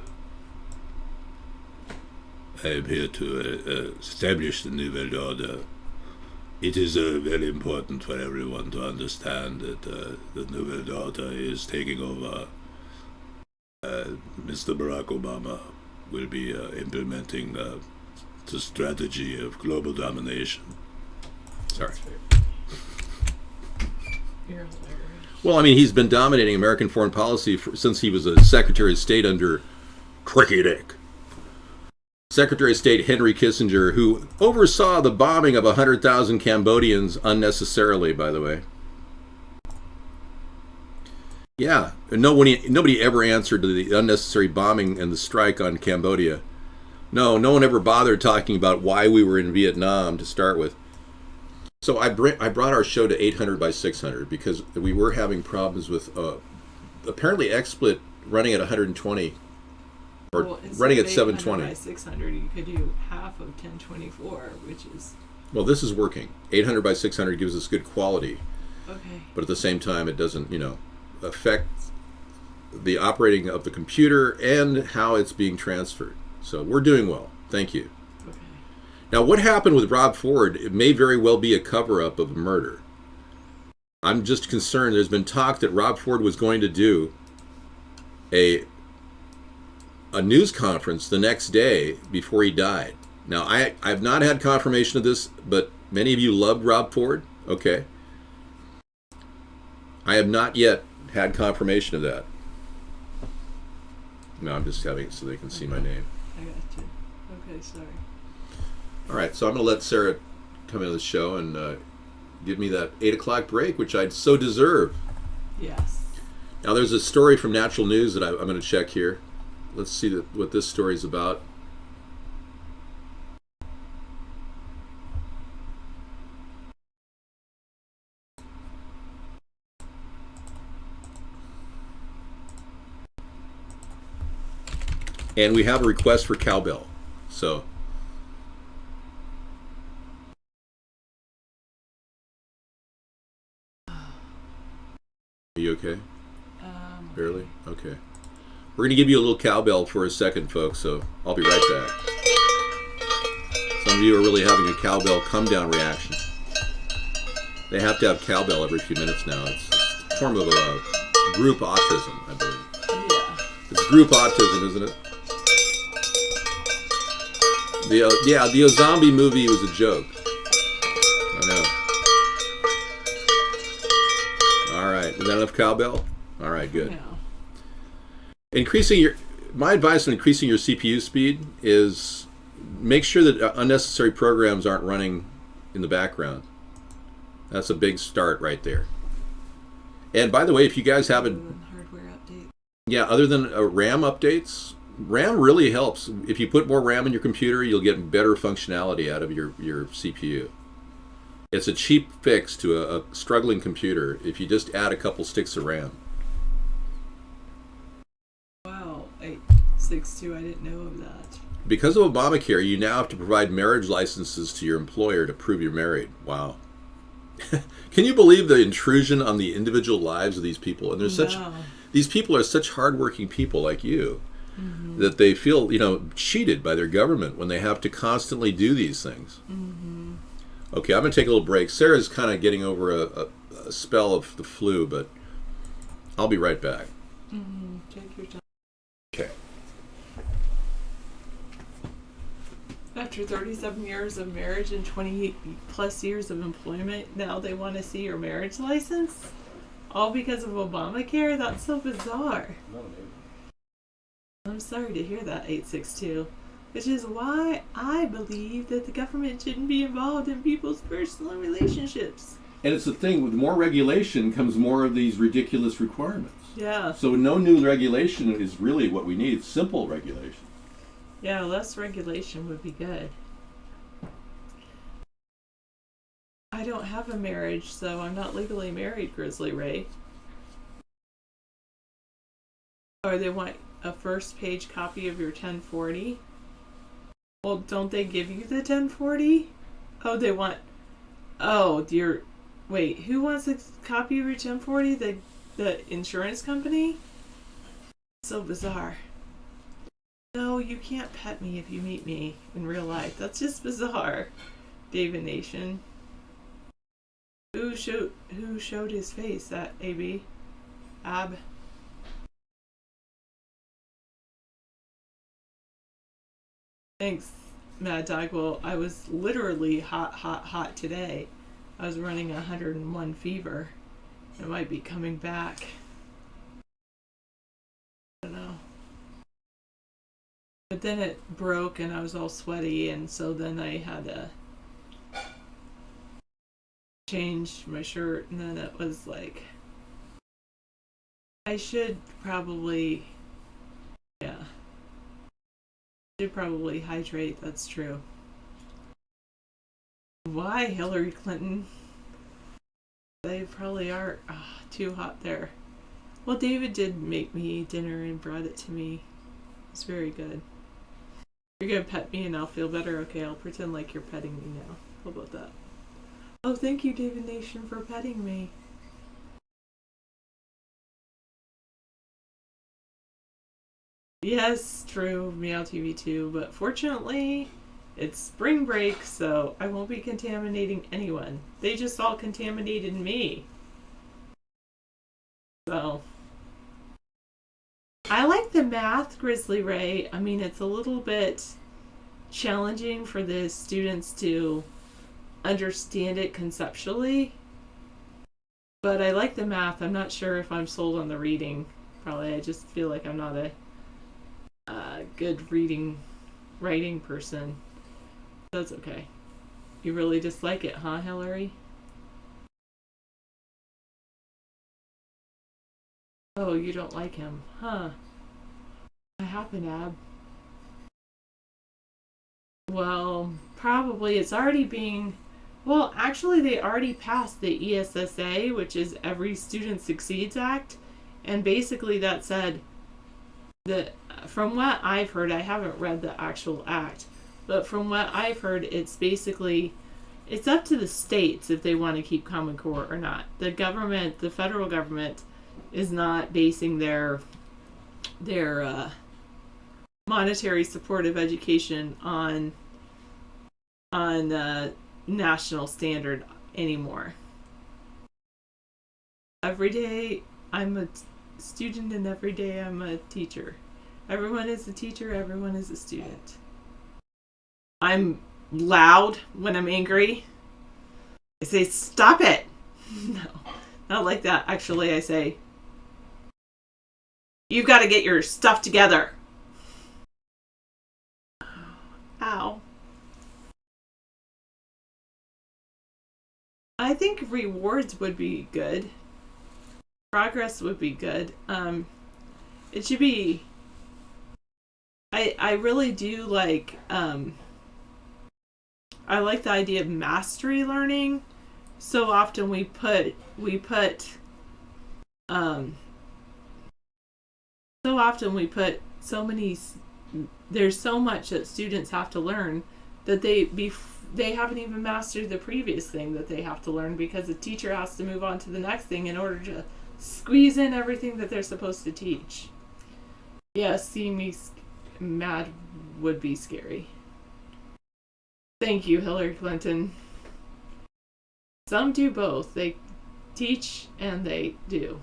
establish the New World Order. It is very important for everyone to understand that the New World Order is taking over. Mr. Barack Obama will be implementing the strategy of global domination. Sorry. You're hilarious. Well, I mean, he's been dominating American foreign policy since he was a Secretary of State under Cricky Dick. Secretary of State Henry Kissinger, who oversaw the bombing of 100,000 Cambodians unnecessarily, by the way. Yeah, nobody ever answered to the unnecessary bombing and the strike on Cambodia. No one ever bothered talking about why we were in Vietnam to start with. So I brought our show to 800 by 600 because we were having problems with apparently XSplit running at 120 or running at 720. By 600, you could do half of 1024, which is... Well, this is working. 800 by 600 gives us good quality. Okay. But at the same time, it doesn't, affect the operating of the computer and how it's being transferred. So we're doing well. Thank you. Okay. Now, what happened with Rob Ford, it may very well be a cover-up of a murder. I'm just concerned. There's been talk that Rob Ford was going to do a news conference the next day before he died. Now, I've not had confirmation of this, but many of you loved Rob Ford. Okay. I have not yet had confirmation of that. No, I'm just having it so they can see my name. I got you. Okay, sorry. All right, so I'm going to let Sarah come into the show and give me that 8 o'clock break, which I'd so deserve. Yes. Now, there's a story from Natural News that I'm going to check here. Let's see what this story is about. And we have a request for cowbell. So, are you okay? Barely? Okay. We're going to give you a little cowbell for a second, folks, so I'll be right back. Some of you are really having a cowbell come-down reaction. They have to have cowbell every few minutes now. It's a form of group autism, I believe. Yeah. It's group autism, isn't it? The Zombie movie was a joke. I know. All right, is that enough cowbell? All right, good. Yeah. My advice on increasing your CPU speed is make sure that unnecessary programs aren't running in the background. That's a big start right there. And by the way, if you guys haven't, hardware update. Yeah, other than RAM updates. RAM really helps. If you put more RAM in your computer, you'll get better functionality out of your CPU. It's a cheap fix to a struggling computer if you just add a couple sticks of RAM. Wow, 862, I didn't know of that. Because of Obamacare, you now have to provide marriage licenses to your employer to prove you're married. Wow. Can you believe the intrusion on the individual lives of these people? And these people are such hardworking people like you. Mm-hmm. That they feel, cheated by their government when they have to constantly do these things. Mm-hmm. Okay, I'm going to take a little break. Sarah's kind of getting over a spell of the flu, but I'll be right back. Mm-hmm. Take your time. Okay. After 37 years of marriage and 20 plus years of employment, now they want to see your marriage license? All because of Obamacare? That's so bizarre. I'm sorry to hear that, 862, which is why I believe that the government shouldn't be involved in people's personal relationships. And it's the thing, with more regulation comes more of these ridiculous requirements. Yeah. So no new regulation is really what we need. Simple regulation. Yeah, less regulation would be good. I don't have a marriage, so I'm not legally married, Grizzly Ray. Or they want a first page copy of your 1040. Well, don't they give you the 1040? Oh, they want... Oh, dear... Wait, who wants a copy of your 1040? The insurance company? So bizarre. No, you can't pet me if you meet me in real life. That's just bizarre. David Nation. Who showed his face? That AB? Ab? Thanks, Mad Dog. Well, I was literally hot today. I was running 101 fever. It might be coming back. I don't know. But then it broke and I was all sweaty, and so then I had to change my shirt, and then it was like, I should probably, yeah. Should probably hydrate, that's true. Why, Hillary Clinton? They probably are too hot there. Well, David did make me dinner and brought it to me. It's very good. You're gonna pet me and I'll feel better? Okay, I'll pretend like you're petting me now. How about that? Oh, thank you, David Nation, for petting me. Yes, true, Meow TV too, but fortunately, it's spring break, so I won't be contaminating anyone. They just all contaminated me. So, I like the math, Grizzly Ray. I mean, it's a little bit challenging for the students to understand it conceptually, but I like the math. I'm not sure if I'm sold on the reading. Probably, I just feel like I'm not a good writing person. That's okay. You really dislike it, huh, Hillary? Oh, you don't like him, huh? What happened, Ab? Well, probably it's already being... Well, actually, they already passed the ESSA, which is Every Student Succeeds Act, and basically that said that, from what I've heard, I haven't read the actual act, but from what I've heard, it's basically, it's up to the states if they want to keep Common Core or not. The government, the federal government, is not basing their monetary support of education on national standard anymore. Every day I'm a student, and every day I'm a teacher. Everyone is a teacher, everyone is a student. I'm loud when I'm angry. I say, stop it! No, not like that. Actually, I say, you've got to get your stuff together. Ow. I think rewards would be good. Progress would be good. It should be... I really do like... I like the idea of mastery learning. So often we put so many, there's so much that students have to learn that they haven't even mastered the previous thing that they have to learn, because the teacher has to move on to the next thing in order to squeeze in everything that they're supposed to teach. Yeah, seeing me mad would be scary. Thank you, Hillary Clinton. Some do both. They teach and they do.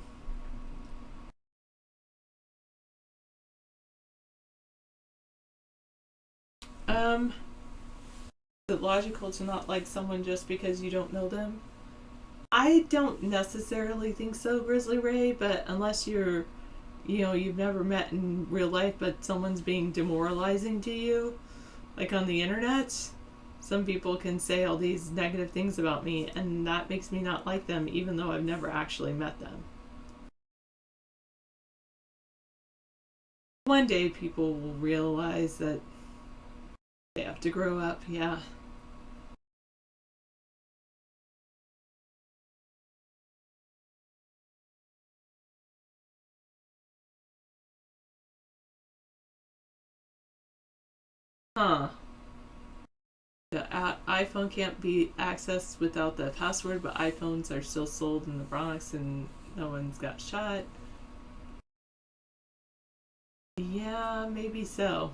Is it logical to not like someone just because you don't know them? I don't necessarily think so, Grizzly Ray, but unless you've never met in real life, but someone's being demoralizing to you, like on the internet, some people can say all these negative things about me, and that makes me not like them, even though I've never actually met them. One day people will realize that they have to grow up, yeah. Huh. The iPhone can't be accessed without the password, but iPhones are still sold in the Bronx and no one's got shot. Yeah, maybe so.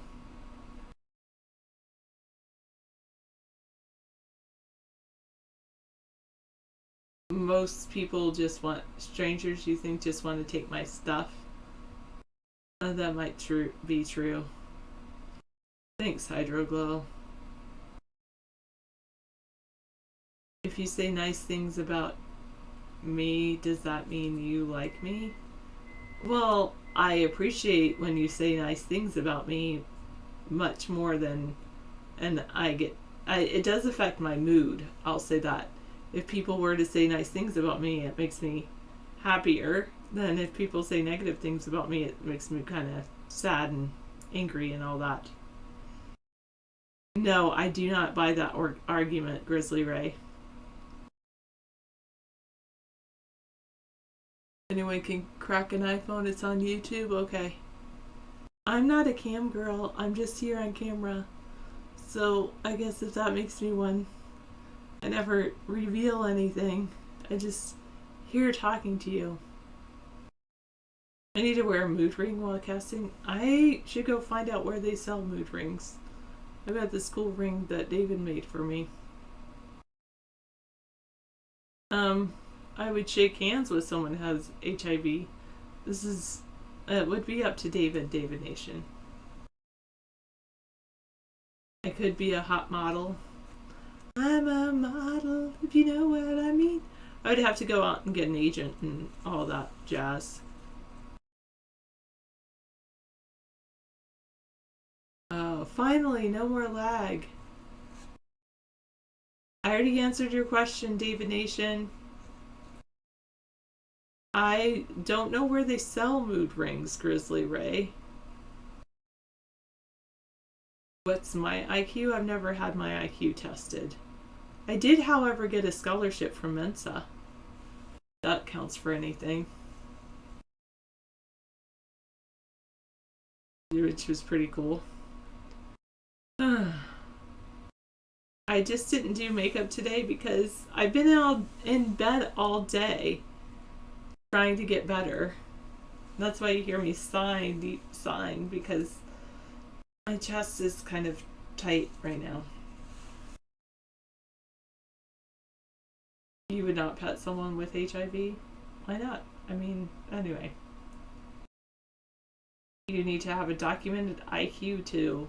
Most people just want, strangers you think just want to take my stuff. That might be true. Thanks, Hydroglow. If you say nice things about me, does that mean you like me? Well, I appreciate when you say nice things about me much more than, and it does affect my mood, I'll say that. If people were to say nice things about me, it makes me happier than if people say negative things about me. It makes me kind of sad and angry and all that. No, I do not buy that argument, Grizzly Ray. Anyone can crack an iPhone, it's on YouTube, okay. I'm not a cam girl, I'm just here on camera. So I guess if that makes me one, I never reveal anything. I just here talking to you. I need to wear a mood ring while casting. I should go find out where they sell mood rings. I got this cool ring that David made for me. I would shake hands with someone who has HIV. This is, it would be up to David Nation. I could be a hot model. I'm a model, if you know what I mean. I would have to go out and get an agent and all that jazz. Oh, finally, no more lag. I already answered your question, David Nation. I don't know where they sell mood rings, Grizzly Ray. What's my IQ? I've never had my IQ tested. I did, however, get a scholarship from Mensa. That counts for anything. Which was pretty cool. I just didn't do makeup today because I've been out in bed all day trying to get better. That's why you hear me sighing, deep sighing, because my chest is kind of tight right now. You would not pet someone with HIV? Why not? I mean, anyway. You need to have a documented IQ to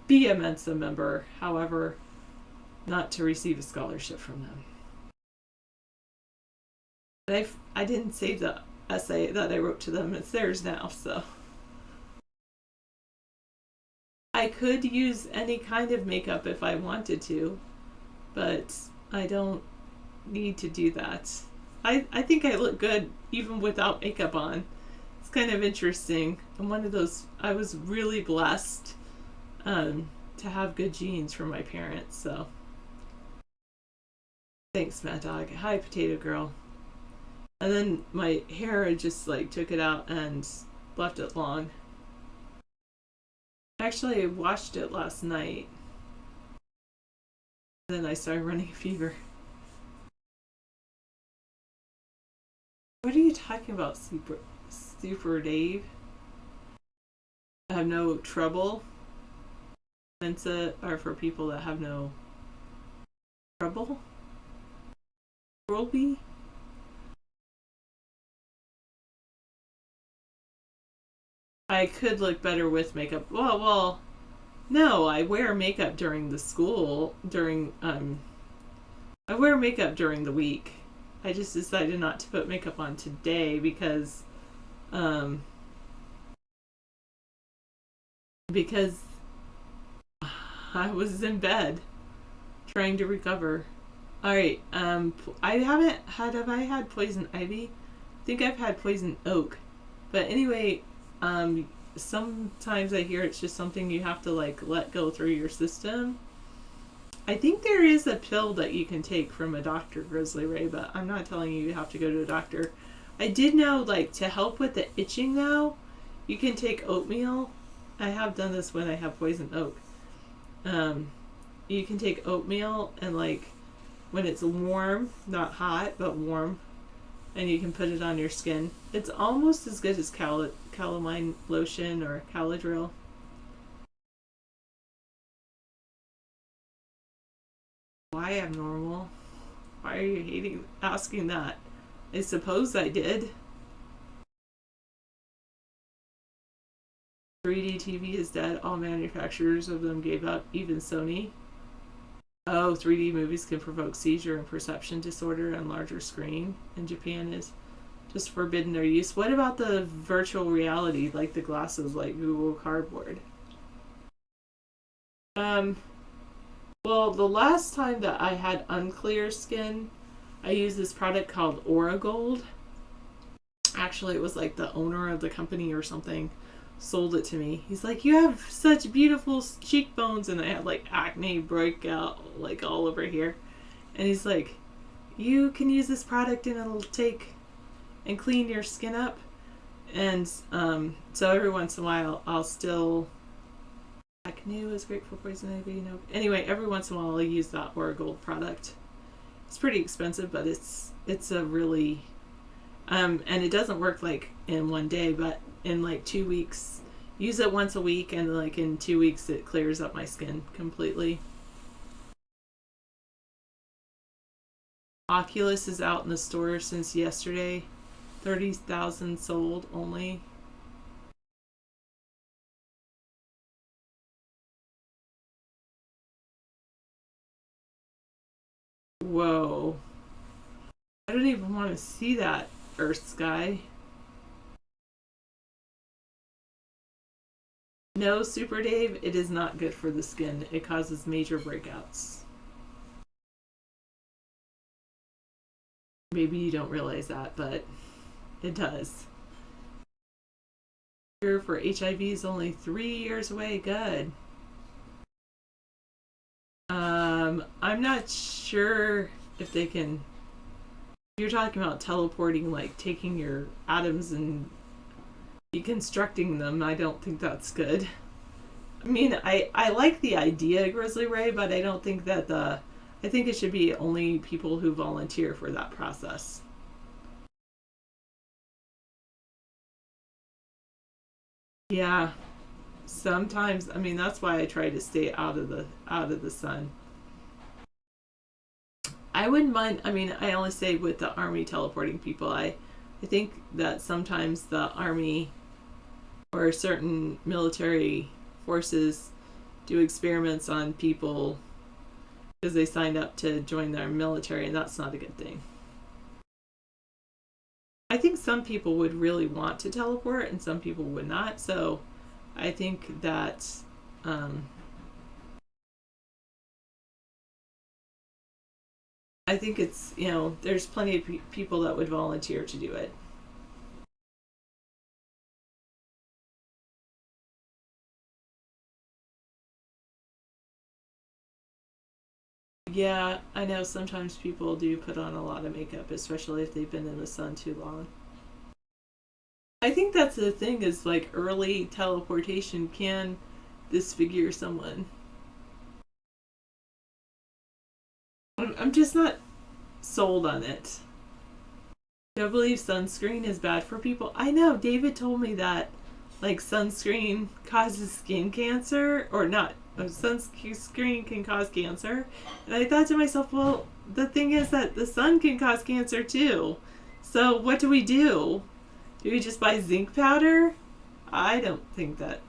be a Mensa member, however, not to receive a scholarship from them. But I didn't save the essay that I wrote to them. It's theirs now, so. I could use any kind of makeup if I wanted to, but I don't need to do that. I think I look good even without makeup on. It's kind of interesting. I'm one of those, I was really blessed to have good genes from my parents, so. Thanks, Mad Dog. Hi, Potato Girl. And then my hair, I just like took it out and left it long. Actually, I washed it last night. Then I started running a fever. What are you talking about, Super Dave? I have no trouble. Mensa are for people that have no trouble. Rolby? I could look better with makeup. Well, no, I wear makeup during the school, I wear makeup during the week. I just decided not to put makeup on today because I was in bed. Trying to recover. Alright, I haven't had, have I had poison ivy? I think I've had poison oak. But anyway, sometimes I hear it's just something you have to like let go through your system. I think there is a pill that you can take from a doctor, Grizzly Ray, but I'm not telling you have to go to a doctor. I did know, like, to help with the itching though, you can take oatmeal. I have done this when I have poison oak. You can take oatmeal and, like, when it's warm, not hot, but warm, and you can put it on your skin. It's almost as good as calamine lotion or Caladryl. Why abnormal? Why are you asking that? I suppose I did. 3D TV is dead. All manufacturers of them gave up, even Sony. Oh, 3D movies can provoke seizure and perception disorder on larger screen. In Japan is just forbidden their use. What about the virtual reality, like the glasses, like Google Cardboard? Well, the last time that I had unclear skin, I used this product called Aura Gold. Actually, it was like the owner of the company or something sold it to me. He's like, you have such beautiful cheekbones, and I had like acne breakout like all over here. And he's like, you can use this product and it'll take and clean your skin up. And so every once in a while I'll still, acne is great for poison ivy, you know. Anyway, every once in a while I'll use that Aura Gold product. It's pretty expensive, but it's a really and it doesn't work like in one day, but in like 2 weeks. Use it once a week, and like in 2 weeks it clears up my skin completely. Oculus is out in the store since yesterday. 30,000 sold only. Whoa. I don't even want to see that, Earth Sky. No, Super Dave, it is not good for the skin. It causes major breakouts. Maybe you don't realize that, but it does. Cure for HIV is only 3 years away. Good. I'm not sure if they can. You're talking about teleporting, like taking your atoms and deconstructing them. I don't think that's good. I mean, I like the idea, Grizzly Ray, but I don't think that I think it should be only people who volunteer for that process. Yeah. Sometimes, I mean, that's why I try to stay out of the sun. I wouldn't mind, I mean, I only say with the army teleporting people. I think that sometimes the army or certain military forces do experiments on people because they signed up to join their military, and that's not a good thing. I think some people would really want to teleport and some people would not, so I think that I think it's, you know, there's plenty of people that would volunteer to do it. Yeah, I know sometimes people do put on a lot of makeup, especially if they've been in the sun too long. I think that's the thing, is like early teleportation can disfigure someone. I'm just not sold on it. Do I believe sunscreen is bad for people? I know, David told me that like sunscreen causes skin cancer, or not, sunscreen can cause cancer. And I thought to myself, well, the thing is that the sun can cause cancer too. So what do we do? Do we just buy zinc powder? I don't think that.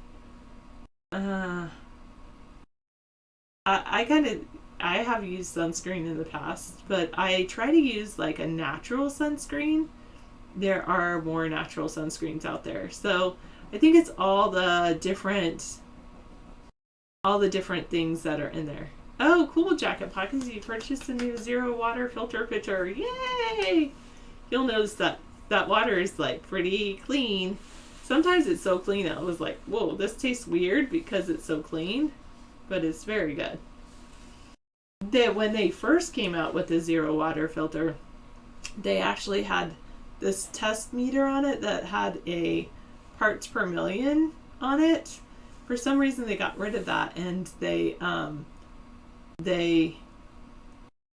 I have used sunscreen in the past, but I try to use like a natural sunscreen. There are more natural sunscreens out there. So I think it's all the different things that are in there. Oh, cool, Jacket Pockets. You purchased a new zero water filter pitcher. Yay! You'll notice that water is like pretty clean. Sometimes it's so clean I was like, whoa, this tastes weird because it's so clean, but it's very good. When they first came out with the zero water filter, they actually had this test meter on it that had a parts per million on it. For some reason they got rid of that, and they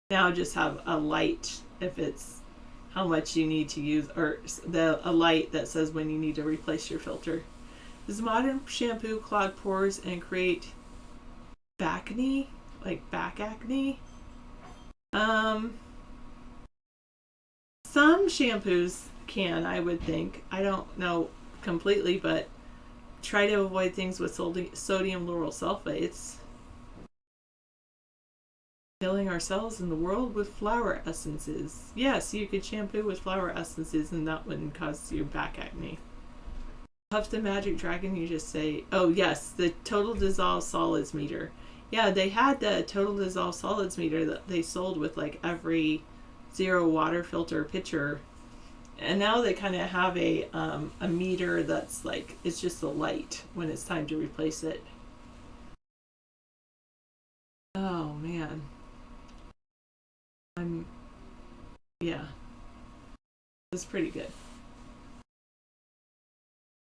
now just have a light if it's how much you need to use, or a light that says when you need to replace your filter. Does modern shampoo clog pores and create acne, like back acne? Some shampoos can, I would think. I don't know completely, but try to avoid things with sodium lauryl sulfates. Killing ourselves in the world with flower essences. Yes, you could shampoo with flower essences and that wouldn't cause you back acne. Puff the Magic Dragon, you just say, oh yes, the total dissolved solids meter. Yeah, they had the total dissolved solids meter that they sold with like every zero water filter pitcher, and now they kind of have a meter that's like, it's just a light when it's time to replace it. Oh man, yeah, it's pretty good.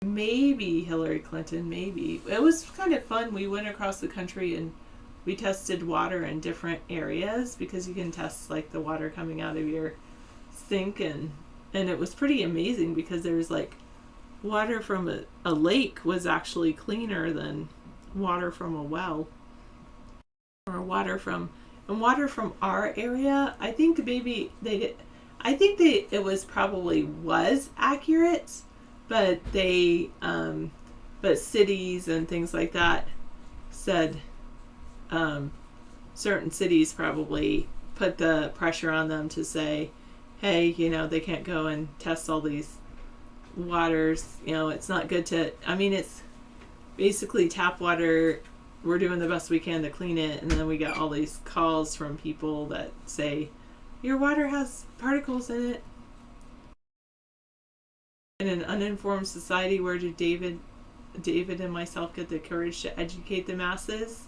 Maybe Hillary Clinton, maybe. It was kind of fun. We went across the country and we tested water in different areas, because you can test like the water coming out of your sink, and it was pretty amazing because there was like water from a lake was actually cleaner than water from a well, or water from our area. I think maybe it was probably accurate, but but cities and things like that said certain cities probably put the pressure on them to say, hey, they can't go and test all these waters. It's not good to, it's basically tap water. We're doing the best we can to clean it, and then we get all these calls from people that say your water has particles in it. In an uninformed society, where did David and myself get the courage to educate the masses?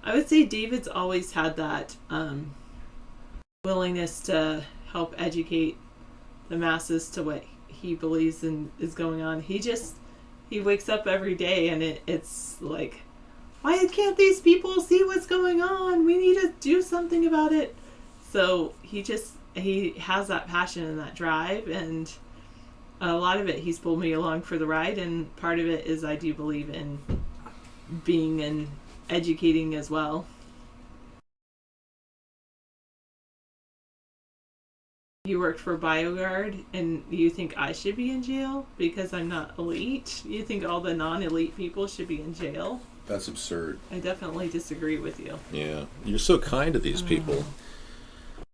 I would say David's always had that willingness to help educate the masses to what he believes in is going on. He wakes up every day and it's like, why can't these people see what's going on? We need to do something about it. So he has that passion and that drive, and a lot of it he's pulled me along for the ride, and part of it is I do believe in being and educating as well. You worked for BioGuard, and you think I should be in jail because I'm not elite? You think all the non-elite people should be in jail? That's absurd. I definitely disagree with you. Yeah, you're so kind to these people.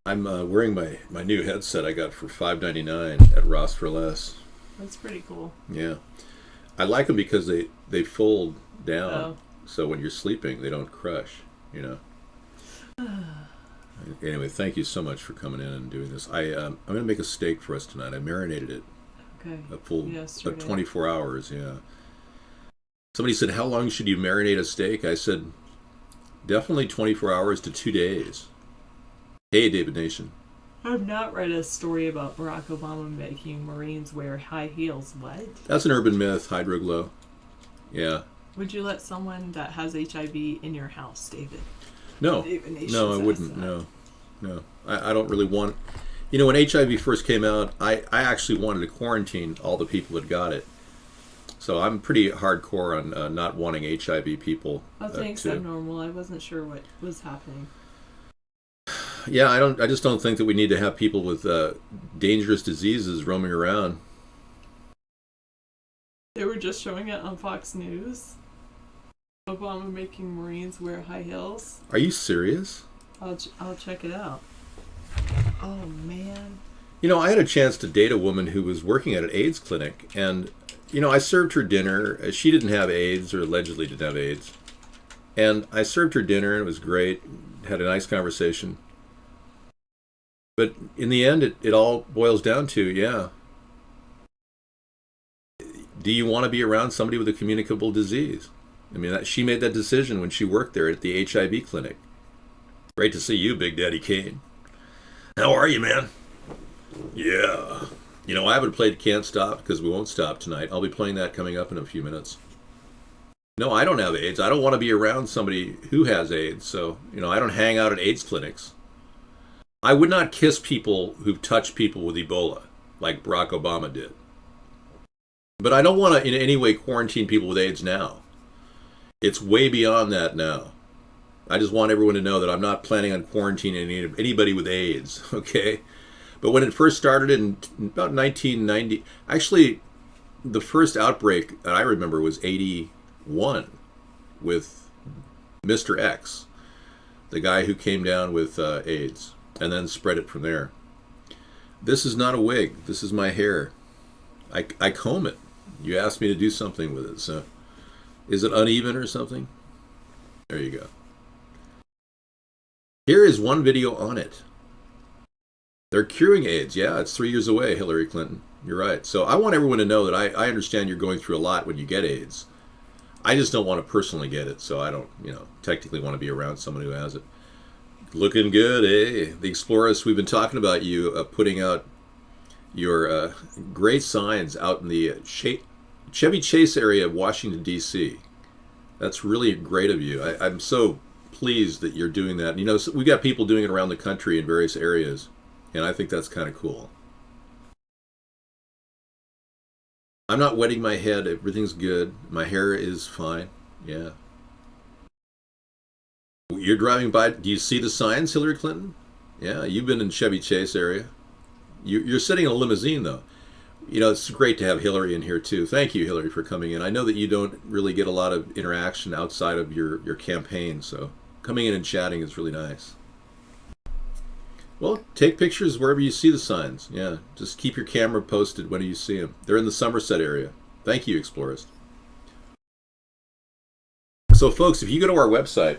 I'm wearing my new headset I got for $5.99 at Ross for Less. That's pretty cool. Yeah, I like them because they fold down, so when you're sleeping they don't crush. Anyway, thank you so much for coming in and doing this. I'm going to make a steak for us tonight. I marinated it. Okay. A full 24 hours. Yeah. Somebody said, how long should you marinate a steak? I said, definitely 24 hours to 2 days. Hey, David Nation. I've not read a story about Barack Obama making Marines wear high heels. What? That's an urban myth, hydroglow. Yeah. Would you let someone that has HIV in your house, David? No. No, I wouldn't. No. I don't really want... when HIV first came out, I actually wanted to quarantine all the people that got it. So I'm pretty hardcore on not wanting HIV people. Oh, thanks, abnormal. I wasn't sure what was happening. Yeah, I just don't think that we need to have people with dangerous diseases roaming around. They were just showing it on Fox News. Obama making Marines wear high heels. Are you serious? I'll check it out. Oh man. I had a chance to date a woman who was working at an AIDS clinic, and I served her dinner. She didn't have AIDS, or allegedly didn't have AIDS. And I served her dinner, and it was great. had a nice conversation. But in the end, it all boils down to, yeah, do you want to be around somebody with a communicable disease? I mean, she made that decision when she worked there at the HIV clinic. Great to see you, Big Daddy Kane. How are you, man? Yeah. You know, I haven't played Can't Stop because we won't stop tonight. I'll be playing that coming up in a few minutes. No, I don't have AIDS. I don't want to be around somebody who has AIDS. So, you know, I don't hang out at AIDS clinics. I would not kiss people who've touched people with Ebola like Barack Obama did. But I don't want to in any way quarantine people with AIDS now. It's way beyond that now. I just want everyone to know that I'm not planning on quarantining anybody with AIDS, okay? But when it first started in about 1990, actually, the first outbreak that I remember was 81 with Mr. X, the guy who came down with AIDS and then spread it from there. This is not a wig. This is my hair. I comb it. You asked me to do something with it, so is it uneven or something? There you go. Here is one video on it. They're curing AIDS. Yeah, it's 3 years away, Hillary Clinton. You're right. So I want everyone to know that I understand you're going through a lot when you get AIDS. I just don't want to personally get it, so I don't, technically want to be around someone who has it. Looking good, eh? The Explorers, we've been talking about you putting out your great signs out in the Chevy Chase area of Washington, D.C. That's really great of you. I'm so pleased that you're doing that. We've got people doing it around the country in various areas, and I think that's kind of cool. I'm not wetting my head. Everything's good. My hair is fine. Yeah. You're driving by. Do you see the signs, Hillary Clinton? Yeah, you've been in Chevy Chase area. You're sitting in a limousine, though. It's great to have Hillary in here, too. Thank you, Hillary, for coming in. I know that you don't really get a lot of interaction outside of your campaign, so coming in and chatting is really nice. Well, take pictures wherever you see the signs. Yeah, just keep your camera posted when you see them. They're in the Somerset area. Thank you, Explorers. So, folks, if you go to our website,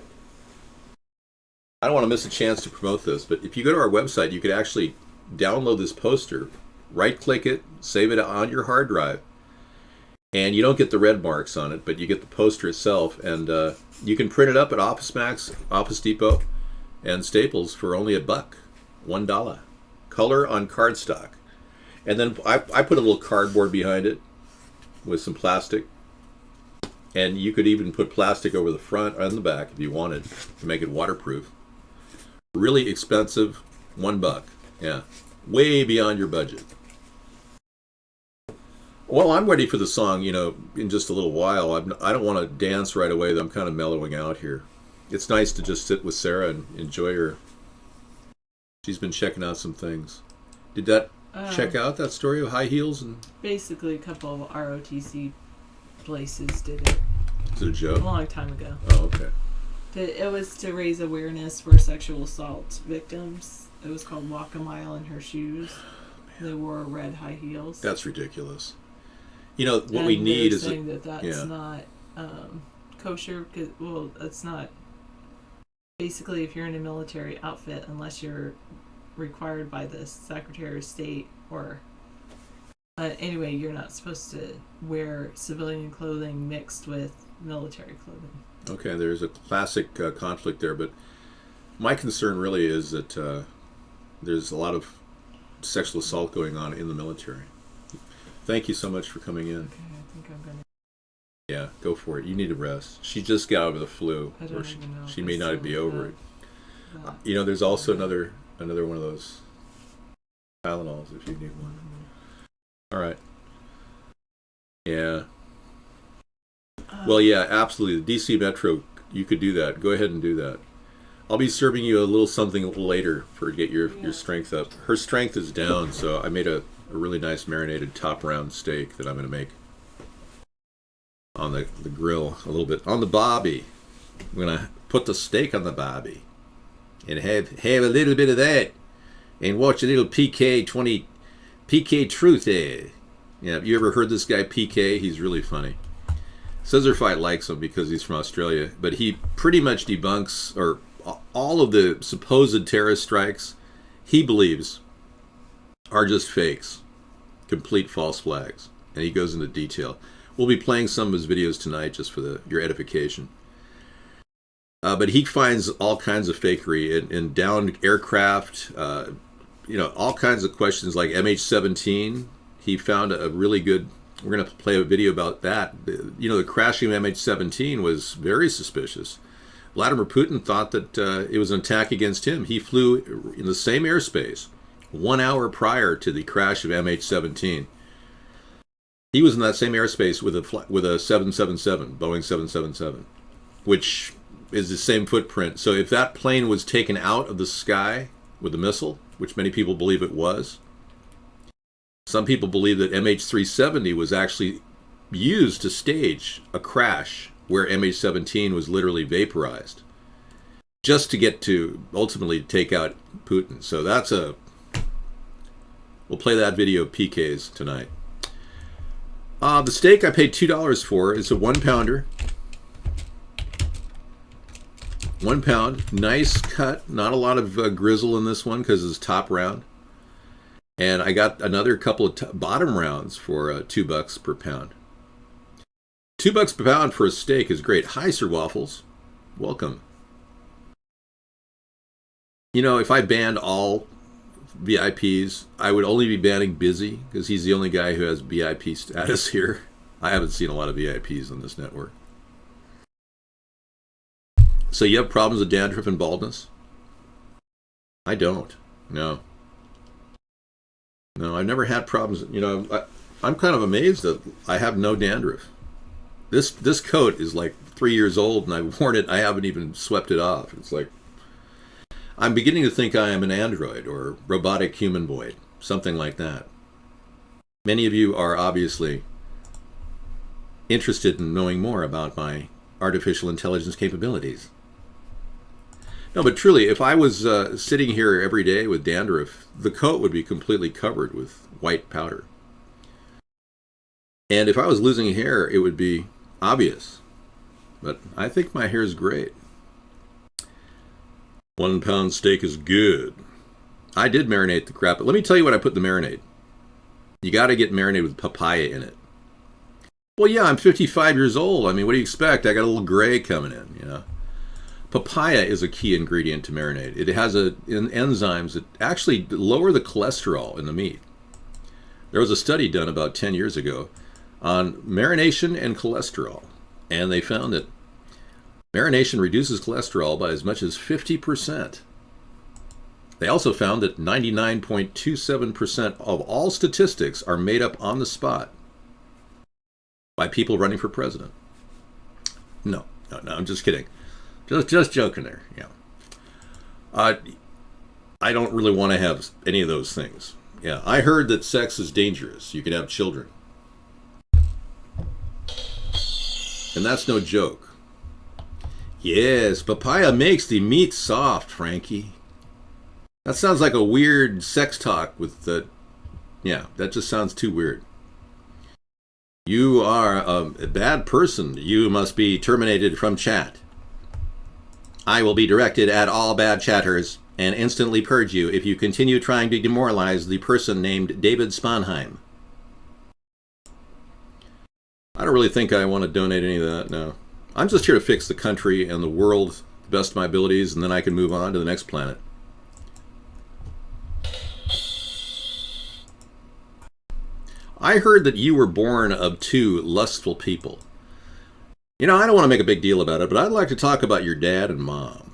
I don't want to miss a chance to promote this, but if you go to our website, you could actually download this poster, right-click it, save it on your hard drive, and you don't get the red marks on it, but you get the poster itself, and you can print it up at Office Max, Office Depot, and Staples for only $1, color on cardstock. And then I put a little cardboard behind it with some plastic, and you could even put plastic over the front and the back if you wanted to make it waterproof. Really expensive, $1. Yeah, way beyond your budget. Well, I'm ready for the song, in just a little while. I don't want to dance right away, though. I'm kind of mellowing out here. It's nice to just sit with Sarah and enjoy her. She's been checking out some things. Did that check out that story of high heels? And basically, a couple of ROTC places did it. Is it a joke? A long time ago. Oh, okay. It was to raise awareness for sexual assault victims. It was called Walk a Mile in Her Shoes. They wore red high heels. That's ridiculous. What we need is saying that's not kosher. Well, it's not. Basically, if you're in a military outfit, unless you're required by the Secretary of State or anyway, you're not supposed to wear civilian clothing mixed with military clothing. Okay, there's a classic conflict there, but my concern really is that there's a lot of sexual assault going on in the military. Thank you so much for coming in. Okay, I think I'm gonna. Yeah, go for it. You need a rest. She just got over the flu, or she may not be over it. There's also another one of those Tylenols if you need one. Mm-hmm. All right. Yeah. Well, yeah, absolutely. The DC Metro, you could do that. Go ahead and do that. I'll be serving you a little something a little later to get your strength up. Her strength is down, so I made a really nice marinated top round steak that I'm going to make on the grill a little bit. On the bobby. I'm going to put the steak on the bobby and have a little bit of that and watch a little PK Truth there. Yeah, have you ever heard this guy PK? He's really funny. Scissor Fight likes him because he's from Australia, but he pretty much debunks, or all of the supposed terrorist strikes, he believes, are just fakes, complete false flags. And he goes into detail. We'll be playing some of his videos tonight just for your edification. But he finds all kinds of fakery in downed aircraft, all kinds of questions like MH17. He found a really good, we're going to play a video about that. The crashing of MH17 was very suspicious. Vladimir Putin thought that it was an attack against him. He flew in the same airspace 1 hour prior to the crash of MH17. He was in that same airspace with a 777, Boeing 777, which is the same footprint. So if that plane was taken out of the sky with a missile, which many people believe it was, some people believe that MH370 was actually used to stage a crash where MH17 was literally vaporized just to get to ultimately take out Putin. So we'll play that video of PK's tonight. The steak I paid $2 for is a 1 pounder. 1 pound, nice cut, not a lot of grizzle in this one because it's top round. And I got another couple of bottom rounds for $2 per pound. $2 per pound for a steak is great. Hi, Sir Waffles. Welcome. If I banned all VIPs, I would only be banning Busy because he's the only guy who has VIP status here. I haven't seen a lot of VIPs on this network. So you have problems with dandruff and baldness? I don't. No, I've never had problems. I'm kind of amazed that I have no dandruff. This coat is like 3 years old, and I've worn it. I haven't even swept it off. It's like I'm beginning to think I am an android or robotic humanoid, something like that. Many of you are obviously interested in knowing more about my artificial intelligence capabilities. No, but truly, if I was sitting here every day with dandruff, the coat would be completely covered with white powder. And if I was losing hair, it would be obvious. But I think my hair is great. 1 pound steak is good. I did marinate the crap, but let me tell you what I put in the marinade. You got to get marinated with papaya in it. Well, yeah, I'm 55 years old. I mean, what do you expect? I got a little gray coming in, Papaya is a key ingredient to marinade. It has enzymes that actually lower the cholesterol in the meat. There was a study done about 10 years ago on marination and cholesterol, and they found that marination reduces cholesterol by as much as 50%. They also found that 99.27% of all statistics are made up on the spot by people running for president. No, I'm just kidding. Just joking there, yeah. I don't really want to have any of those things. Yeah, I heard that sex is dangerous. You can have children. And that's no joke. Yes, papaya makes the meat soft, Frankie. That sounds like a weird sex talk with the... Yeah, that just sounds too weird. You are a bad person. You must be terminated from chat. I will be directed at all bad chatters and instantly purge you if you continue trying to demoralize the person named David Sponheim. I don't really think I want to donate any of that, no. I'm just here to fix the country and the world to the best of my abilities, and then I can move on to the next planet. I heard that you were born of 2 lustful people. I don't want to make a big deal about it, but I'd like to talk about your dad and mom.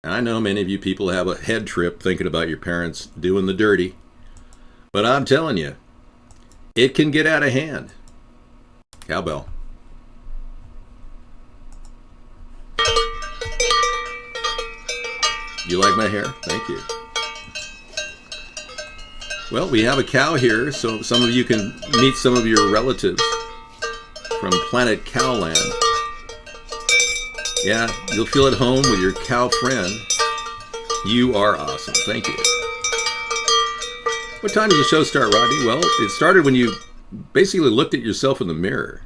And I know many of you people have a head trip thinking about your parents doing the dirty. But I'm telling you, it can get out of hand. Cowbell. You like my hair? Thank you. Well, we have a cow here, so some of you can meet some of your relatives from planet Cowland. Yeah, you'll feel at home with your cow friend. You are awesome. Thank you. What time does the show start, Rodney? Well, it started when you basically looked at yourself in the mirror.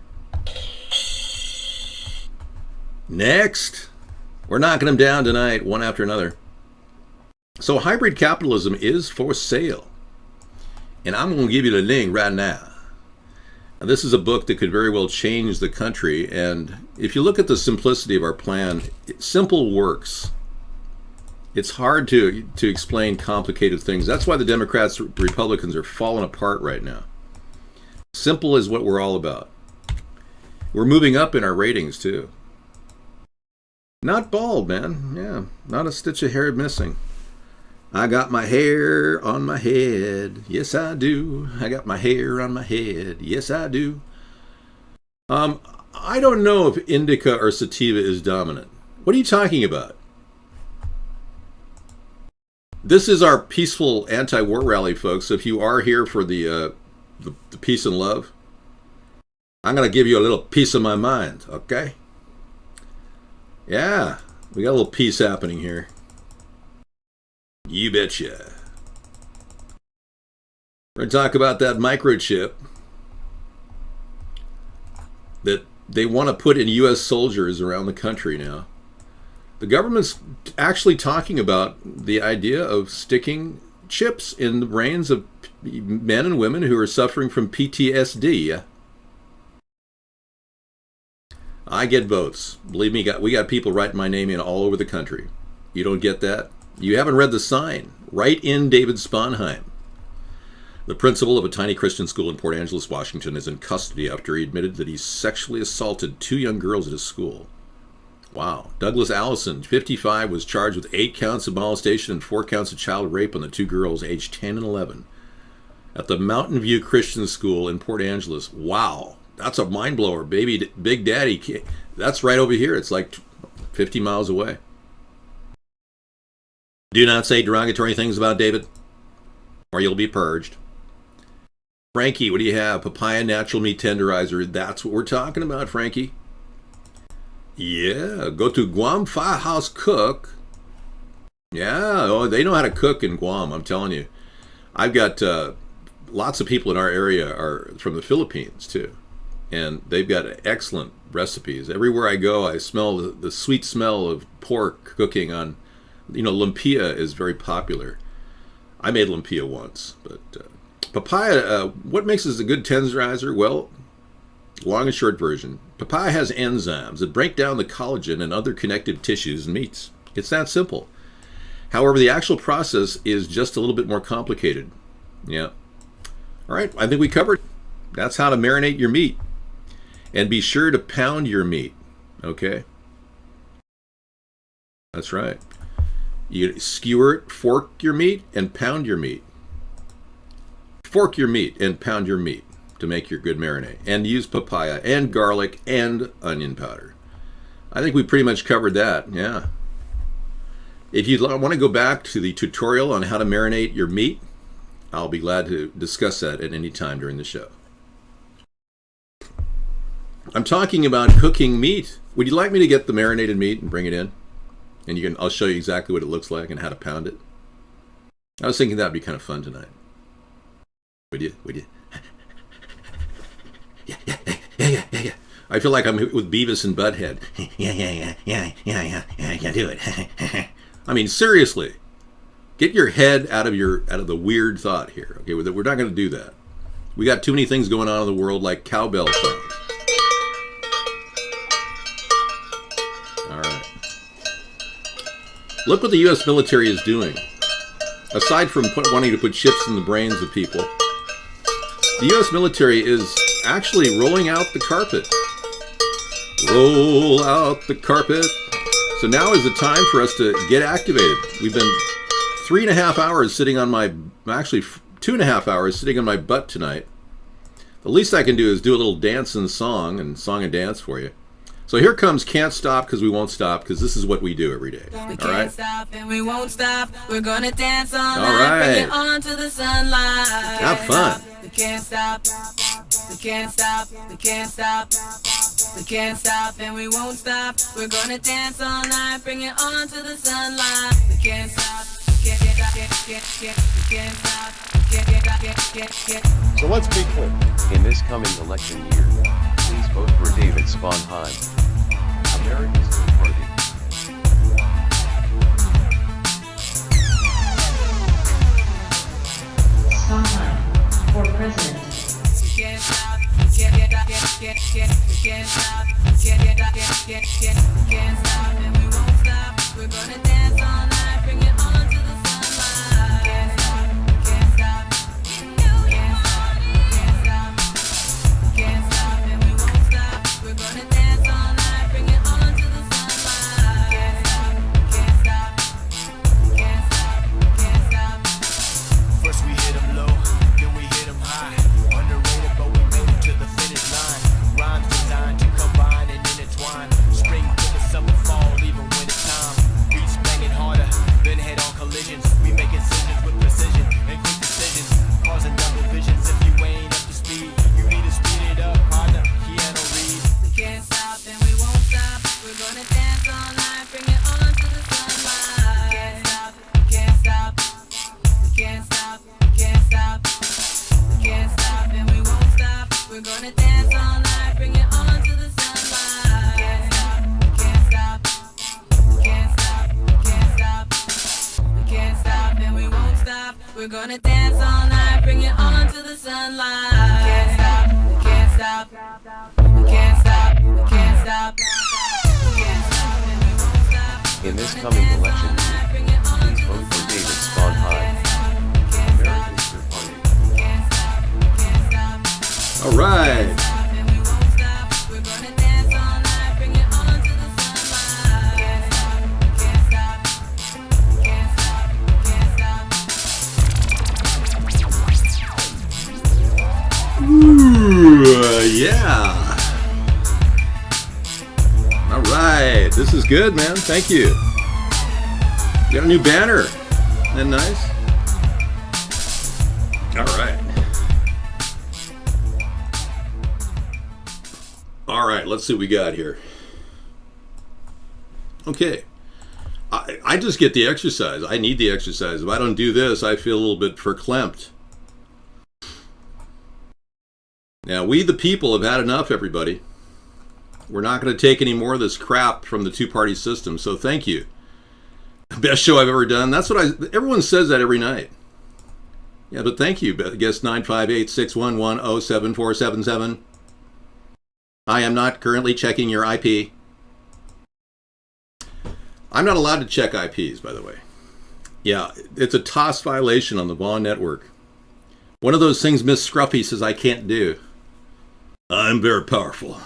Next. We're knocking them down tonight, one after another. So hybrid capitalism is for sale. And I'm going to give you the link right now. Now, this is a book that could very well change the country. And if you look at the simplicity of our plan, simple works. It's hard to explain complicated things. That's why the Democrats, Republicans are falling apart right now. Simple is what we're all about. We're moving up in our ratings, too. Not bald, man. Yeah, not a stitch of hair missing. I got my hair on my head. Yes, I do. I got my hair on my head. Yes, I do. I don't know if indica or sativa is dominant. What are you talking about? This is our peaceful anti-war rally, folks. If you are here for the peace and love, I'm going to give you a little piece of my mind, okay? Yeah, we got a little peace happening here. You betcha. We're going to talk about that microchip that they want to put in U.S. soldiers around the country now. The government's actually talking about the idea of sticking chips in the brains of men and women who are suffering from PTSD. I get votes. Believe me, we got people writing my name in all over the country. You don't get that? You haven't read the sign. Write in David Sponheim. The principal of a tiny Christian school in Port Angeles, Washington, is in custody after he admitted that he sexually assaulted 2 young girls at his school. Wow. Douglas Allison, 55, was charged with 8 counts of molestation and 4 counts of child rape on the 2 girls aged 10 and 11 at the Mountain View Christian School in Port Angeles. Wow. That's a mind blower, baby. Big Daddy. That's right over here. It's like 50 miles away. Do not say derogatory things about David, or you'll be purged. Frankie, what do you have? Papaya natural meat tenderizer. That's what we're talking about, Frankie. Yeah, go to Guam Firehouse Cook. Yeah, oh, they know how to cook in Guam, I'm telling you. I've got lots of people in our area are from the Philippines, too. And they've got excellent recipes. Everywhere I go, I smell the sweet smell of pork cooking on, lumpia is very popular. I made lumpia once, but papaya, what makes this a good tenderizer? Well, long and short version, papaya has enzymes that break down the collagen and other connective tissues in meats. It's that simple. However, the actual process is just a little bit more complicated. Yeah. All right, I think we covered. That's how to marinate your meat. And be sure to pound your meat, okay? That's right. You skewer it, fork your meat, and pound your meat. Fork your meat and pound your meat to make your good marinade. And use papaya and garlic and onion powder. I think we pretty much covered that, yeah. If you want to go back to the tutorial on how to marinate your meat, I'll be glad to discuss that at any time during the show. I'm talking about cooking meat. Would you like me to get the marinated meat and bring it in? And I'll show you exactly what it looks like and how to pound it. I was thinking that'd be kind of fun tonight. Would you? Yeah. I feel like I'm with Beavis and Butthead. Yeah, I can do it. I mean, seriously. Get your head out of the weird thought here. Okay, we're not going to do that. We got too many things going on in the world like cowbell songs. All right. Look what the U.S. military is doing. Aside from wanting to put chips in the brains of people, the U.S. military is actually rolling out the carpet. Roll out the carpet. So now is the time for us to get activated. We've been 3.5 hours sitting on my, actually 2.5 hours sitting on my butt tonight. The least I can do is do a little dance and song and dance for you. So here comes Can't Stop Because We Won't Stop, because this is what we do every day. All right? We can't stop and we won't stop. We're gonna dance all all night. right. Bring it on to the sunlight. Have fun. We can't stop. We can't stop. We can't stop. We can't stop and we won't stop. We're gonna dance all night. Bring it on to the sunlight. We can't stop. We can't stop. So let's be clear. In this coming election year, please vote for David Sponheim. America's Third Party. can't stop, can't stop, and we won't stop. We're gonna dance all night, bring it on to the sunlight. Can't stop, can't stop, and we won't stop. We're gonna dance all night, bring it on to the sunlight. Can't stop, can't stop. First we hit 'em low, then we hit 'em high. Underrated, but we made it to the finish line. Rhymes designed to combine and intertwine. Spring to the summer, fall, even winter time. Beats banging harder, then head on collisions. We make incisions with precision and quick decisions. Causing double visions if you ain't up to speed. You need to speed it up, partner, piano read. We can't stop and we won't stop. We're gonna dance all night, bring it on to the sunlight. Can't stop, can't stop. We can't stop, can't stop. We can't stop and we won't stop. We're gonna dance all night, bring it on to the sunlight. Can't stop, can't stop. Can't stop, can't stop. We can't stop and we won't stop. We're gonna dance all night, bring it on to the sunlight. Can't stop, we can't stop. We can't stop, we can't stop. We can't stop and we won't stop. In this coming election year, please vote for David Sponheim. America's Third Party. All right. We're gonna dance all night, bring it on to the sunlight. Can't stop, can't stop, can't stop. Ooh, yeah. All right. This is good, man. Thank you. You got a new banner. Isn't that nice? All right. All right, let's see what we got here. Okay. I just get the exercise. I need the exercise. If I don't do this, I feel a little bit verklempt. Now, we the people have had enough, everybody. We're not going to take any more of this crap from the two-party system, so thank you. Best show I've ever done. That's what everyone says that every night. Yeah, but thank you, guest 958-611-07477. I am not currently checking your IP. I'm not allowed to check IPs, by the way. Yeah, it's a TOS violation on the Vaughn network. One of those things Miss Scruffy says I can't do. I'm very powerful.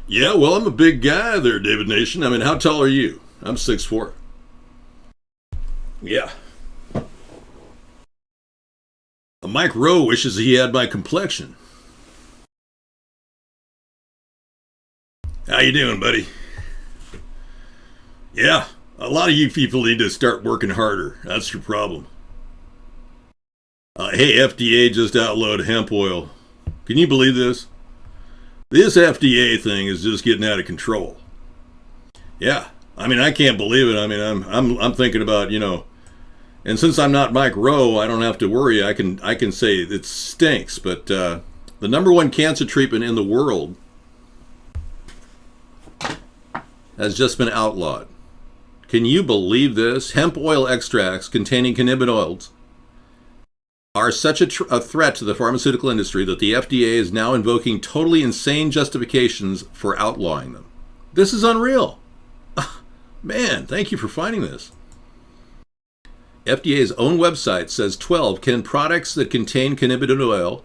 Yeah, well, I'm a big guy there, David Nation. I mean, how tall are you? I'm 6'4". Yeah. Mike Rowe wishes he had my complexion. How you doing, buddy? Yeah, a lot of you people need to start working harder. That's your problem. Hey, FDA just outlawed hemp oil. Can you believe this? This FDA thing is just getting out of control. Yeah, I mean, I can't believe it. I mean, I'm thinking about, and since I'm not Mike Rowe, I don't have to worry. I can say it stinks. But the #1 cancer treatment in the world has just been outlawed. Can you believe this? Hemp oil extracts containing cannabinoids are such a threat to the pharmaceutical industry that the FDA is now invoking totally insane justifications for outlawing them. This is unreal. Man, thank you for finding this. FDA's own website says 12, can products that contain cannabinoid oil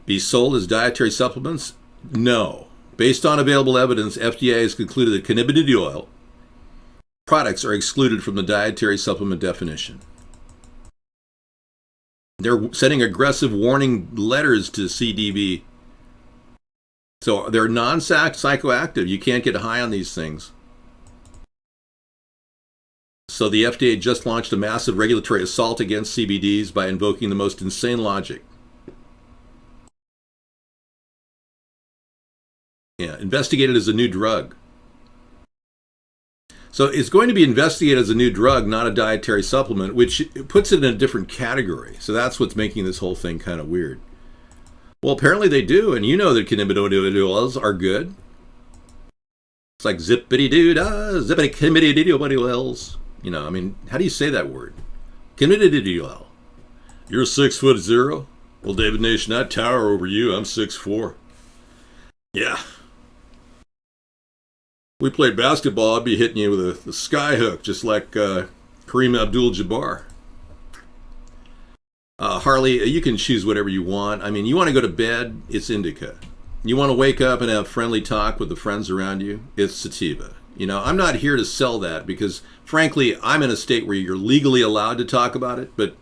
be sold as dietary supplements? No. Based on available evidence, FDA has concluded that cannabinoid oil products are excluded from the dietary supplement definition. They're sending aggressive warning letters to CDB. So they're non-psychoactive. You can't get high on these things. So the FDA just launched a massive regulatory assault against CBDs by invoking the most insane logic. Yeah, investigated as a new drug. So it's going to be investigated as a new drug, not a dietary supplement, which puts it in a different category. So that's what's making this whole thing kind of weird. Well, apparently they do, and you know that cannabinoid oils are good. It's like zippity-doo-dah, zippity-cannabinoid oils. I mean, how do you say that word? Cannabinoid oil. You're 6'0". Well, David Nation, I tower over you. I'm 6'4". Yeah. We played basketball, I'd be hitting you with a sky hook, just like Kareem Abdul-Jabbar. Harley, you can choose whatever you want. I mean, you want to go to bed, it's indica. You want to wake up and have friendly talk with the friends around you, it's sativa. You know, I'm not here to sell that because, frankly, I'm in a state where you're legally allowed to talk about it, but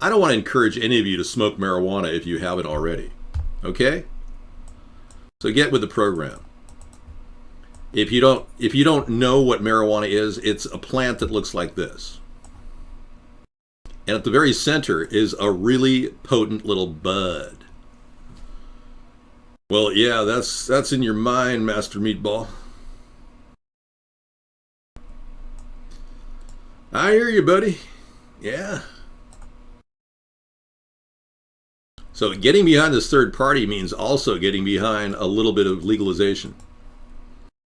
I don't want to encourage any of you to smoke marijuana if you haven't already. Okay? So get with the program. If you don't know what marijuana is, it's a plant that looks like this. And at the very center is a really potent little bud. Well, yeah, that's in your mind, Master Meatball. I hear you, buddy. Yeah. So getting behind this third party means also getting behind a little bit of legalization.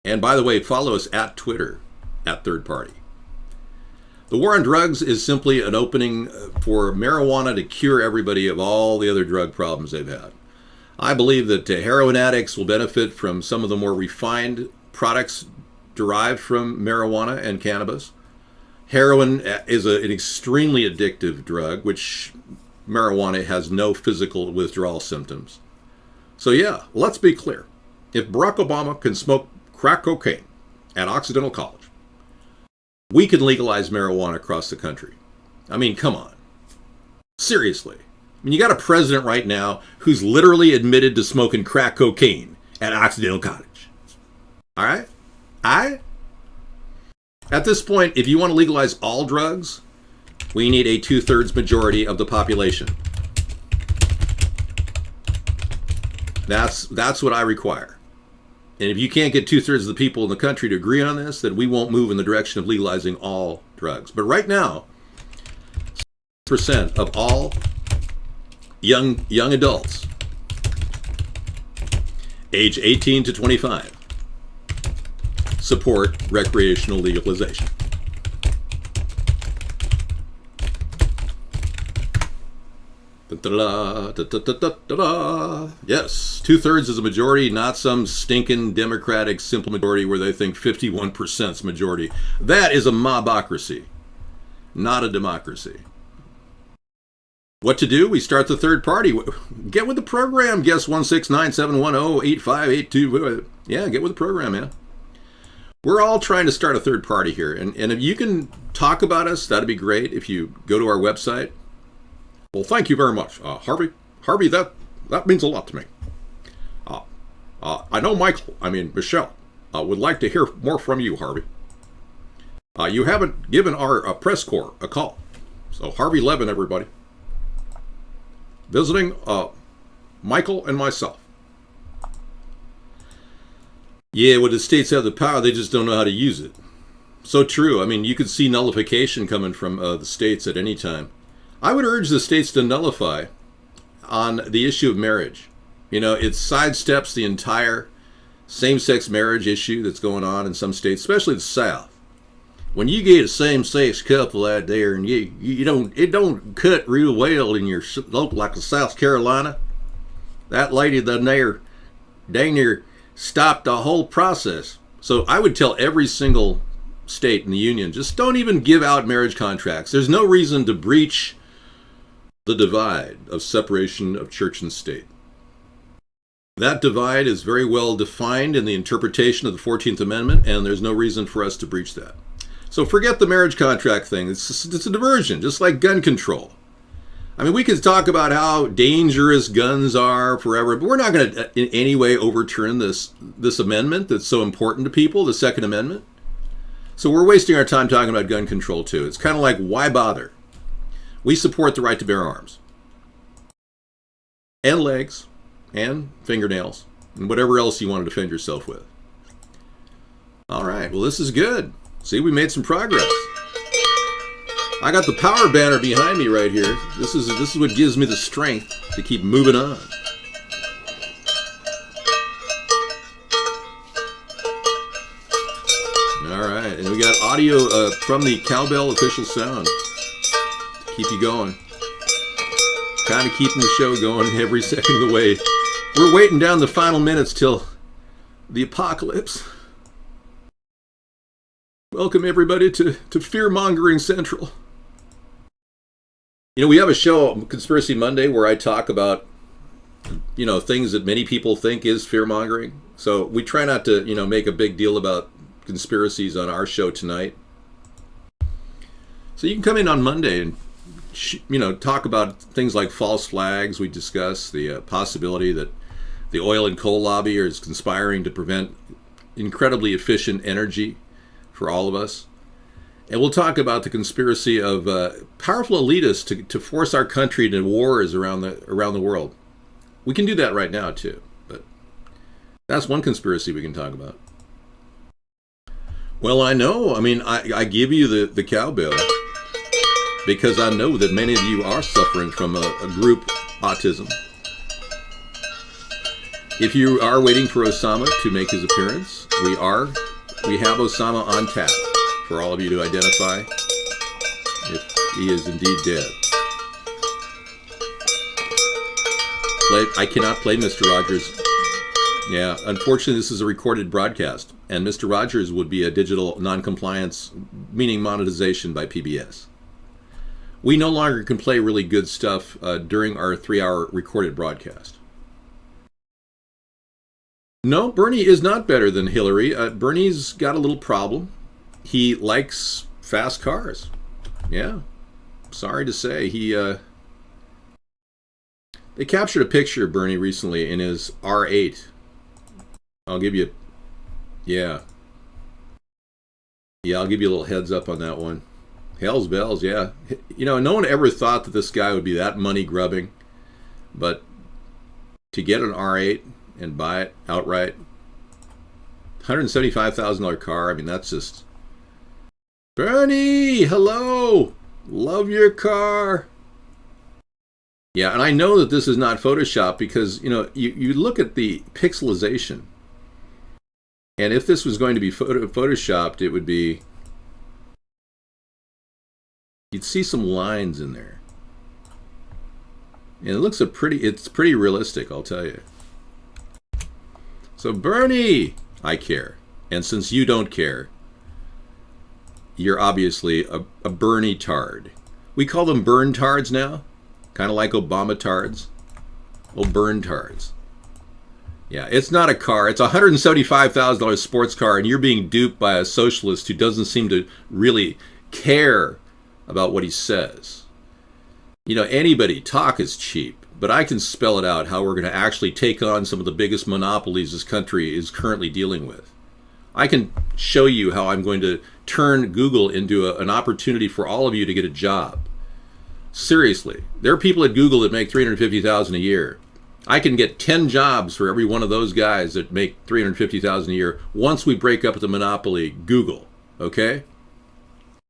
And by the way, follow us at Twitter, at Third Party. The war on drugs is simply an opening for marijuana to cure everybody of all the other drug problems they've had. I believe that heroin addicts will benefit from some of the more refined products derived from marijuana and cannabis. Heroin is an extremely addictive drug, which marijuana has no physical withdrawal symptoms. So yeah, let's be clear. If Barack Obama can smoke crack cocaine at Occidental College, we can legalize marijuana across the country. I mean, come on. Seriously. I mean, you got a president right now who's literally admitted to smoking crack cocaine at Occidental College. All right? At this point, if you want to legalize all drugs, we need a 2/3 majority of the population. That's what I require. And if you can't get 2/3 of the people in the country to agree on this, then we won't move in the direction of legalizing all drugs. But right now, 6% of all young adults, age 18 to 25, support recreational legalization. Yes, 2/3 is a majority, not some stinking Democratic simple majority where they think 51% is majority. That is a mobocracy, not a democracy. What to do? We start the third party. Get with the program. Guess 169-710-8582. Yeah, get with the program, man. We're all trying to start a third party here. And if you can talk about us, that'd be great if you go to our website. Well, thank you very much, Harvey. Harvey, that means a lot to me. I know Michelle would like to hear more from you, Harvey. You haven't given our press corps a call. So Harvey Levin, everybody. Visiting Michael and myself. Yeah, well, the states have the power, they just don't know how to use it. So true. I mean, you could see nullification coming from the states at any time. I would urge the states to nullify on the issue of marriage. You know, it sidesteps the entire same-sex marriage issue that's going on in some states, especially the South. When you get a same-sex couple out there and it don't cut real well in your local, like South Carolina, that lady dang near stopped the whole process. So I would tell every single state in the union, just don't even give out marriage contracts. There's no reason to breach the divide of separation of church and state. That divide is very well defined in the interpretation of the 14th Amendment, and there's no reason for us to breach that. So forget the marriage contract thing. It's a diversion, just like gun control. I mean, we could talk about how dangerous guns are forever, but we're not going to in any way overturn this amendment that's so important to people, the Second Amendment. So we're wasting our time talking about gun control, too. It's kind of like, why bother? We support the right to bear arms. And legs. And fingernails. And whatever else you want to defend yourself with. All right. Well, this is good. See, we made some progress. I got the power banner behind me right here. This is what gives me the strength to keep moving on. All right. And we got audio from the Cowbell Official Sound. Keep you going. Kind of keeping the show going every second of the way. We're waiting down the final minutes till the apocalypse. Welcome everybody to Fear-Mongering Central. You know, we have a show, Conspiracy Monday, where I talk about, you know, things that many people think is fear-mongering. So we try not to, you know, make a big deal about conspiracies on our show tonight. So you can come in on Monday and, you know, talk about things like false flags. We discuss the possibility that the oil and coal lobby is conspiring to prevent incredibly efficient energy for all of us. And we'll talk about the conspiracy of powerful elitists to force our country into wars around the world. We can do that right now too, but that's one conspiracy we can talk about. Well, I know. I mean, I give you the cowbell because I know that many of you are suffering from a group autism. If you are waiting for Osama to make his appearance, we have Osama on tap for all of you to identify if he is indeed dead. I cannot play Mr. Rogers. Yeah, unfortunately this is a recorded broadcast, and Mr. Rogers would be a digital non-compliance, meaning monetization by PBS. We no longer can play really good stuff during our 3-hour recorded broadcast. No, Bernie is not better than Hillary. Bernie's got a little problem. He likes fast cars. Yeah, sorry to say. They captured a picture of Bernie recently in his R8. I'll give you, I'll give you a little heads up on that one. Hell's bells, yeah. You know, no one ever thought that this guy would be that money grubbing, but to get an R8 and buy it outright, $175,000 car, I mean, that's just... Bernie, hello! Love your car! Yeah, and I know that this is not Photoshop because, you know, you look at the pixelization, and if this was going to be Photoshopped, it would be... You'd see some lines in there. And it looks it's pretty realistic, I'll tell you. So Bernie, I care. And since you don't care, you're obviously a Bernie-tard. We call them burn-tards now, kind of like Obama-tards. Oh, burn-tards. Yeah, it's not a car. It's a $175,000 sports car, and you're being duped by a socialist who doesn't seem to really care about what he says. You know, talk is cheap, but I can spell it out how we're going to actually take on some of the biggest monopolies this country is currently dealing with. I can show you how I'm going to turn Google into an opportunity for all of you to get a job. Seriously, there are people at Google that make $350,000 a year. I can get 10 jobs for every one of those guys that make $350,000 a year once we break up the monopoly, Google, okay?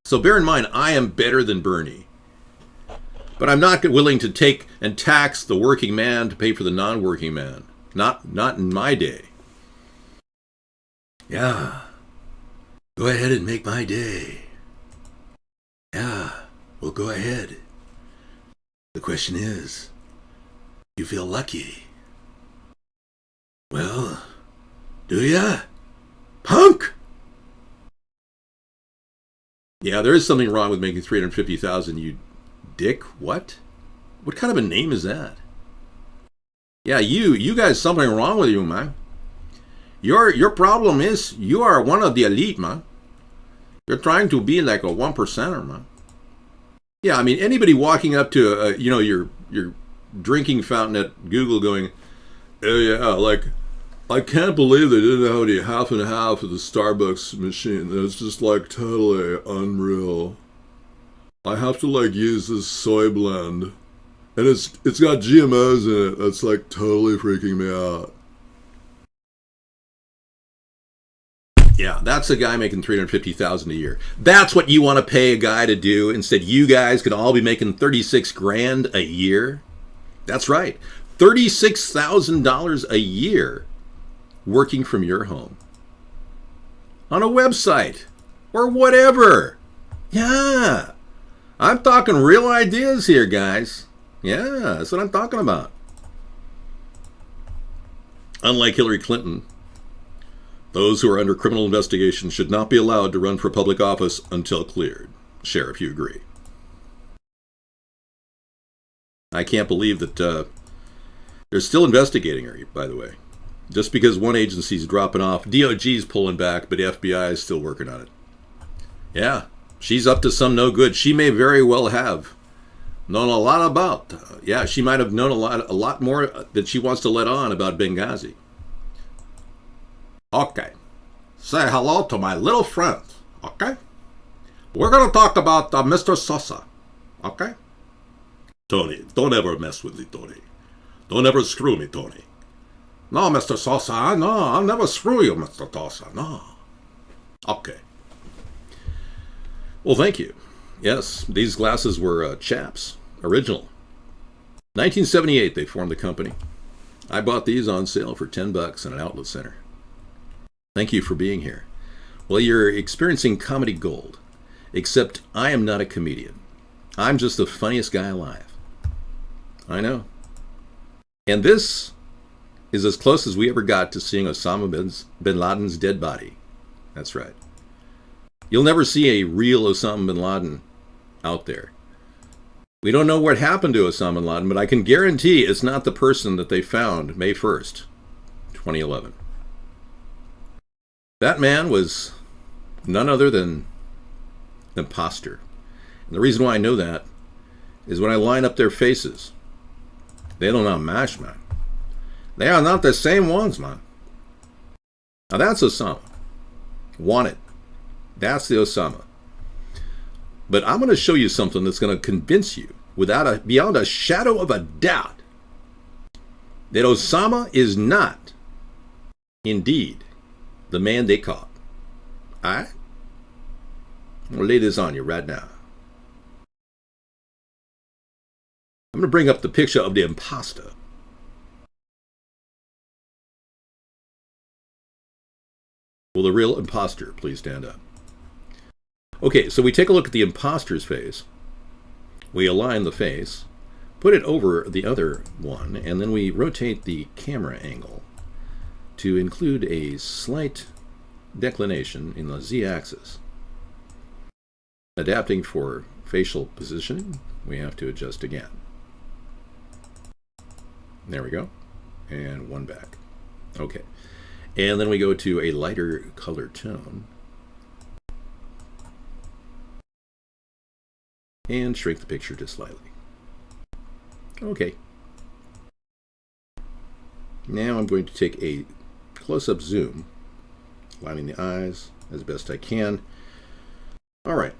So bear in mind, I am better than Bernie. But I'm not willing to take and tax the working man to pay for the non-working man. Not in my day. Yeah. Go ahead and make my day. Yeah. Well, go ahead. The question is, you feel lucky? Well, do ya? Punk! Yeah, there is something wrong with making $350,000, you dick. What kind of a name is that? Yeah, you guys, something wrong with you, man. Your problem is you are one of the elite, man. You're trying to be like a 1%er, man. Yeah, I mean, anybody walking up to you know, your drinking fountain at Google going, oh yeah, like, I can't believe they didn't have any half and half of the Starbucks machine. It's just like totally unreal. I have to like use this soy blend, and it's got GMOs in it. That's like totally freaking me out. Yeah, that's a guy making $350,000 a year. That's what you want to pay a guy to do. Instead, you guys could all be making $36,000 a year. That's right, $36,000 a year working from your home on a website or whatever. Yeah, I'm talking real ideas here, guys. Yeah, that's what I'm talking about. Unlike Hillary Clinton, Those who are under criminal investigation should not be allowed to run for public office until cleared. Sheriff, you agree? I can't believe that they're still investigating her, by the way. Just because one agency's dropping off, DOG's pulling back, but the FBI is still working on it. Yeah, she's up to some no good. She may very well have known a lot about. She might have known a lot more that she wants to let on about Benghazi. Okay, say hello to my little friend. Okay, we're gonna talk about Mr. Sosa. Okay, Tony, don't ever mess with me, Tony. Don't ever screw me, Tony. No, Mr. Sosa, no, I'll never screw you, Mr. Sosa, no. Okay. Well, thank you. Yes, these glasses were Chaps, original. 1978, they formed the company. I bought these on sale for $10 in an outlet center. Thank you for being here. Well, you're experiencing comedy gold, except I am not a comedian. I'm just the funniest guy alive. I know. And this is as close as we ever got to seeing Osama bin Laden's dead body. That's right. You'll never see a real Osama bin Laden out there. We don't know what happened to Osama bin Laden, but I can guarantee it's not the person that they found May 1st, 2011. That man was none other than an imposter. And the reason why I know that is when I line up their faces. They don't not match, man. They are not the same ones, man. Now that's Osama. Wanted. That's the Osama. But I'm going to show you something that's going to convince you, beyond a shadow of a doubt, that Osama is not, indeed, the man they caught. All right? I'm going to lay this on you right now. I'm going to bring up the picture of the imposter. Will the real imposter please stand up? Okay, so we take a look at the imposter's face. We align the face, put it over the other one, and then we rotate the camera angle to include a slight declination in the z-axis. Adapting for facial positioning, we have to adjust again. There we go. And one back. Okay. And then we go to a lighter color tone. And shrink the picture just slightly. Okay. Now I'm going to take a close-up zoom, lining the eyes as best I can. All right.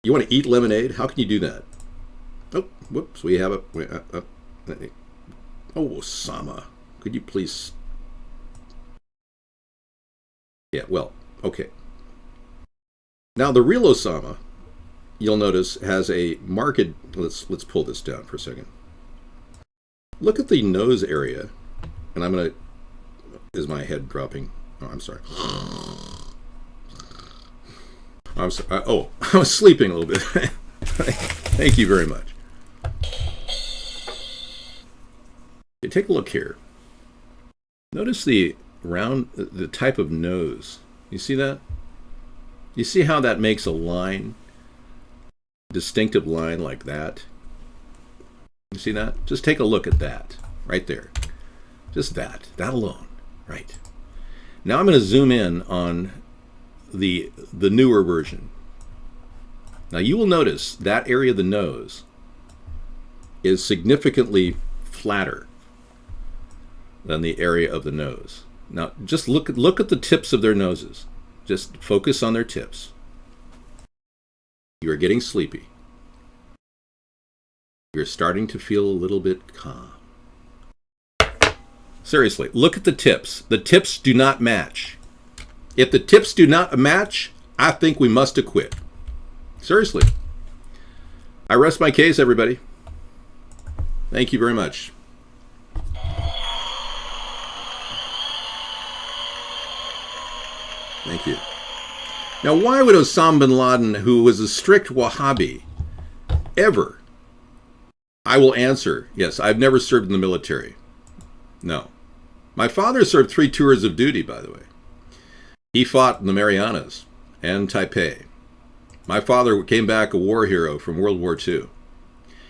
You want to eat lemonade? How can you do that? Oh, whoops, we have it. Oh, Osama, could you please... Yeah, well, okay. Now, the real Osama, you'll notice, has a marked... Let's pull this down for a second. Look at the nose area, and I'm going to... Is my head dropping? Oh, I'm sorry. I was sleeping a little bit. Thank you very much. Okay, take a look here. Notice the type of nose. You see that? You see how that makes a line? Distinctive line like that? You see that? Just take a look at that. Right there. Just that. That alone. Right. Now I'm going to zoom in on the newer version. Now you will notice that area of the nose is significantly flatter than the area of the nose. Now just look at the tips of their noses. Just focus on their tips. You are getting sleepy. You're starting to feel a little bit calm. Seriously, look at the tips. The tips do not match. If the tips do not match, I think we must acquit. Seriously. I rest my case, everybody. Thank you very much. Thank you. Now, why would Osama bin Laden, who was a strict Wahhabi, ever? I will answer, yes, I've never served in the military. No. My father served 3 tours of duty, by the way. He fought in the Marianas and Taipei. My father came back a war hero from World War II.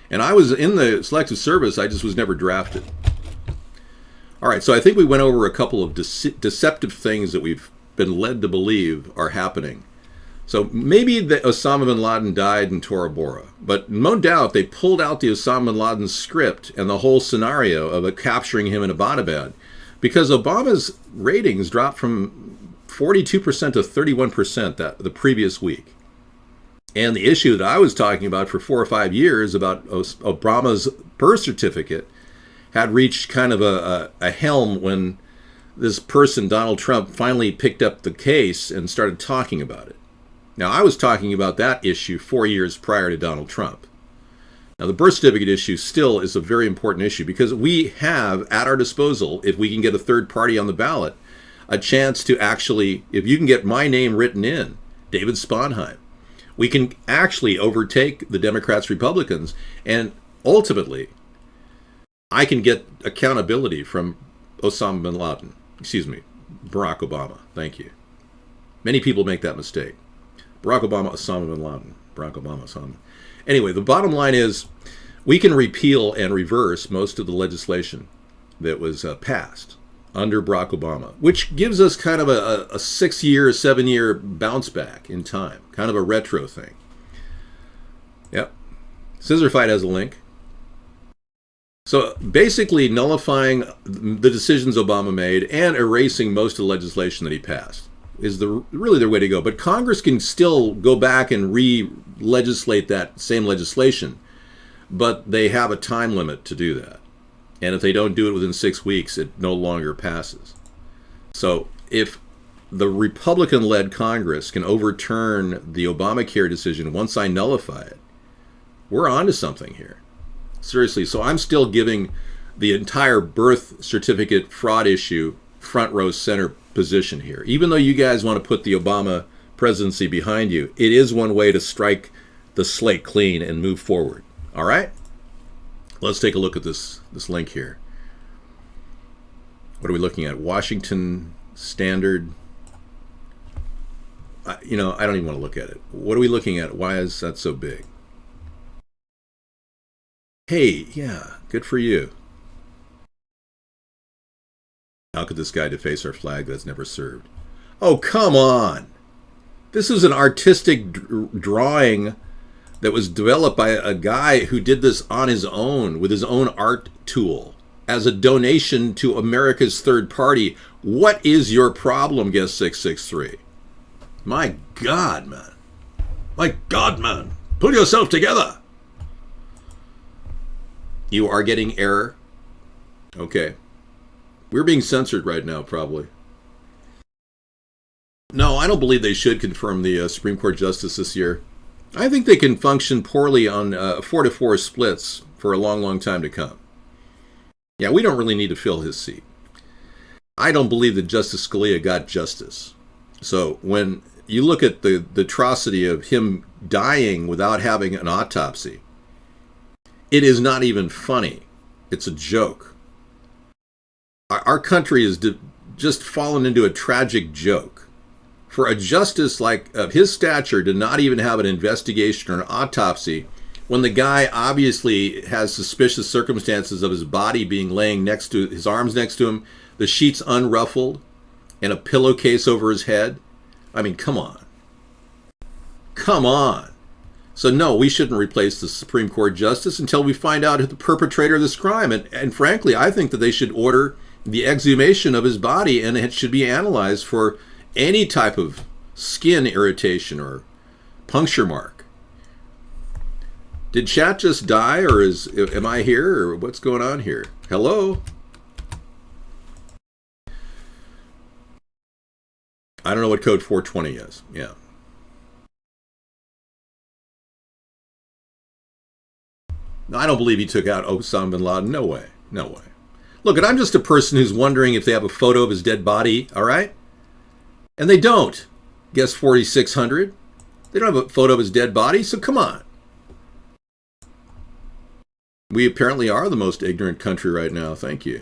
And I was in the selective service, I just was never drafted. All right, so I think we went over a couple of deceptive things that we've been led to believe are happening. So maybe that Osama bin Laden died in Tora Bora, but no doubt they pulled out the Osama bin Laden script and the whole scenario of it capturing him in Abbottabad, because Obama's ratings dropped from 42% to 31% the previous week. And the issue that I was talking about for 4 or 5 years about Obama's birth certificate had reached kind of a helm when this person, Donald Trump, finally picked up the case and started talking about it. Now, I was talking about that issue 4 years prior to Donald Trump. Now, the birth certificate issue still is a very important issue because we have at our disposal, if we can get a third party on the ballot, a chance to actually, if you can get my name written in, David Sponheim, we can actually overtake the Democrats, Republicans, and ultimately, I can get accountability from Osama bin Laden. Excuse me, Barack Obama. Thank you. Many people make that mistake. Barack Obama, Osama bin Laden. Barack Obama, Osama. Anyway, the bottom line is we can repeal and reverse most of the legislation that was passed under Barack Obama, which gives us kind of a 6-year, 7-year bounce back in time, kind of a retro thing. Yep. Scissor Fight has a link. So basically nullifying the decisions Obama made and erasing most of the legislation that he passed is really the way to go. But Congress can still go back and re-legislate that same legislation, but they have a time limit to do that. And if they don't do it within 6 weeks, it no longer passes. So if the Republican-led Congress can overturn the Obamacare decision once I nullify it, we're onto something here. Seriously, so I'm still giving the entire birth certificate fraud issue front row center position here. Even though you guys want to put the Obama presidency behind you, it is one way to strike the slate clean and move forward. All right? Let's take a look at this link here. What are we looking at? Washington Standard. I don't even want to look at it. What are we looking at? Why is that so big? Hey, yeah, good for you. How could this guy deface our flag that's never served? Oh, come on. This is an artistic drawing that was developed by a guy who did this on his own with his own art tool as a donation to America's Third Party. What is your problem, Guest 663? My God, man. My God, man. Pull yourself together. You are getting error. Okay. We're being censored right now, probably. No, I don't believe they should confirm the Supreme Court justice this year. I think they can function poorly on 4-4 splits for a long, long time to come. Yeah, we don't really need to fill his seat. I don't believe that Justice Scalia got justice. So when you look at the atrocity of him dying without having an autopsy, it is not even funny. It's a joke. Our country has just fallen into a tragic joke. For a justice like of his stature to not even have an investigation or an autopsy, when the guy obviously has suspicious circumstances of his body being laying next to his arms next to him, the sheets unruffled, and a pillowcase over his head. I mean, come on. Come on. So no, we shouldn't replace the Supreme Court justice until we find out who the perpetrator of this crime. And frankly, I think that they should order the exhumation of his body, and it should be analyzed for any type of skin irritation or puncture mark. Did chat just die, or am I here, or what's going on here? Hello? I don't know what code 420 is. Yeah. No, I don't believe he took out Osama bin Laden. No way. No way. Look, I'm just a person who's wondering if they have a photo of his dead body, all right? And they don't. Guess 4600. They don't have a photo of his dead body, so come on. We apparently are the most ignorant country right now. Thank you.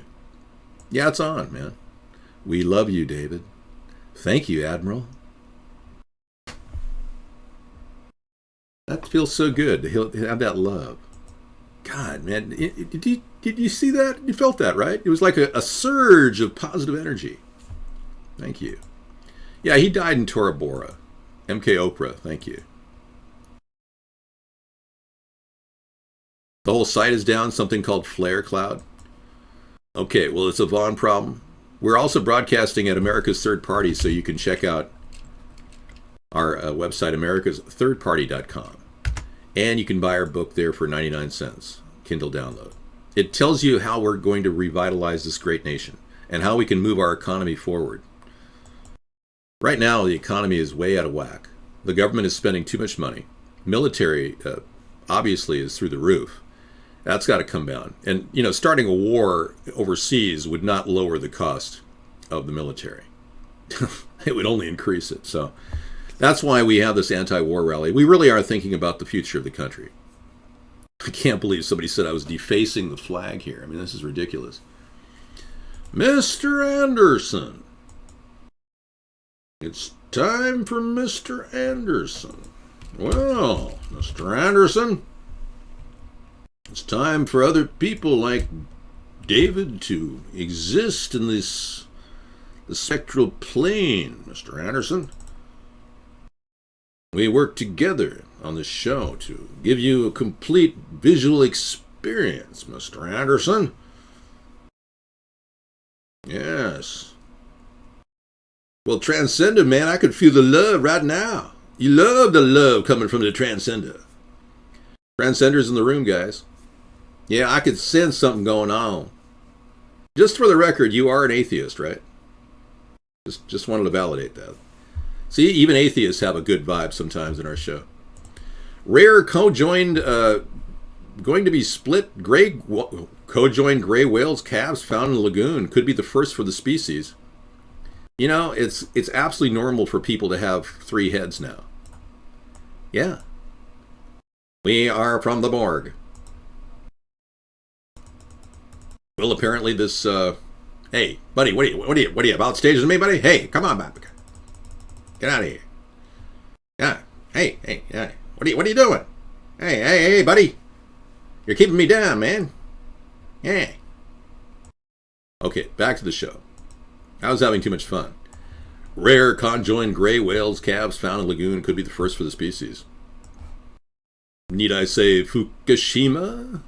Yeah, it's on, man. We love you, David. Thank you, Admiral. That feels so good to have that love. God, man, did you see that? You felt that, right? It was like a surge of positive energy. Thank you. Yeah, he died in Tora Bora. MK Oprah, thank you. The whole site is down, something called Flare Cloud. Okay, well, it's a Vaughn problem. We're also broadcasting at America's Third Party, so you can check out our website, AmericasThirdParty.com. And you can buy our book there for 99 cents, Kindle download. It tells you how we're going to revitalize this great nation and how we can move our economy forward. Right now, the economy is way out of whack. The government is spending too much money. Military, obviously, is through the roof. That's got to come down. And, you know, starting a war overseas would not lower the cost of the military. It would only increase it. So that's why we have this anti-war rally. We really are thinking about the future of the country. I can't believe somebody said I was defacing the flag here. I mean, this is ridiculous. Mr. Anderson. It's time for Mr. Anderson. Well, Mr. Anderson, it's time for other people like David to exist in the spectral plane, Mr. Anderson. We work together on this show to give you a complete visual experience, Mr. Anderson. Yes. Well, Transcender, man, I could feel the love right now. You love the love coming from the Transcender. Transcender's in the room, guys. Yeah, I could sense something going on. Just for the record, you are an atheist, right? Just wanted to validate that. See, even atheists have a good vibe sometimes in our show. Rare co-joined, going to be split co-joined gray whales calves found in the lagoon. Could be the first for the species. You know, it's absolutely normal for people to have 3 heads now. Yeah. We are from the Borg. Well, apparently this, hey, buddy, what are you about stages with me, buddy? Hey, come on, back. Get out of here. Yeah. Hey, yeah. What are you doing? Hey, buddy. You're keeping me down, man. Yeah. Okay, back to the show. I was having too much fun. Rare conjoined gray whales calves found in lagoon could be the first for the species. Need I say Fukushima?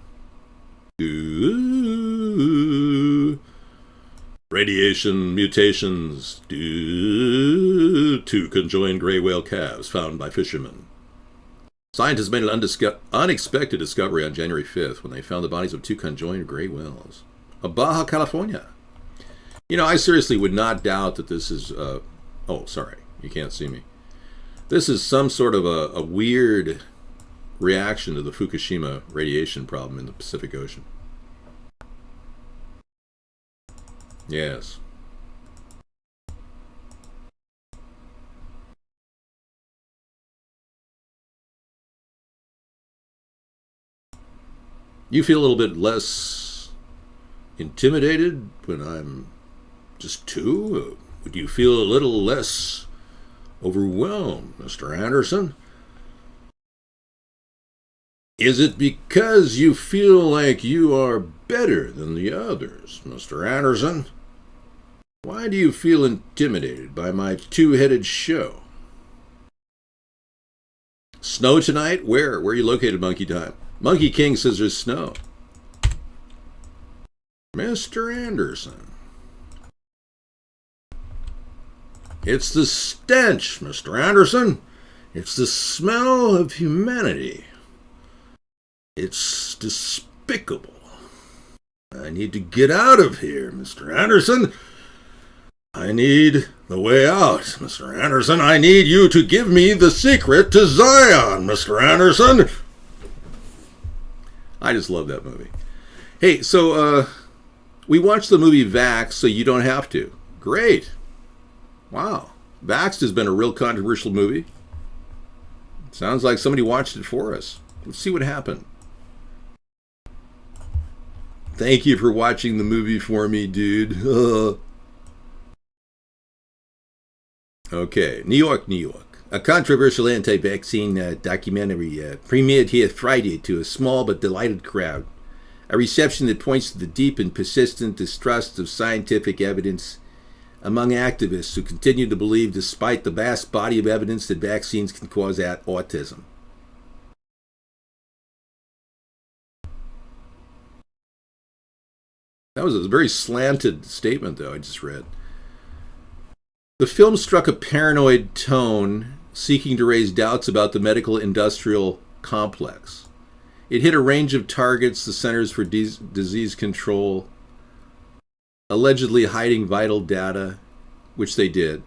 Ooh. Radiation mutations due to conjoined gray whale calves found by fishermen. Scientists made an unexpected discovery on January 5th when they found the bodies of 2 conjoined gray whales of Baja California. You know, I seriously would not doubt that this is, oh, sorry, you can't see me. This is some sort of a weird reaction to the Fukushima radiation problem in the Pacific Ocean. Yes. You feel a little bit less intimidated when I'm just 2? Would you feel a little less overwhelmed, Mr. Anderson? Is it because you feel like you are better than the others, Mr. Anderson? Why do you feel intimidated by my 2-headed show? Snow tonight? Where are you located, Monkey Time? Monkey King says there's snow. Mr. Anderson. It's the stench, Mr. Anderson. It's the smell of humanity. It's despicable. I need to get out of here, Mr. Anderson. I need the way out, Mr. Anderson. I need you to give me the secret to Zion, Mr. Anderson. I just love that movie. Hey, so we watched the movie Vaxxed so you don't have to. Great. Wow. Vaxxed has been a real controversial movie. Sounds like somebody watched it for us. Let's see what happened. Thank you for watching the movie for me, dude. Okay, New York, New York. A controversial anti-vaccine documentary premiered here Friday to a small but delighted crowd. A reception that points to the deep and persistent distrust of scientific evidence among activists who continue to believe, despite the vast body of evidence, that vaccines can cause autism. That was a very slanted statement, though, I just read. The film struck a paranoid tone, seeking to raise doubts about the medical-industrial complex. It hit a range of targets, the Centers for Disease Control, allegedly hiding vital data, which they did,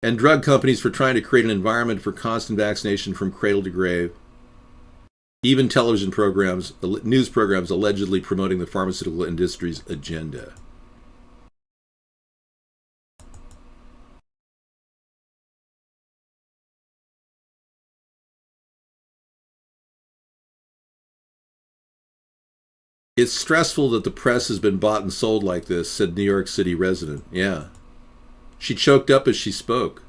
and drug companies for trying to create an environment for constant vaccination from cradle to grave. Even television programs, news programs allegedly promoting the pharmaceutical industry's agenda. It's stressful that the press has been bought and sold like this, said New York City resident. Yeah. She choked up as she spoke.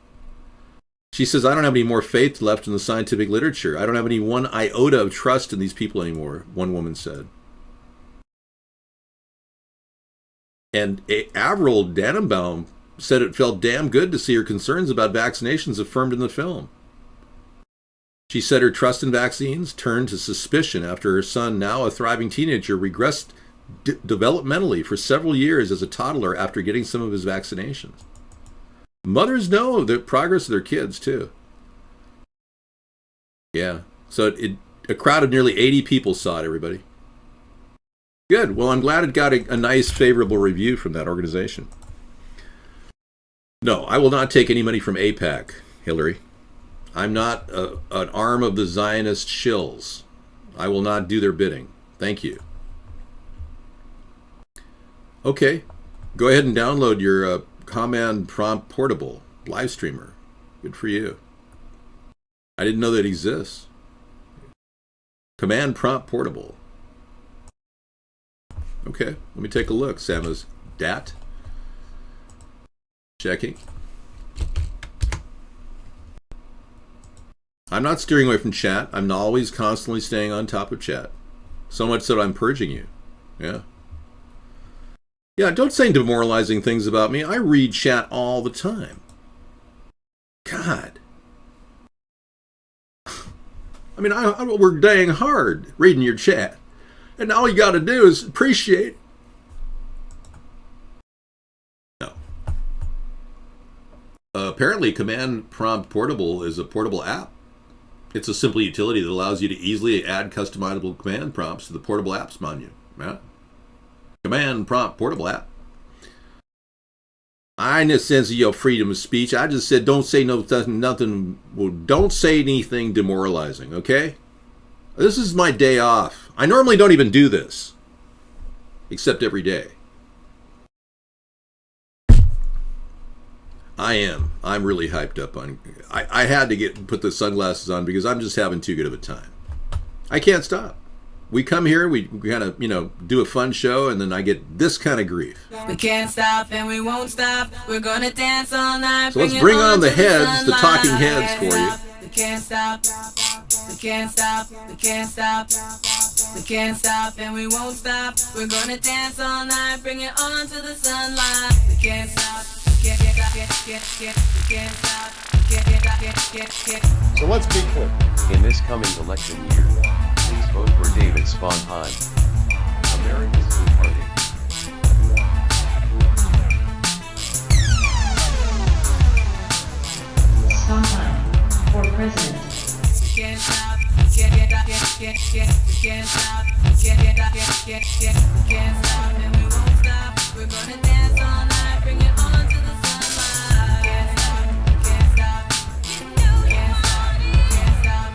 She says, I don't have any more faith left in the scientific literature. I don't have any one iota of trust in these people anymore, one woman said. And Avril Dannenbaum said it felt damn good to see her concerns about vaccinations affirmed in the film. She said her trust in vaccines turned to suspicion after her son, now a thriving teenager, regressed developmentally for several years as a toddler after getting some of his vaccinations. Mothers know the progress of their kids, too. Yeah. So a crowd of nearly 80 people saw it, everybody. Good. Well, I'm glad it got a nice, favorable review from that organization. No, I will not take any money from AIPAC, Hillary. I'm not an arm of the Zionist shills. I will not do their bidding. Thank you. Okay. Go ahead and download your Command Prompt Portable live streamer. Good for you. I didn't know that exists. Command Prompt Portable. Okay, let me take a look. Sama's DAT. Checking. I'm not steering away from chat. I'm always constantly staying on top of chat. So much so I'm purging you. Yeah. Yeah, don't say demoralizing things about me. I read chat all the time. God. I mean, I work dang hard reading your chat. And all you got to do is appreciate it. No. Apparently, Command Prompt Portable is a portable app. It's a simple utility that allows you to easily add customizable command prompts to the portable apps menu. Yeah. Command Prompt Portable app. I ain't a sense of your freedom of speech. I just said don't say nothing. Well, don't say anything demoralizing, okay? This is my day off. I normally don't even do this, except every day. I'm really hyped up on. I had to put the sunglasses on because I'm just having too good of a time. I can't stop. We come here, we kind of, do a fun show, and then I get this kind of grief. We can't stop and we won't stop. We're gonna dance all night. So let's bring on the heads, the talking heads for you. We can't stop. We can't stop. We can't stop. We can't stop and we won't stop. We're gonna dance all night. Bring it on to the sunlight. We can't stop. We can't stop. So let's be clear. In this coming election year, please vote for David Sponheim, America's Third Party. Sponheim for president. We can't stop. We can't stop. We can't stop and we won't stop. We're gonna dance all night. Bring it on to the sunlight. Can't stop. Can't stop. Can't stop. Can't stop.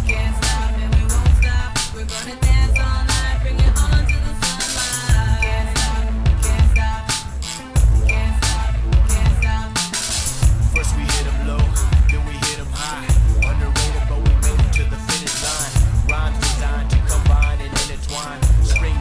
Can't stop and we won't stop. We're gonna dance all night. Bring it on to the sunlight. Can't stop. Can't stop. Can't stop. Can't stop. First we hit 'em low, then we hit 'em high. Underrated, but we made it to the finish line. Rhymes designed to combine and intertwine. Spring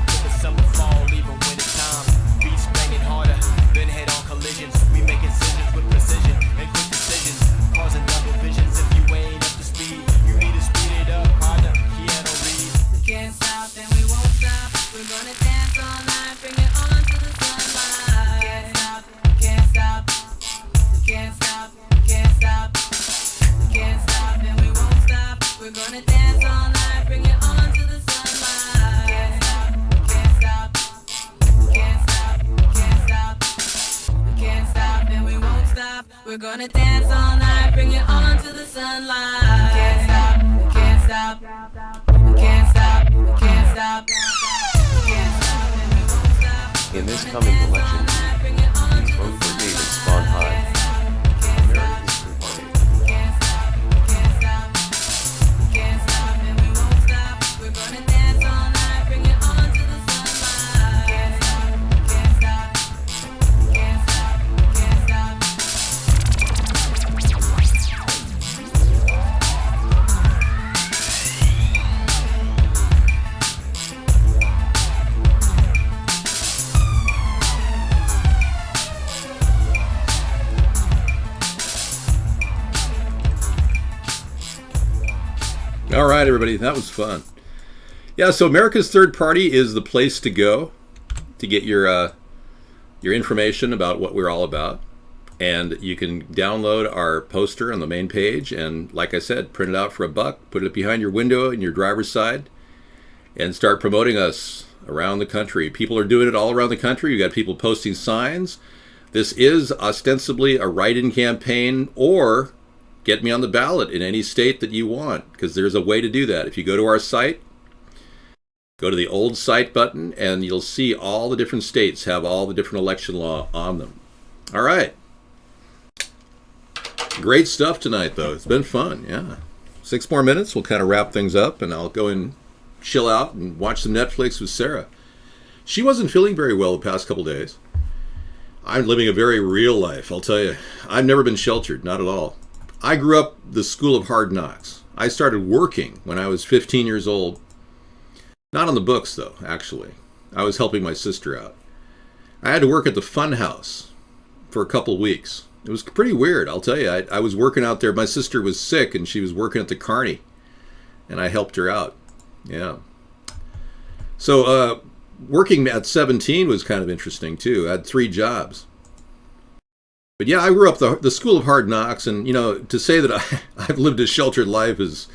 We're gonna dance all night, bring it on to the sunlight. We can't stop, we can't stop. We can't stop, we can't stop. We can't stop and we won't stop. In this coming election year, please vote for David Sponheim. America's Third Party. We can't stop, we can't stop. We can't stop and we won't stop. We're gonna dance all night, bring it on to the sunlight. We can't stop, we can't stop. We can't stop, we can't stop. All right, everybody, that was fun. Yeah, so America's Third Party is the place to go to get your information about what we're all about. And you can download our poster on the main page and, like I said, print it out for $1, put it behind your window in your driver's side, and start promoting us around the country. People are doing it all around the country. You got people posting signs. This is ostensibly a write-in campaign, or get me on the ballot in any state that you want, because there's a way to do that. If you go to our site, go to the old site button, and you'll see all the different states have all the different election law on them. All right. Great stuff tonight, though. It's been fun, yeah. 6 more minutes, we'll kind of wrap things up, and I'll go and chill out and watch some Netflix with Sarah. She wasn't feeling very well the past couple days. I'm living a very real life, I'll tell you. I've never been sheltered, not at all. I grew up the school of hard knocks. I started working when I was 15 years old. Not on the books, though, actually. I was helping my sister out. I had to work at the fun house for a couple weeks. It was pretty weird, I'll tell you. I was working out there. My sister was sick, and she was working at the Carney, and I helped her out. Yeah. So working at 17 was kind of interesting, too. I had 3 jobs. But yeah, I grew up the school of hard knocks, and, you know, to say that I've lived a sheltered life is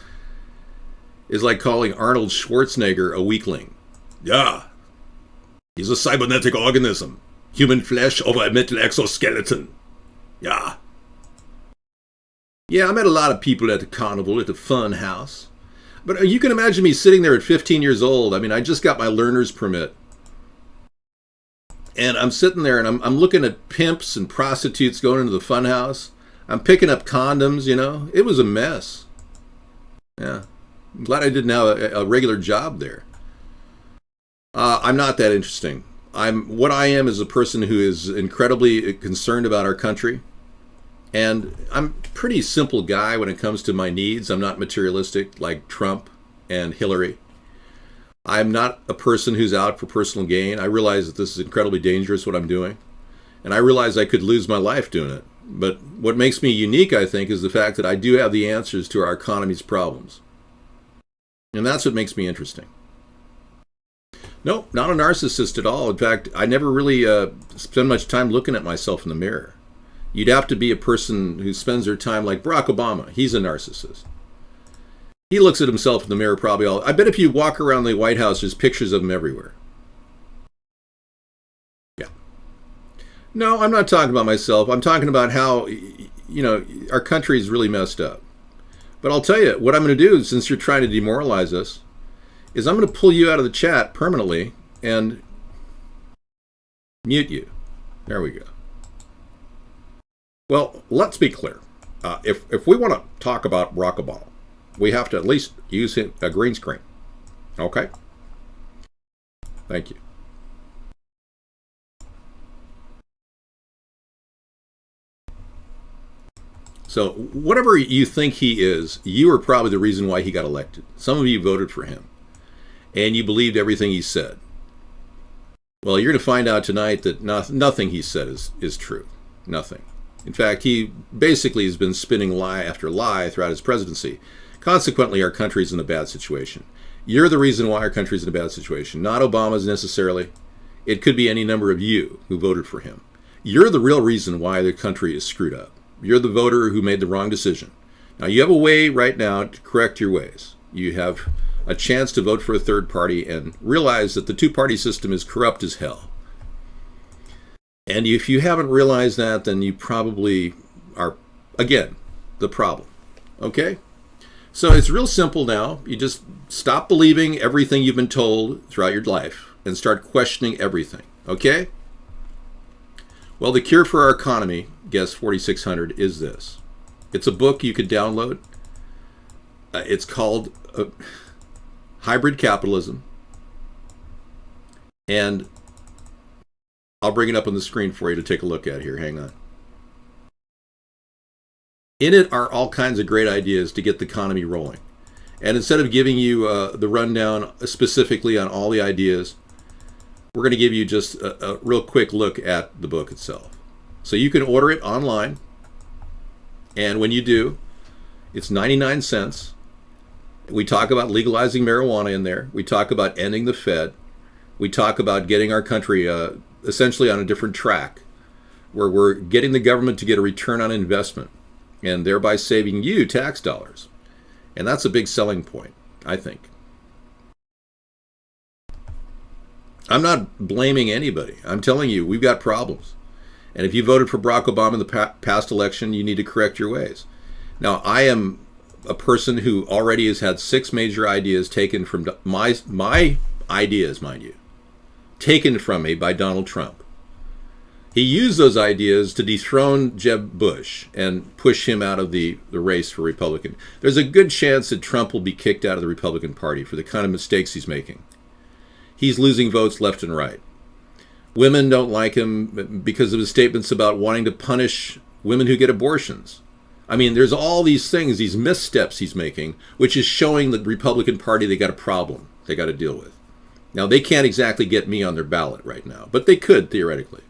like calling Arnold Schwarzenegger a weakling. Yeah. He's a cybernetic organism. Human flesh over a metal exoskeleton. Yeah. Yeah, I met a lot of people at the carnival, at the fun house. But you can imagine me sitting there at 15 years old. I mean, I just got my learner's permit. And I'm sitting there and I'm looking at pimps and prostitutes going into the fun house. I'm picking up condoms, you know. It was a mess. Yeah. I'm glad I didn't have a regular job there. I'm not that interesting. What I am is a person who is incredibly concerned about our country. And I'm a pretty simple guy when it comes to my needs. I'm not materialistic like Trump and Hillary. I'm not a person who's out for personal gain. I realize that this is incredibly dangerous, what I'm doing. And I realize I could lose my life doing it. But what makes me unique, I think, is the fact that I do have the answers to our economy's problems. And that's what makes me interesting. No, not a narcissist at all. In fact, I never really spend much time looking at myself in the mirror. You'd have to be a person who spends their time like Barack Obama. He's a narcissist. He looks at himself in the mirror probably all... I bet if you walk around the White House, there's pictures of him everywhere. Yeah. No, I'm not talking about myself. I'm talking about how, you know, our country is really messed up. But I'll tell you, what I'm going to do, since you're trying to demoralize us, is I'm going to pull you out of the chat permanently and mute you. There we go. Well, let's be clear. If we want to talk about Barack Obama, we have to at least use a green screen. Okay? Thank you. So, whatever you think he is, you are probably the reason why he got elected. Some of you voted for him, and you believed everything he said. Well, you're going to find out tonight that nothing he said is true. Nothing. In fact, he basically has been spinning lie after lie throughout his presidency. Consequently, our country's in a bad situation. You're the reason why our country's in a bad situation. Not Obama's necessarily. It could be any number of you who voted for him. You're the real reason why the country is screwed up. You're the voter who made the wrong decision. Now, you have a way right now to correct your ways. You have a chance to vote for a third party and realize that the two-party system is corrupt as hell. And if you haven't realized that, then you probably are, again, the problem. Okay? So it's real simple now. You just stop believing everything you've been told throughout your life and start questioning everything. Okay? Well, the cure for our economy, Guest 4600, is this. It's a book you could download. It's called Hybrid Capitalism. And I'll bring it up on the screen for you to take a look at here. Hang on. In it are all kinds of great ideas to get the economy rolling. And instead of giving you the rundown specifically on all the ideas, we're going to give you just a real quick look at the book itself. So you can order it online. And when you do, it's 99 cents. We talk about legalizing marijuana in there. We talk about ending the Fed. We talk about getting our country essentially on a different track, where we're getting the government to get a return on investment and thereby saving you tax dollars. And that's a big selling point, I think. I'm not blaming anybody. I'm telling you, we've got problems. And if you voted for Barack Obama in the past election, you need to correct your ways. Now, I am a person who already has had 6 major ideas taken from my ideas, mind you, taken from me by Donald Trump. He used those ideas to dethrone Jeb Bush and push him out of the race for Republican. There's a good chance that Trump will be kicked out of the Republican Party for the kind of mistakes he's making. He's losing votes left and right. Women don't like him because of his statements about wanting to punish women who get abortions. I mean, there's all these things, these missteps he's making, which is showing the Republican Party they got a problem they got to deal with. Now, they can't exactly get me on their ballot right now, but they could, theoretically.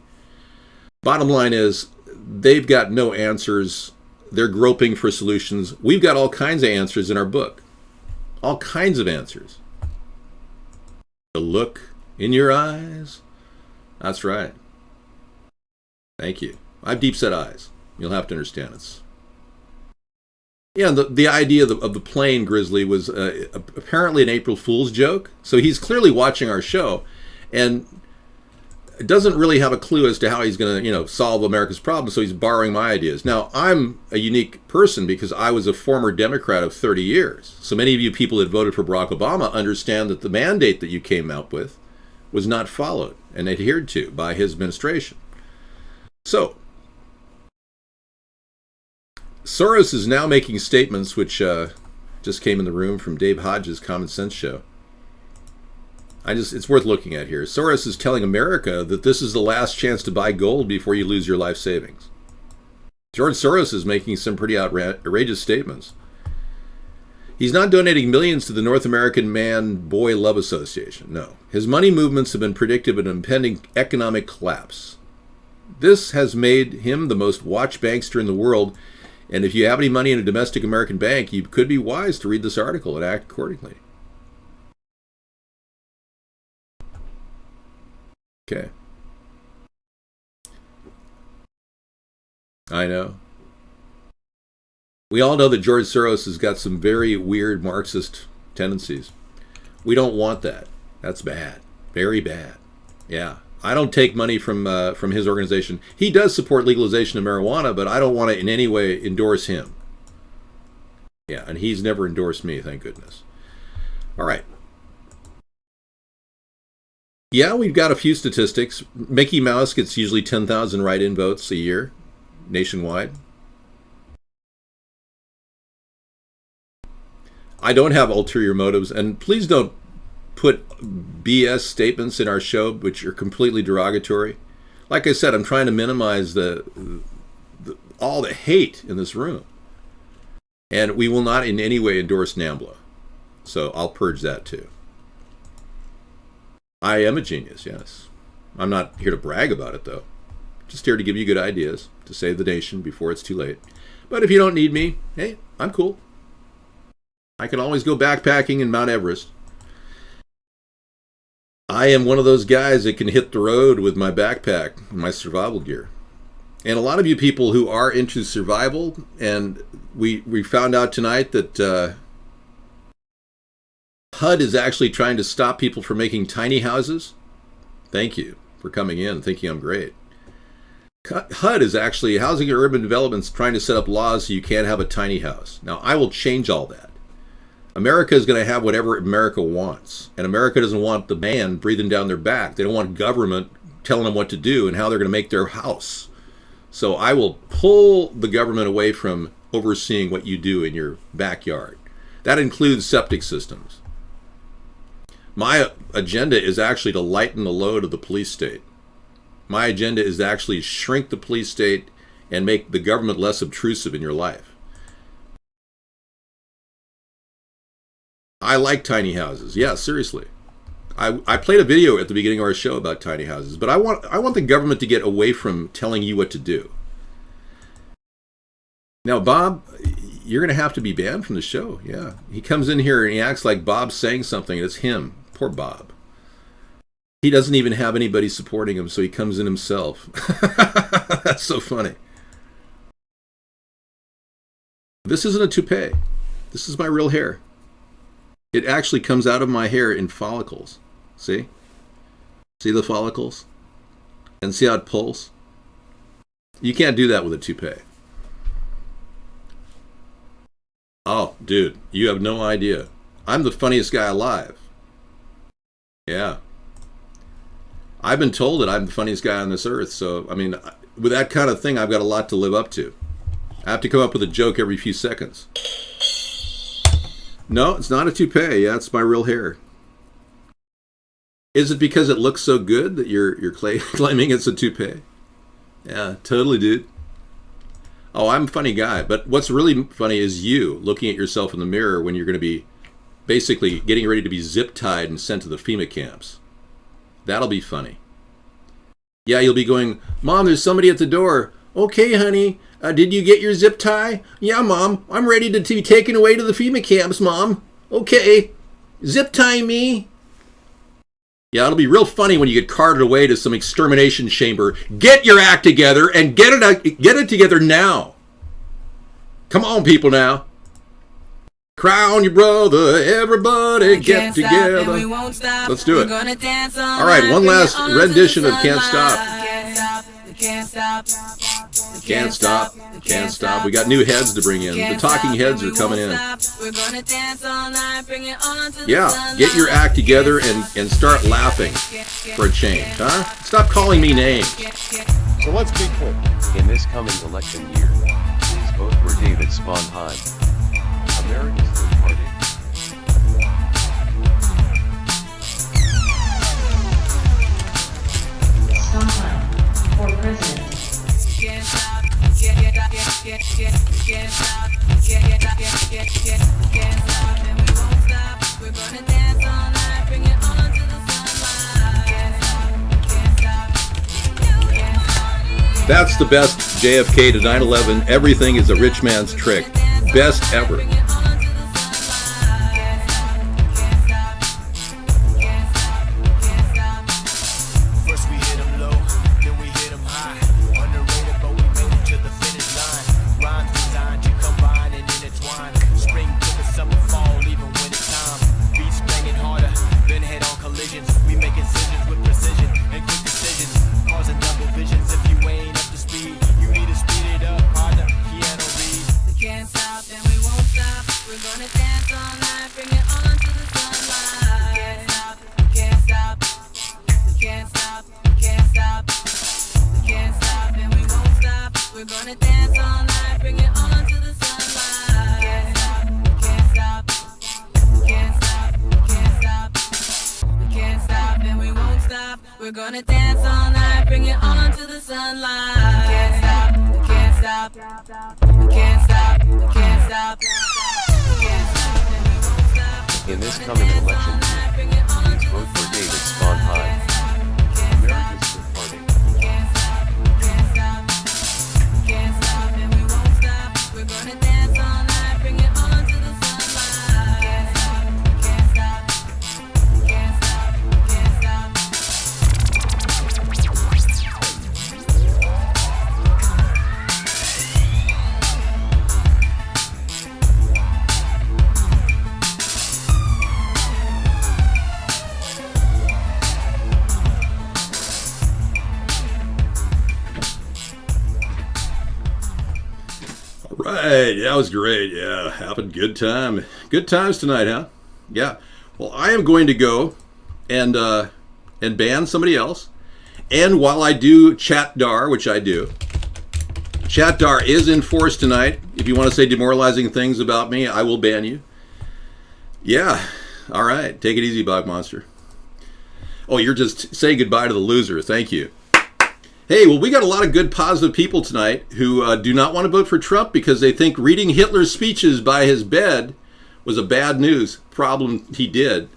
Bottom line is, they've got no answers. They're groping for solutions. We've got all kinds of answers in our book. All kinds of answers. The look in your eyes. That's right. Thank you. I have deep-set eyes. You'll have to understand it. Yeah, the idea of the plane, Grizzly, was apparently an April Fool's joke. So he's clearly watching our show and doesn't really have a clue as to how he's going to, solve America's problems. So he's borrowing my ideas. Now, I'm a unique person because I was a former Democrat of 30 years. So many of you people that voted for Barack Obama understand that the mandate that you came out with was not followed and adhered to by his administration. So Soros is now making statements which just came in the room from Dave Hodges' Common Sense Show. It's worth looking at here. Soros is telling America that this is the last chance to buy gold before you lose your life savings. George Soros is making some pretty outrageous statements. He's not donating millions to the North American Man-Boy Love Association. No. His money movements have been predictive of an impending economic collapse. This has made him the most watched bankster in the world. And if you have any money in a domestic American bank, you could be wise to read this article and act accordingly. Okay. I know. We all know that George Soros has got some very weird Marxist tendencies. We don't want that. That's bad. Very bad. Yeah. I don't take money from his organization. He does support legalization of marijuana, but I don't want to in any way endorse him. Yeah, and he's never endorsed me, thank goodness. All right. Yeah, we've got a few statistics. Mickey Mouse gets usually 10,000 write-in votes a year nationwide. I don't have ulterior motives, and please don't put BS statements in our show which are completely derogatory. Like I said, I'm trying to minimize all the hate in this room. And we will not in any way endorse NAMBLA. So I'll purge that too. I am a genius, yes. I'm not here to brag about it, though. Just here to give you good ideas to save the nation before it's too late. But if you don't need me, hey, I'm cool. I can always go backpacking in Mount Everest. I am one of those guys that can hit the road with my backpack and my survival gear. And a lot of you people who are into survival, and we found out tonight that HUD is actually trying to stop people from making tiny houses. Thank you for coming in, thinking I'm great. HUD is actually, Housing and Urban Development, is trying to set up laws so you can't have a tiny house. Now, I will change all that. America is going to have whatever America wants. And America doesn't want the man breathing down their back. They don't want government telling them what to do and how they're going to make their house. So I will pull the government away from overseeing what you do in your backyard. That includes septic systems. My agenda is actually to lighten the load of the police state. My agenda is to actually shrink the police state and make the government less obtrusive in your life. I like tiny houses. Yeah, seriously. I played a video at the beginning of our show about tiny houses, but I want the government to get away from telling you what to do. Now, Bob, you're going to have to be banned from the show. Yeah. He comes in here and he acts like Bob's saying something, and it's him. Poor Bob. He doesn't even have anybody supporting him, so he comes in himself. That's so funny. This isn't a toupee. This is my real hair. It actually comes out of my hair in follicles. See? See the follicles? And see how it pulls? You can't do that with a toupee. Oh, dude, you have no idea. I'm the funniest guy alive. Yeah. I've been told that I'm the funniest guy on this earth, so, I mean, with that kind of thing, I've got a lot to live up to. I have to come up with a joke every few seconds. No, it's not a toupee. Yeah, it's my real hair. Is it because it looks so good that you're claiming it's a toupee? Yeah, totally, dude. Oh, I'm a funny guy. But what's really funny is you looking at yourself in the mirror when you're going to be basically getting ready to be zip-tied and sent to the FEMA camps. That'll be funny. Yeah, you'll be going, Mom, there's somebody at the door. Okay, honey. Did you get your zip tie? Yeah, Mom. I'm ready to be taken away to the FEMA camps, Mom. Okay. Zip tie me. Yeah, it'll be real funny when you get carted away to some extermination chamber. Get your act together and get it together now. Come on, people now. Crown your brother, everybody get together. Let's do it. All right, one last rendition of Can't Stop. Can't stop. Can't stop. Can't stop. We got new heads to bring in. The talking heads are coming in. Yeah, get your act together and start laughing for a change, huh? Stop calling me names. So let's be clear. In this coming election year, please vote for David Sponheim, America's Third Party. Sponheim for president. That's the best JFK to 9/11. Everything is a rich man's trick. Best ever. First we hit 'em low, then we hit 'em high. Underrated, but we made it to the finish line. Rhymes designed to combine and intertwine. Spring to the summer, fall, even winter time. Beats banging harder, then head-on collisions. We make incisions with precision and quick decisions, causing double visions. If you ain't up to speed, you need to speed it up, partner. Piano read. We can't stop and we won't stop. We're gonna dance all night, bring it on to the sunlight. Can't stop, can't stop. We can't stop, can't stop. We can't stop and we won't stop. We're gonna dance all night, bring it on to the sunlight. Can't stop, can't stop. We can't stop, can't stop. We can't stop and we won't stop. We're gonna dance all night, bring it on to the sunlight. Can't stop, we can't stop. We can't stop, we can't stop. We can't stop and we won't stop. In this coming election year, please vote for David Sponheim, America's Third Party. Can't stop, can't stop. We can't stop and we won't stop. We're gonna dance all night, bring it on to the sunlight. Can't stop, can't stop. Can't stop, can't stop. right, that was great. Yeah, happened. Good time. Good times tonight, huh? Yeah. Well, I am going to go and ban somebody else. And while I do chat dar, which I do, chat dar is in force tonight. If you want to say demoralizing things about me, I will ban you. Yeah. All right. Take it easy, Bog Monster. Oh, you're just saying goodbye to the loser. Thank you. Hey, well, we got a lot of good, positive people tonight who do not want to vote for Trump because they think reading Hitler's speeches by his bed was a bad news problem he did.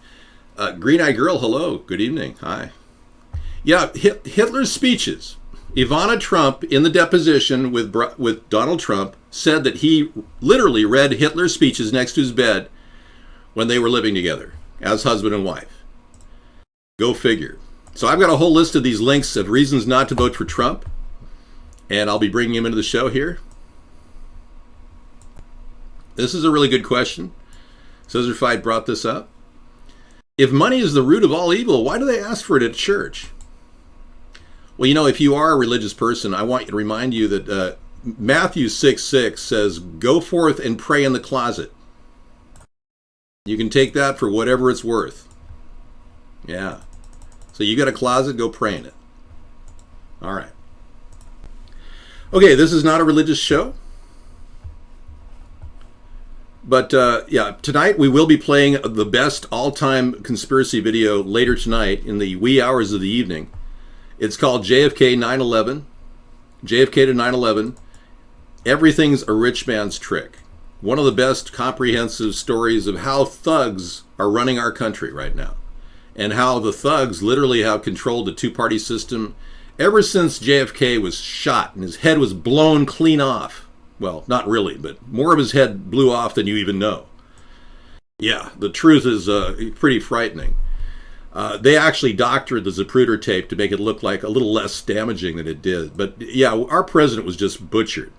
Green-eyed girl, hello. Good evening. Hi. Yeah, Hitler's speeches. Ivana Trump, in the deposition with Donald Trump, said that he literally read Hitler's speeches next to his bed when they were living together as husband and wife. Go figure. So I've got a whole list of these links of reasons not to vote for Trump, and I'll be bringing him into the show here. This is a really good question. Scissor Fight brought this up. If money is the root of all evil, why do they ask for it at church? Well, you know, if you are a religious person, I want to remind you that Matthew 6:6 says, "Go forth and pray in the closet." You can take that for whatever it's worth. Yeah. So you got a closet, go pray in it. All right. Okay, this is not a religious show. But yeah, tonight we will be playing the best all-time conspiracy video later tonight in the wee hours of the evening. It's called JFK 9/11. JFK to 9/11. Everything's a rich man's trick. One of the best comprehensive stories of how thugs are running our country right now. And how the thugs literally have controlled the two-party system ever since JFK was shot and his head was blown clean off. Well, not really, but more of his head blew off than you even know. Yeah, the truth is pretty frightening. They actually doctored the Zapruder tape to make it look like a little less damaging than it did. But yeah, our president was just butchered.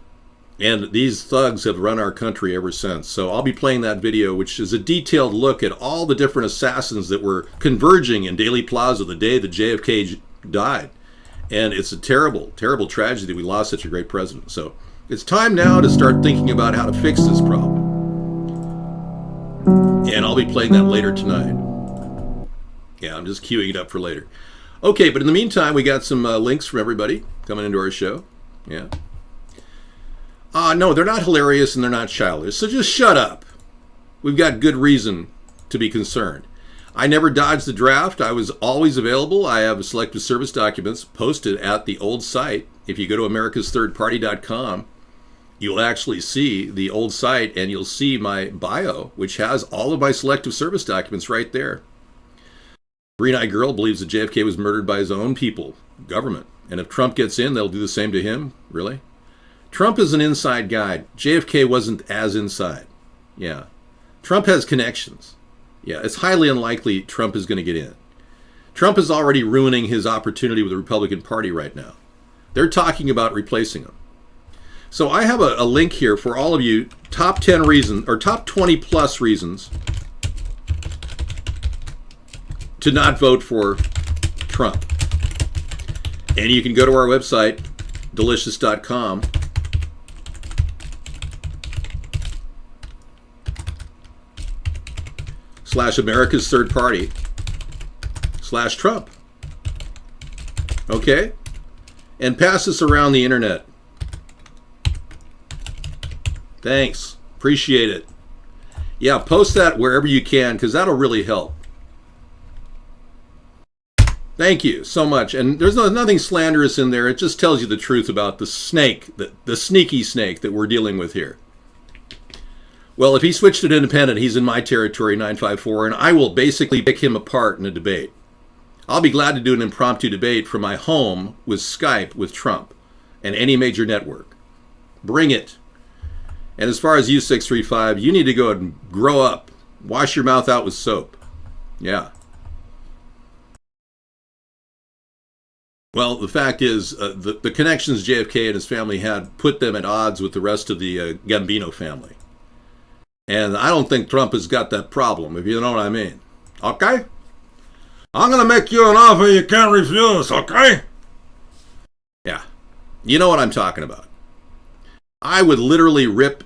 And these thugs have run our country ever since. So I'll be playing that video, which is a detailed look at all the different assassins that were converging in Dealey Plaza the day that JFK died. And it's a terrible, terrible tragedy that we lost such a great president. So it's time now to start thinking about how to fix this problem. And I'll be playing that later tonight. Yeah, I'm just queuing it up for later. Okay, but in the meantime, we got some links from everybody coming into our show. Yeah. No, they're not hilarious and they're not childish, so just shut up. We've got good reason to be concerned. I never dodged the draft. I was always available. I have selective service documents posted at the old site. If you go to AmericasThirdParty.com, you'll actually see the old site and you'll see my bio, which has all of my selective service documents right there. Green-eyed girl believes that JFK was murdered by his own people, government. And if Trump gets in, they'll do the same to him? Really? Trump is an inside guy. JFK wasn't as inside. Yeah. Trump has connections. Yeah, it's highly unlikely Trump is going to get in. Trump is already ruining his opportunity with the Republican Party right now. They're talking about replacing him. So I have a link here for all of you, top 10 reasons, or top 20 plus reasons to not vote for Trump. And you can go to our website, delicious.com. /America's Third Party /Trump. Okay? And pass this around the internet. Thanks. Appreciate it. Yeah, post that wherever you can because that'll really help. Thank you so much. And there's nothing slanderous in there. It just tells you the truth about the snake, the sneaky snake that we're dealing with here. Well, if he switched to independent, he's in my territory, 954, and I will basically pick him apart in a debate. I'll be glad to do an impromptu debate from my home with Skype with Trump and any major network. Bring it. And as far as you, 635, you need to go and grow up. Wash your mouth out with soap. Yeah. Well, the fact is, the connections JFK and his family had put them at odds with the rest of the Gambino family. And I don't think Trump has got that problem, if you know what I mean. Okay? I'm going to make you an offer you can't refuse, okay? Yeah. You know what I'm talking about. I would literally rip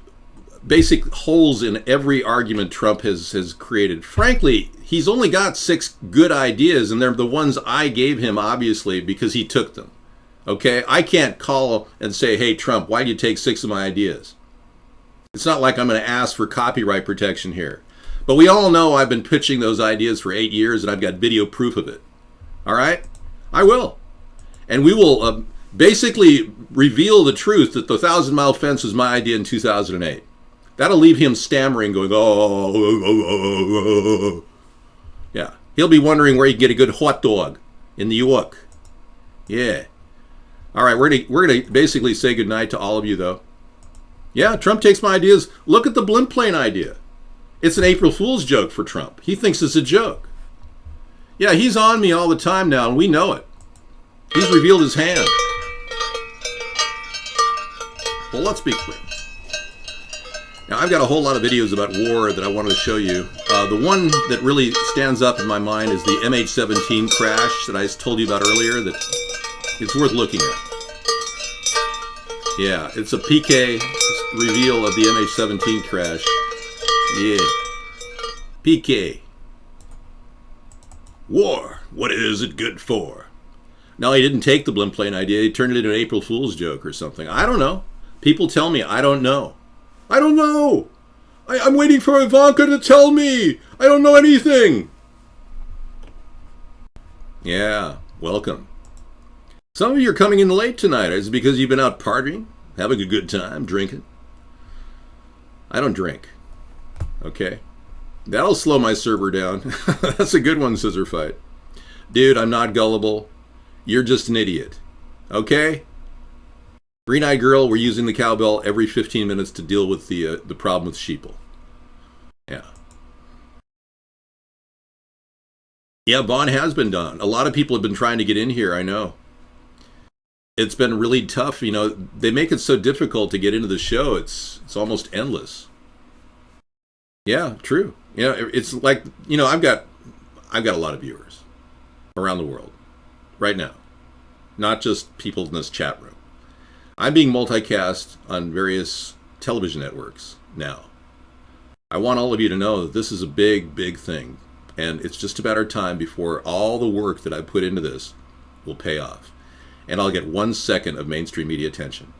basic holes in every argument Trump has created. Frankly, he's only got 6 good ideas, and they're the ones I gave him, obviously, because he took them. Okay? I can't call and say, hey, Trump, why did you take 6 of my ideas? It's not like I'm going to ask for copyright protection here. But we all know I've been pitching those ideas for 8 years, and I've got video proof of it. All right? I will. And we will basically reveal the truth that the 1,000-mile fence was my idea in 2008. That'll leave him stammering, going, oh. Yeah. He'll be wondering where he can get a good hot dog in New York. Yeah. All right, we're gonna basically say goodnight to all of you, though. Yeah, Trump takes my ideas. Look at the blimp plane idea. It's an April Fool's joke for Trump. He thinks it's a joke. Yeah, he's on me all the time now, and we know it. He's revealed his hand. Well, let's be clear. Now, I've got a whole lot of videos about war that I wanted to show you. The one that really stands up in my mind is the MH17 crash that I told you about earlier, that it's worth looking at. Yeah, it's a PK reveal of the MH17 crash. Yeah. PK. War. What is it good for? No, he didn't take the blimp plane idea. He turned it into an April Fool's joke or something. I don't know. People tell me. I don't know. I don't know. I'm waiting for Ivanka to tell me. I don't know anything. Yeah, welcome. Some of you are coming in late tonight. Is it because you've been out partying, having a good time, drinking? I don't drink. Okay? That'll slow my server down. That's a good one, Scissor Fight. Dude, I'm not gullible. You're just an idiot. Okay? Green-eyed girl, we're using the cowbell every 15 minutes to deal with the problem with sheeple. Yeah. Yeah, Vaughn has been done. A lot of people have been trying to get in here, I know. It's been really tough. You know, they make it so difficult to get into the show. It's almost endless. Yeah, true. You know, it's like, you know, I've got a lot of viewers around the world right now. Not just people in this chat room. I'm being multicast on various television networks now. I want all of you to know that this is a big, big thing. And it's just a matter of time before all the work that I put into this will pay off. And I'll get 1 second of mainstream media attention.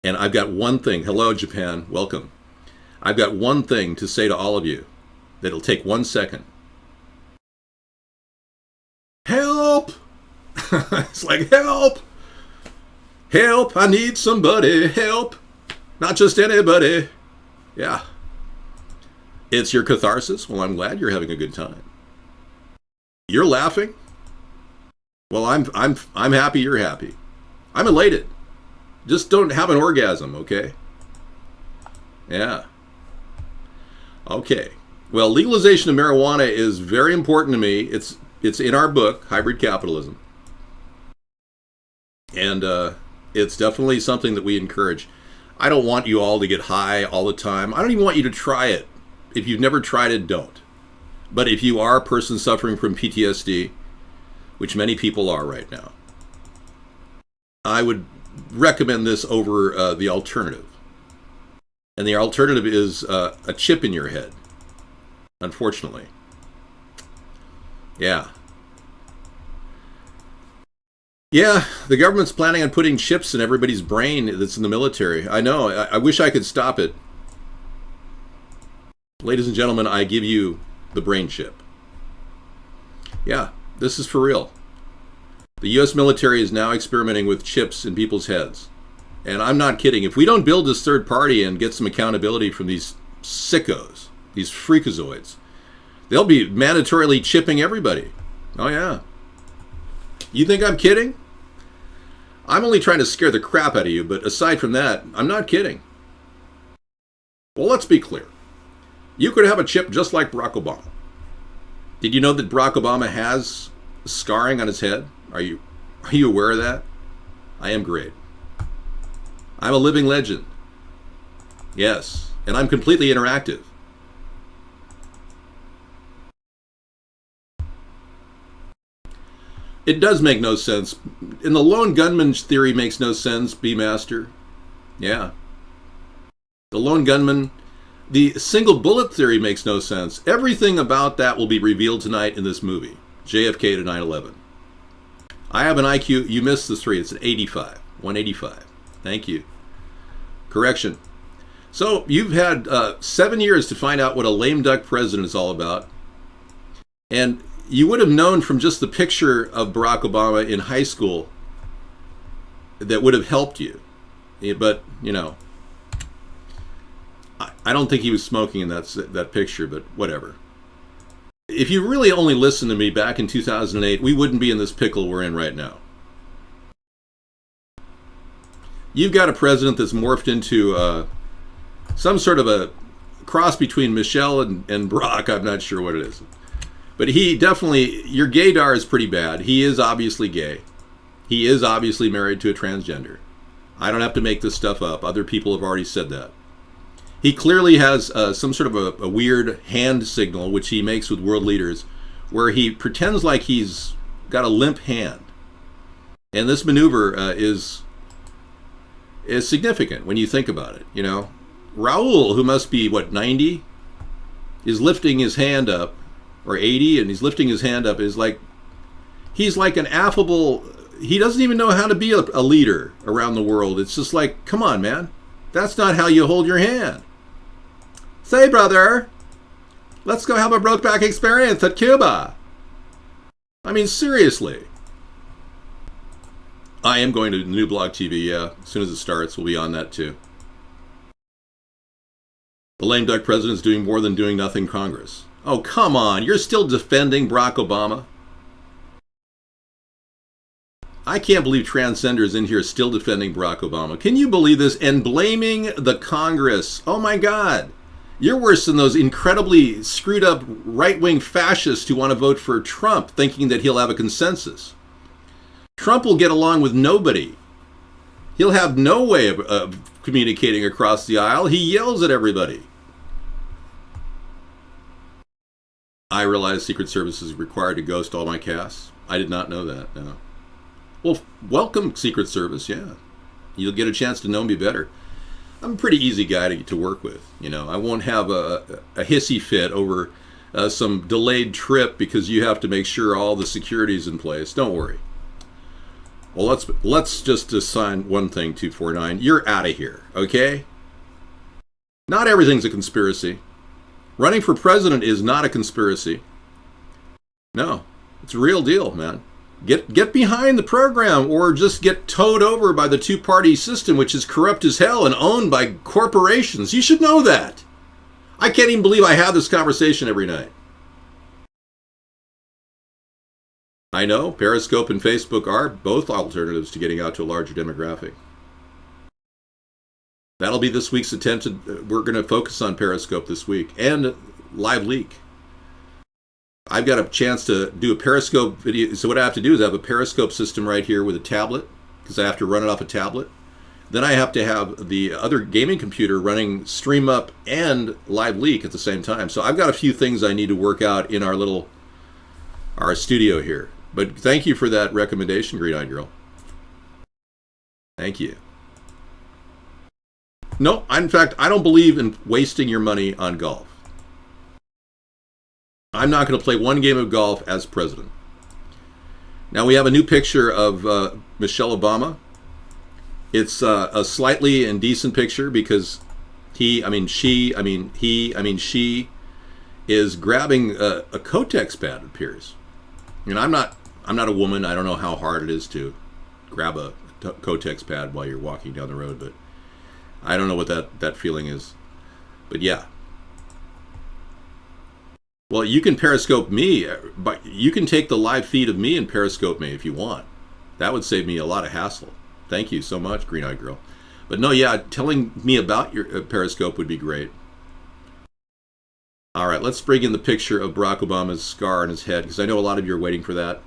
And I've got one thing. Hello, Japan. Welcome. I've got one thing to say to all of you that'll take 1 second. Help! It's like, help! Help! I need somebody. Help! Not just anybody. Yeah. It's your catharsis. Well, I'm glad you're having a good time. You're laughing. Well, I'm happy you're happy. I'm elated. Just don't have an orgasm, okay? Yeah. Okay. Well, legalization of marijuana is very important to me. It's in our book, Hybrid Capitalism. And it's definitely something that we encourage. I don't want you all to get high all the time. I don't even want you to try it. If you've never tried it, don't. But if you are a person suffering from PTSD, which many people are right now, I would recommend this over the alternative. And the alternative is a chip in your head, unfortunately. Yeah. Yeah, the government's planning on putting chips in everybody's brain that's in the military. I know. I wish I could stop it. Ladies and gentlemen, I give you the brain chip. Yeah, this is for real. The U.S. military is now experimenting with chips in people's heads. And I'm not kidding. If we don't build this third party and get some accountability from these sickos, these freakazoids, they'll be mandatorily chipping everybody. Oh, yeah. You think I'm kidding? I'm only trying to scare the crap out of you, but aside from that, I'm not kidding. Well, let's be clear. You could have a chip just like Barack Obama. Did you know that Barack Obama has scarring on his head? Are you aware of that? I am great. I'm a living legend. Yes, and I'm completely interactive. It does make no sense. And the lone gunman theory makes no sense, B-Master. Yeah. The lone gunman. The single bullet theory makes no sense. Everything about that will be revealed tonight in this movie. JFK to 9/11. I have an IQ. You missed the 3. It's an 85. 185. Thank you. Correction. So you've had 7 years to find out what a lame duck president is all about. And you would have known from just the picture of Barack Obama in high school that would have helped you. But, you know, I don't think he was smoking in that picture, but whatever. If you really only listened to me back in 2008, we wouldn't be in this pickle we're in right now. You've got a president that's morphed into some sort of a cross between Michelle and Barack. I'm not sure what it is. But he definitely, your gaydar is pretty bad. He is obviously gay. He is obviously married to a transgender. I don't have to make this stuff up. Other people have already said that. He clearly has some sort of a weird hand signal, which he makes with world leaders, where he pretends like he's got a limp hand. And this maneuver is significant when you think about it, you know. Raul, who must be, 90, is lifting his hand up, or 80, and he's lifting his hand up, he's like an affable, he doesn't even know how to be a leader around the world. It's just like, come on, man. That's not how you hold your hand. Say, brother, let's go have a Brokeback experience at Cuba. I mean, seriously. I am going to New Blog TV, yeah. As soon as it starts, we'll be on that too. The lame duck president is doing more than doing nothing Congress. Oh, come on. You're still defending Barack Obama? I can't believe transgenders in here still defending Barack Obama. Can you believe this? And blaming the Congress. Oh, my God. You're worse than those incredibly screwed up right-wing fascists who want to vote for Trump, thinking that he'll have a consensus. Trump will get along with nobody. He'll have no way of communicating across the aisle. He yells at everybody. I realize Secret Service is required to ghost all my casts. I did not know that, no. Well, welcome, Secret Service, yeah. You'll get a chance to know me better. I'm a pretty easy guy to work with, you know. I won't have a hissy fit over some delayed trip because you have to make sure all the security's in place. Don't worry. Well, let's just assign one thing, 249. You're out of here, okay? Not everything's a conspiracy. Running for president is not a conspiracy. No, it's a real deal, man. Get behind the program or just get towed over by the two-party system, which is corrupt as hell and owned by corporations. You should know that. I can't even believe I have this conversation every night. I know Periscope and Facebook are both alternatives to getting out to a larger demographic. That'll be this week's attention. We're going to focus on Periscope this week and Live Leak. I've got a chance to do a Periscope video. So what I have to do is I have a Periscope system right here with a tablet because I have to run it off a tablet. Then I have to have the other gaming computer running Stream Up and Live Leak at the same time. So I've got a few things I need to work out in our studio here. But thank you for that recommendation, Green-Eyed Girl. Thank you. No, in fact, I don't believe in wasting your money on golf. I'm not going to play one game of golf as president. Now we have a new picture of Michelle Obama. It's a slightly indecent picture because she is grabbing a Kotex pad, it appears. And I'm not a woman. I don't know how hard it is to grab a Kotex pad while you're walking down the road, but I don't know what that feeling is. But yeah. Well, you can Periscope me, but you can take the live feed of me and Periscope me if you want. That would save me a lot of hassle. Thank you so much, Green-Eyed Girl. But no, yeah, telling me about your Periscope would be great. All right, let's bring in the picture of Barack Obama's scar on his head, because I know a lot of you are waiting for that.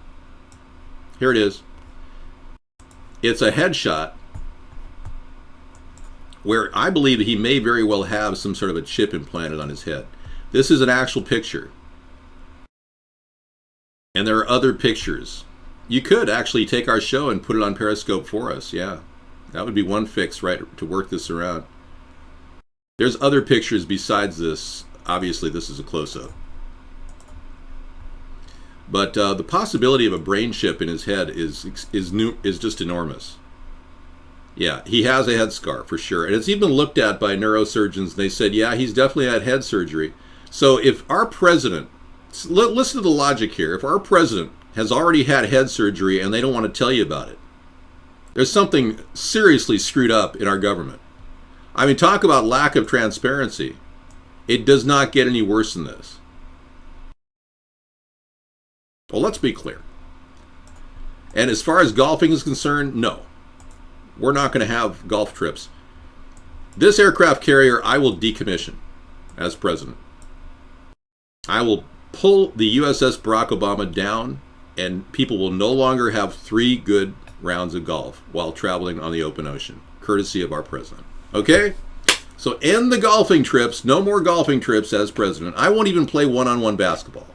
Here it is. It's a headshot where I believe he may very well have some sort of a chip implanted on his head. This is an actual picture. And there are other pictures. You could actually take our show and put it on Periscope for us, yeah. That would be one fix, right, to work this around. There's other pictures besides this. Obviously, this is a close-up. But the possibility of a brain chip in his head is just enormous. Yeah, he has a head scar for sure. And it's even been looked at by neurosurgeons. They said, yeah, he's definitely had head surgery. So if our president, listen to the logic here, if our president has already had head surgery and they don't want to tell you about it, there's something seriously screwed up in our government. I mean, talk about lack of transparency. It does not get any worse than this. Well, let's be clear. And as far as golfing is concerned, no. We're not going to have golf trips. This aircraft carrier I will decommission as president. I will pull the USS Barack Obama down, and people will no longer have 3 good rounds of golf while traveling on the open ocean, courtesy of our president. Okay? So end the golfing trips. No more golfing trips as president. I won't even play one-on-one basketball.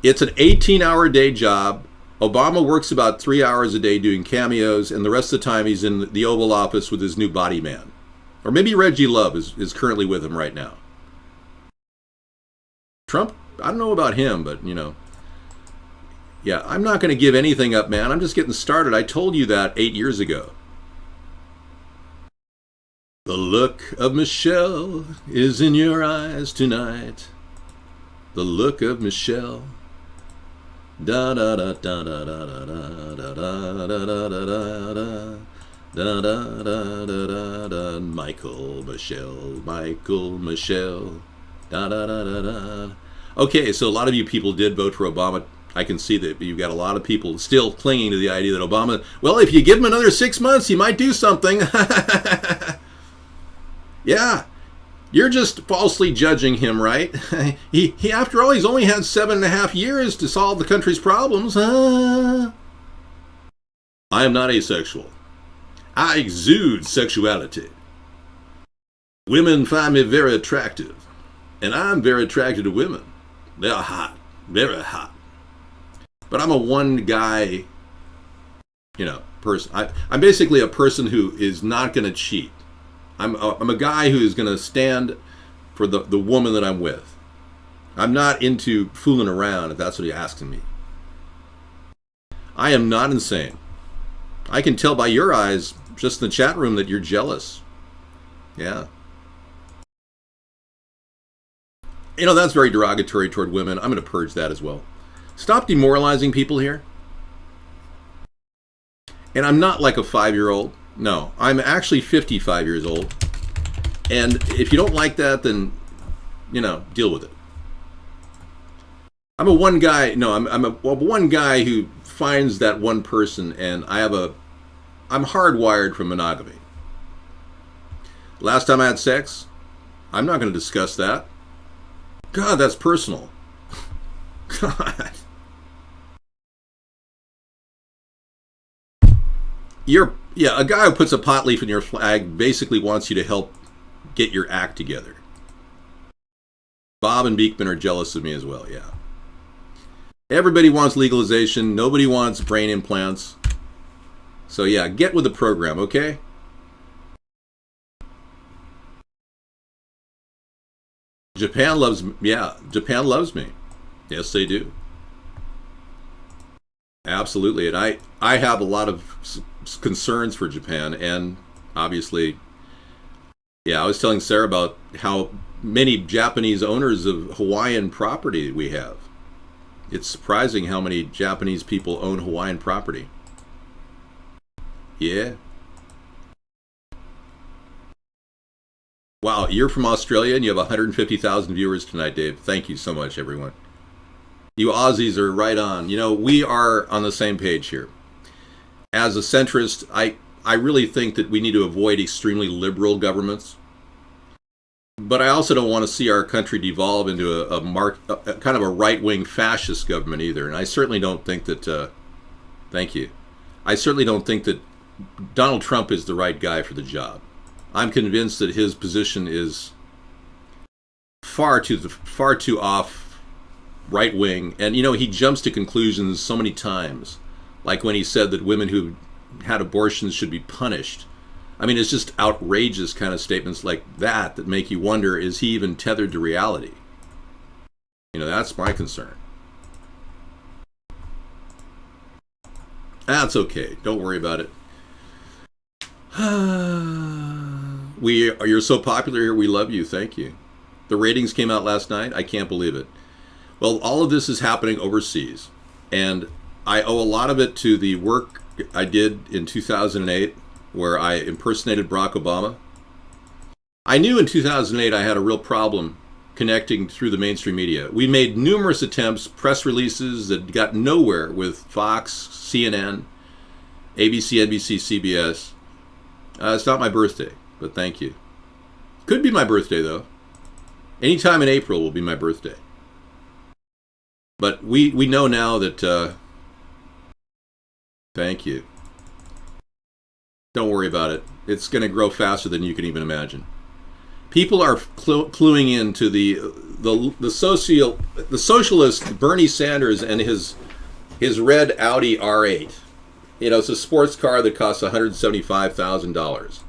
It's an 18-hour day job. Obama works about 3 hours a day doing cameos, and the rest of the time he's in the Oval Office with his new body man. Or maybe Reggie Love is currently with him right now. Trump, I don't know about him, but, you know. Yeah, I'm not going to give anything up, man. I'm just getting started. I told you that 8 years ago. The look of Michelle is in your eyes tonight. The look of Michelle. Da da da da da da da da da da da da da da da. Michael Michelle, da da da da da. Okay, so a lot of you people did vote for Obama. I can see that you've got a lot of people still clinging to the idea that Obama, well, if you give him another 6 months, he might do something. Yeah, you're just falsely judging him, right? He after all, he's only had 7.5 years to solve the country's problems. I am not asexual. I exude sexuality. Women find me very attractive, and I'm very attracted to women. They're hot, very hot. But I'm a one guy, you know, person. I'm basically a person who is not going to cheat. I'm a guy who is going to stand for the woman that I'm with. I'm not into fooling around, if that's what you're asking me. I am not insane. I can tell by your eyes, just in the chat room, that you're jealous. Yeah. You know, that's very derogatory toward women. I'm going to purge that as well. Stop demoralizing people here. And I'm not like a 5-year-old. No, I'm actually 55 years old. And if you don't like that, then, you know, deal with it. I'm a one guy. No, I'm a one guy who finds that one person, and I'm hardwired for monogamy. Last time I had sex, I'm not going to discuss that. God, that's personal. God. A guy who puts a pot leaf in your flag basically wants you to help get your act together. Bob and Beekman are jealous of me as well, yeah. Everybody wants legalization. Nobody wants brain implants. So yeah, get with the program, okay? Japan loves me. Yeah, Japan loves me. Yes, they do. Absolutely. And I have a lot of concerns for Japan, and obviously, yeah, I was telling Sarah about how many Japanese owners of Hawaiian property we have. It's surprising how many Japanese people own Hawaiian property. Yeah. Wow, you're from Australia and you have 150,000 viewers tonight, Dave. Thank you so much, everyone. You Aussies are right on. You know, we are on the same page here. As a centrist, I really think that we need to avoid extremely liberal governments. But I also don't want to see our country devolve into a kind of a right-wing fascist government either. And I certainly don't think that, thank you. I certainly don't think that Donald Trump is the right guy for the job. I'm convinced that his position is far too off right-wing. And, you know, he jumps to conclusions so many times. Like when he said that women who had abortions should be punished. I mean, it's just outrageous kind of statements like that make you wonder, is he even tethered to reality? You know, that's my concern. That's okay. Don't worry about it. You're so popular here. We love you. Thank you. The ratings came out last night. I can't believe it. Well, all of this is happening overseas, and I owe a lot of it to the work I did in 2008, where I impersonated Barack Obama. I knew in 2008 I had a real problem connecting through the mainstream media. We made numerous attempts, press releases that got nowhere with Fox, CNN, ABC, NBC, CBS. It's not my birthday, but thank you. Could be my birthday, though. Anytime in April will be my birthday. But we know now that... thank you. Don't worry about it. It's going to grow faster than you can even imagine. People are cluing into the socialist Bernie Sanders and his red Audi R8. You know, it's a sports car that costs $175,000.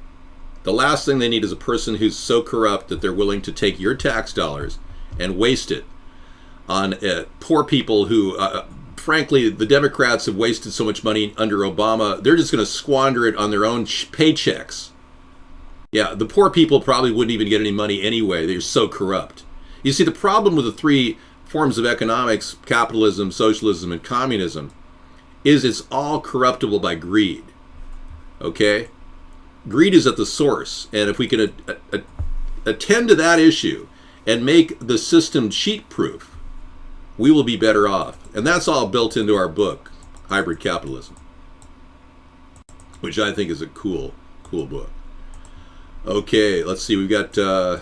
The last thing they need is a person who's so corrupt that they're willing to take your tax dollars and waste it on poor people who, frankly, the Democrats have wasted so much money under Obama, they're just going to squander it on their own paychecks. Yeah, the poor people probably wouldn't even get any money anyway. They're so corrupt. You see, the problem with the three forms of economics, capitalism, socialism, and communism, is it's all corruptible by greed. Okay? Greed is at the source, and if we can attend to that issue and make the system cheat-proof, we will be better off. And that's all built into our book, Hybrid Capitalism, which I think is a cool book. Okay, let's see. We've got a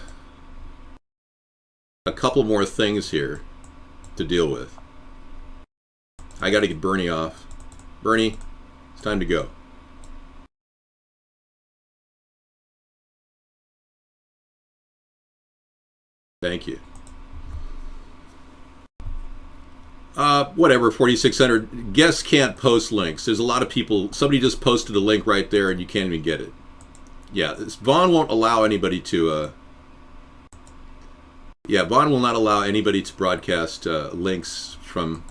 couple more things here to deal with. I got to get Bernie off. Bernie, it's time to go. Thank you. Whatever, 4,600. Guests can't post links. There's a lot of people. Somebody just posted a link right there and you can't even get it. Yeah, Vaughn won't allow anybody to... Vaughn will not allow anybody to broadcast links from...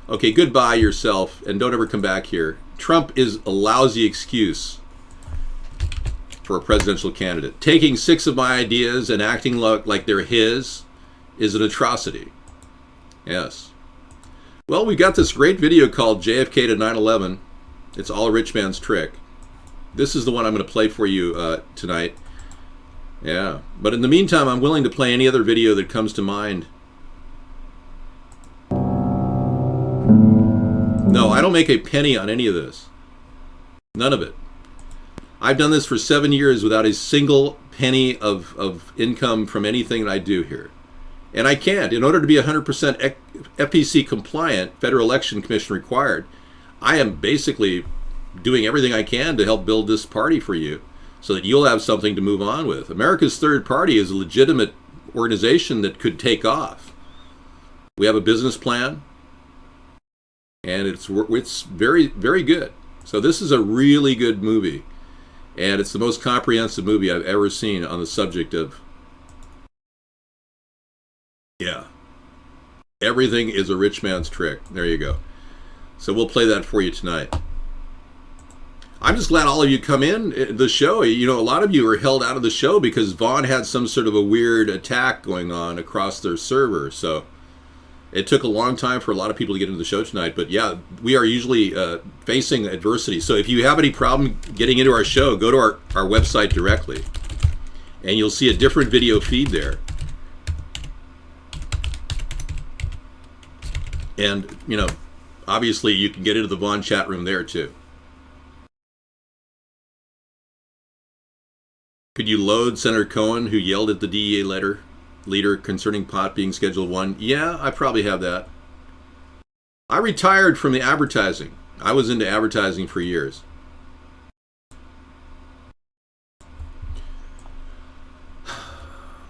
Okay, goodbye yourself, and don't ever come back here. Trump is a lousy excuse for a presidential candidate. Taking 6 of my ideas and acting like they're his is an atrocity. Yes. Well, we got this great video called JFK to 9/11. It's all a rich man's trick. This is the one I'm going to play for you tonight. Yeah. But in the meantime, I'm willing to play any other video that comes to mind. No, I don't make a penny on any of this. None of it. I've done this for 7 years without a single penny of income from anything that I do here. And I can't. In order to be 100% FPC compliant, Federal Election Commission required, I am basically doing everything I can to help build this party for you so that you'll have something to move on with. America's Third Party is a legitimate organization that could take off. We have a business plan, and it's very, very good. So this is a really good movie, and it's the most comprehensive movie I've ever seen on the subject of, everything is a rich man's trick. There you go. So we'll play that for you tonight. I'm just glad all of you come in the show. You know, a lot of you are held out of the show because Vaughn had some sort of a weird attack going on across their server. So it took a long time for a lot of people to get into the show tonight. But yeah, we are usually facing adversity. So if you have any problem getting into our show, go to our website directly. And you'll see a different video feed there. And, you know, obviously you can get into the Vaughn chat room there too. Could you load Senator Cohen, who yelled at the DEA leader concerning pot being Schedule 1? Yeah, I probably have that. I retired from the advertising. I was into advertising for years.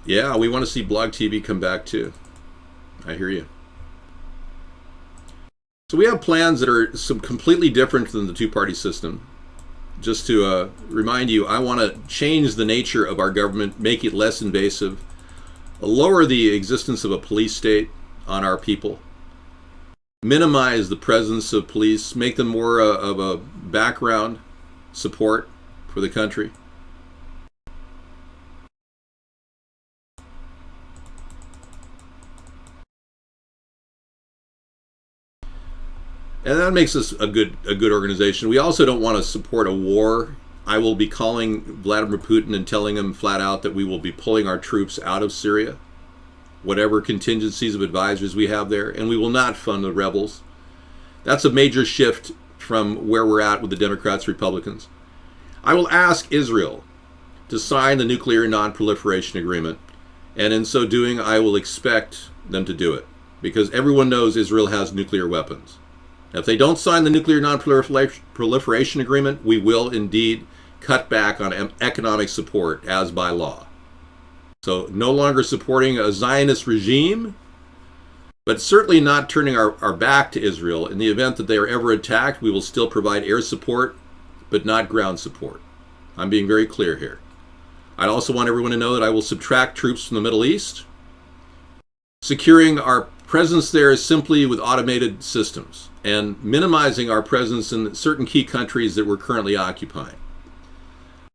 Yeah, we want to see Blog TV come back too. I hear you. So we have plans that are some completely different than the two-party system. Just to remind you, I want to change the nature of our government, make it less invasive, lower the existence of a police state on our people, minimize the presence of police, make them more of a background support for the country. And that makes us a good organization. We also don't want to support a war. I will be calling Vladimir Putin and telling him flat out that we will be pulling our troops out of Syria, whatever contingencies of advisors we have there, and we will not fund the rebels. That's a major shift from where we're at with the Democrats, Republicans. I will ask Israel to sign the nuclear non-proliferation agreement, and in so doing, I will expect them to do it, because everyone knows Israel has nuclear weapons. If they don't sign the nuclear non-proliferation agreement, we will indeed cut back on economic support as by law. So no longer supporting a Zionist regime, but certainly not turning our back to Israel. In the event that they are ever attacked, we will still provide air support, but not ground support. I'm being very clear here. I also want everyone to know that I will subtract troops from the Middle East, securing our presence there is simply with automated systems and minimizing our presence in certain key countries that we're currently occupying.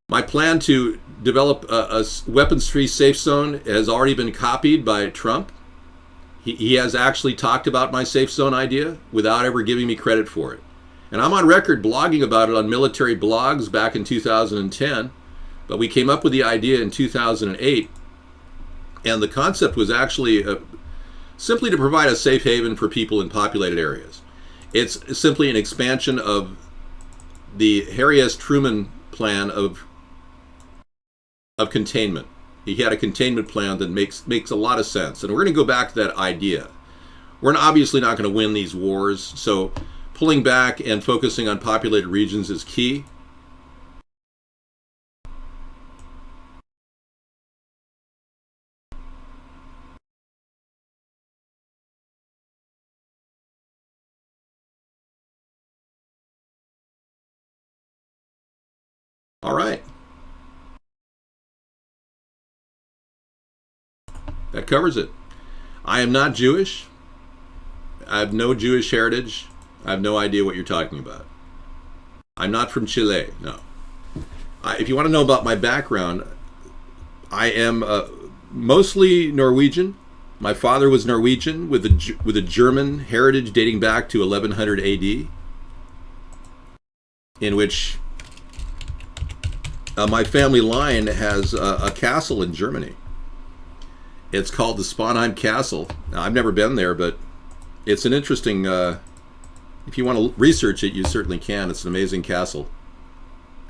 My plan to develop a weapons-free safe zone has already been copied by Trump. He has actually talked about my safe zone idea without ever giving me credit for it. And I'm on record blogging about it on military blogs back in 2010, but we came up with the idea in 2008, and the concept was actually simply to provide a safe haven for people in populated areas. It's simply an expansion of the Harry S. Truman plan of containment. He had a containment plan that makes a lot of sense, and we're going to go back to that idea. We're obviously not going to win these wars, so pulling back and focusing on populated regions is key. All right. That covers it. I am not Jewish. I have no Jewish heritage. I have no idea what you're talking about. I'm not from Chile, no. If you want to know about my background, I am mostly Norwegian. My father was Norwegian with a German heritage dating back to 1100 AD, in which my family line has a castle in Germany. It's called the Sponheim Castle. Now, I've never been there, but it's an interesting, if you want to research it, you certainly can. It's an amazing castle.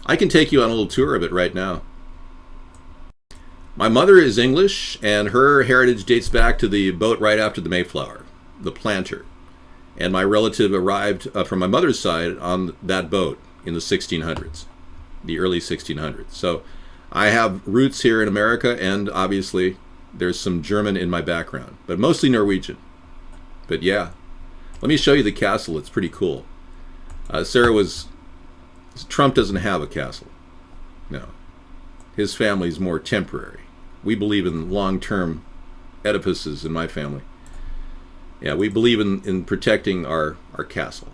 I can take you on a little tour of it right now. My mother is English, and her heritage dates back to the boat right after the Mayflower, the Planter. And my relative arrived from my mother's side on that boat in the 1600s, the early 1600s. So I have roots here in America, and obviously there's some German in my background, but mostly Norwegian. But yeah, let me show you the castle. It's pretty cool. Trump doesn't have a castle. No. His family's more temporary. We believe in long-term edifices in my family. Yeah, we believe in protecting our castle.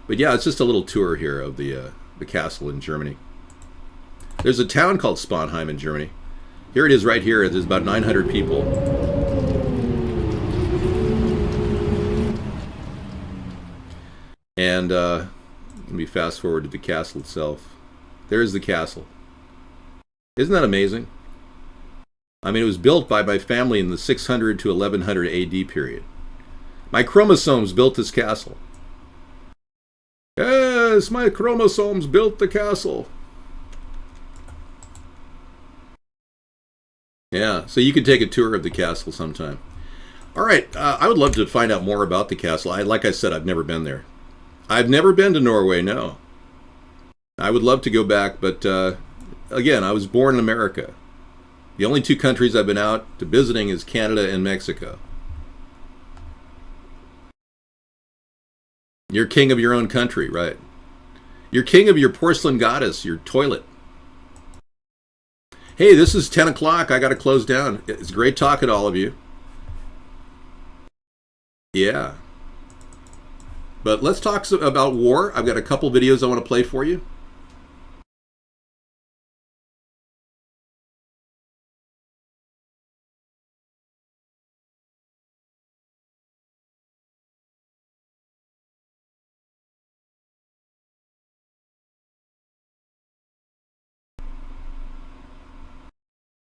But yeah, it's just a little tour here of the castle in Germany. There's a town called Sponheim in Germany. Here it is right here. There's about 900 people. And let me fast forward to the castle itself. There's the castle. Isn't that amazing? I mean, it was built by my family in the 600 to 1100 AD period. My chromosomes built this castle. Yes, my chromosomes built the castle. Yeah, so you can take a tour of the castle sometime. All right, I would love to find out more about the castle. Like I said, I've never been there. I've never been to Norway, no. I would love to go back, but again, I was born in America. The only two countries I've been out to visiting is Canada and Mexico. You're king of your own country, right? You're king of your porcelain goddess, your toilet. Hey, this is 10 o'clock. I got to close down. It's great talking to all of you. Yeah. But let's talk about war. I've got a couple videos I want to play for you.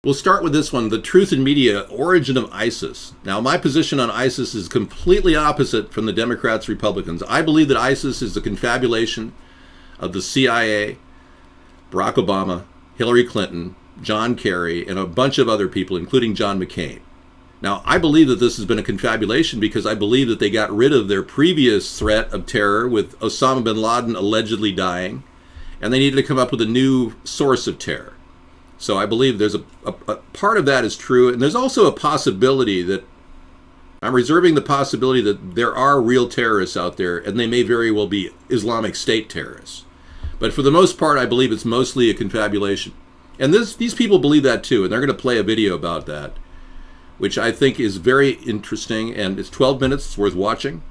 We'll start with this one, the Truth in Media, Origin of ISIS. Now, my position on ISIS is completely opposite from the Democrats, Republicans. I believe that ISIS is a confabulation of the CIA, Barack Obama, Hillary Clinton, John Kerry, and a bunch of other people, including John McCain. Now, I believe that this has been a confabulation because I believe that they got rid of their previous threat of terror with Osama bin Laden allegedly dying, and they needed to come up with a new source of terror. So I believe there's a part of that is true, and there's also a possibility that I'm reserving the possibility that there are real terrorists out there, and they may very well be Islamic State terrorists. But for the most part, I believe it's mostly a confabulation. And these people believe that too, and they're going to play a video about that, which I think is very interesting, and it's 12 minutes, it's worth watching.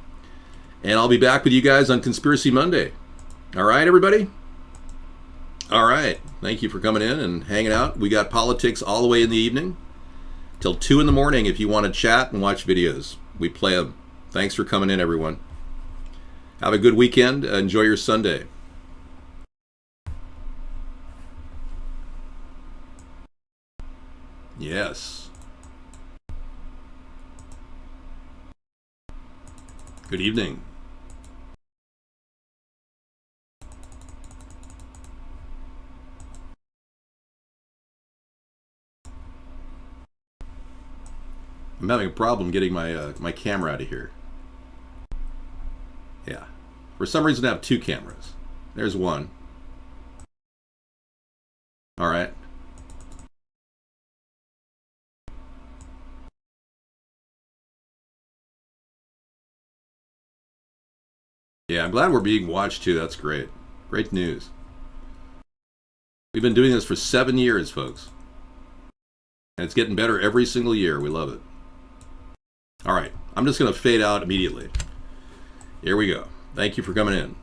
And I'll be back with you guys on Conspiracy Monday. All right, everybody? All right. Thank you for coming in and hanging out. We got politics all the way in the evening till 2 in the morning if you want to chat and watch videos. We play them. Thanks for coming in, everyone. Have a good weekend. Enjoy your Sunday. Yes. Good evening. I'm having a problem getting my camera out of here. Yeah. For some reason I have two cameras. There's one. All right. Yeah, I'm glad we're being watched too. That's great. Great news. We've been doing this for 7 years, folks. And it's getting better every single year. We love it. All right, I'm just going to fade out immediately. Here we go. Thank you for coming in.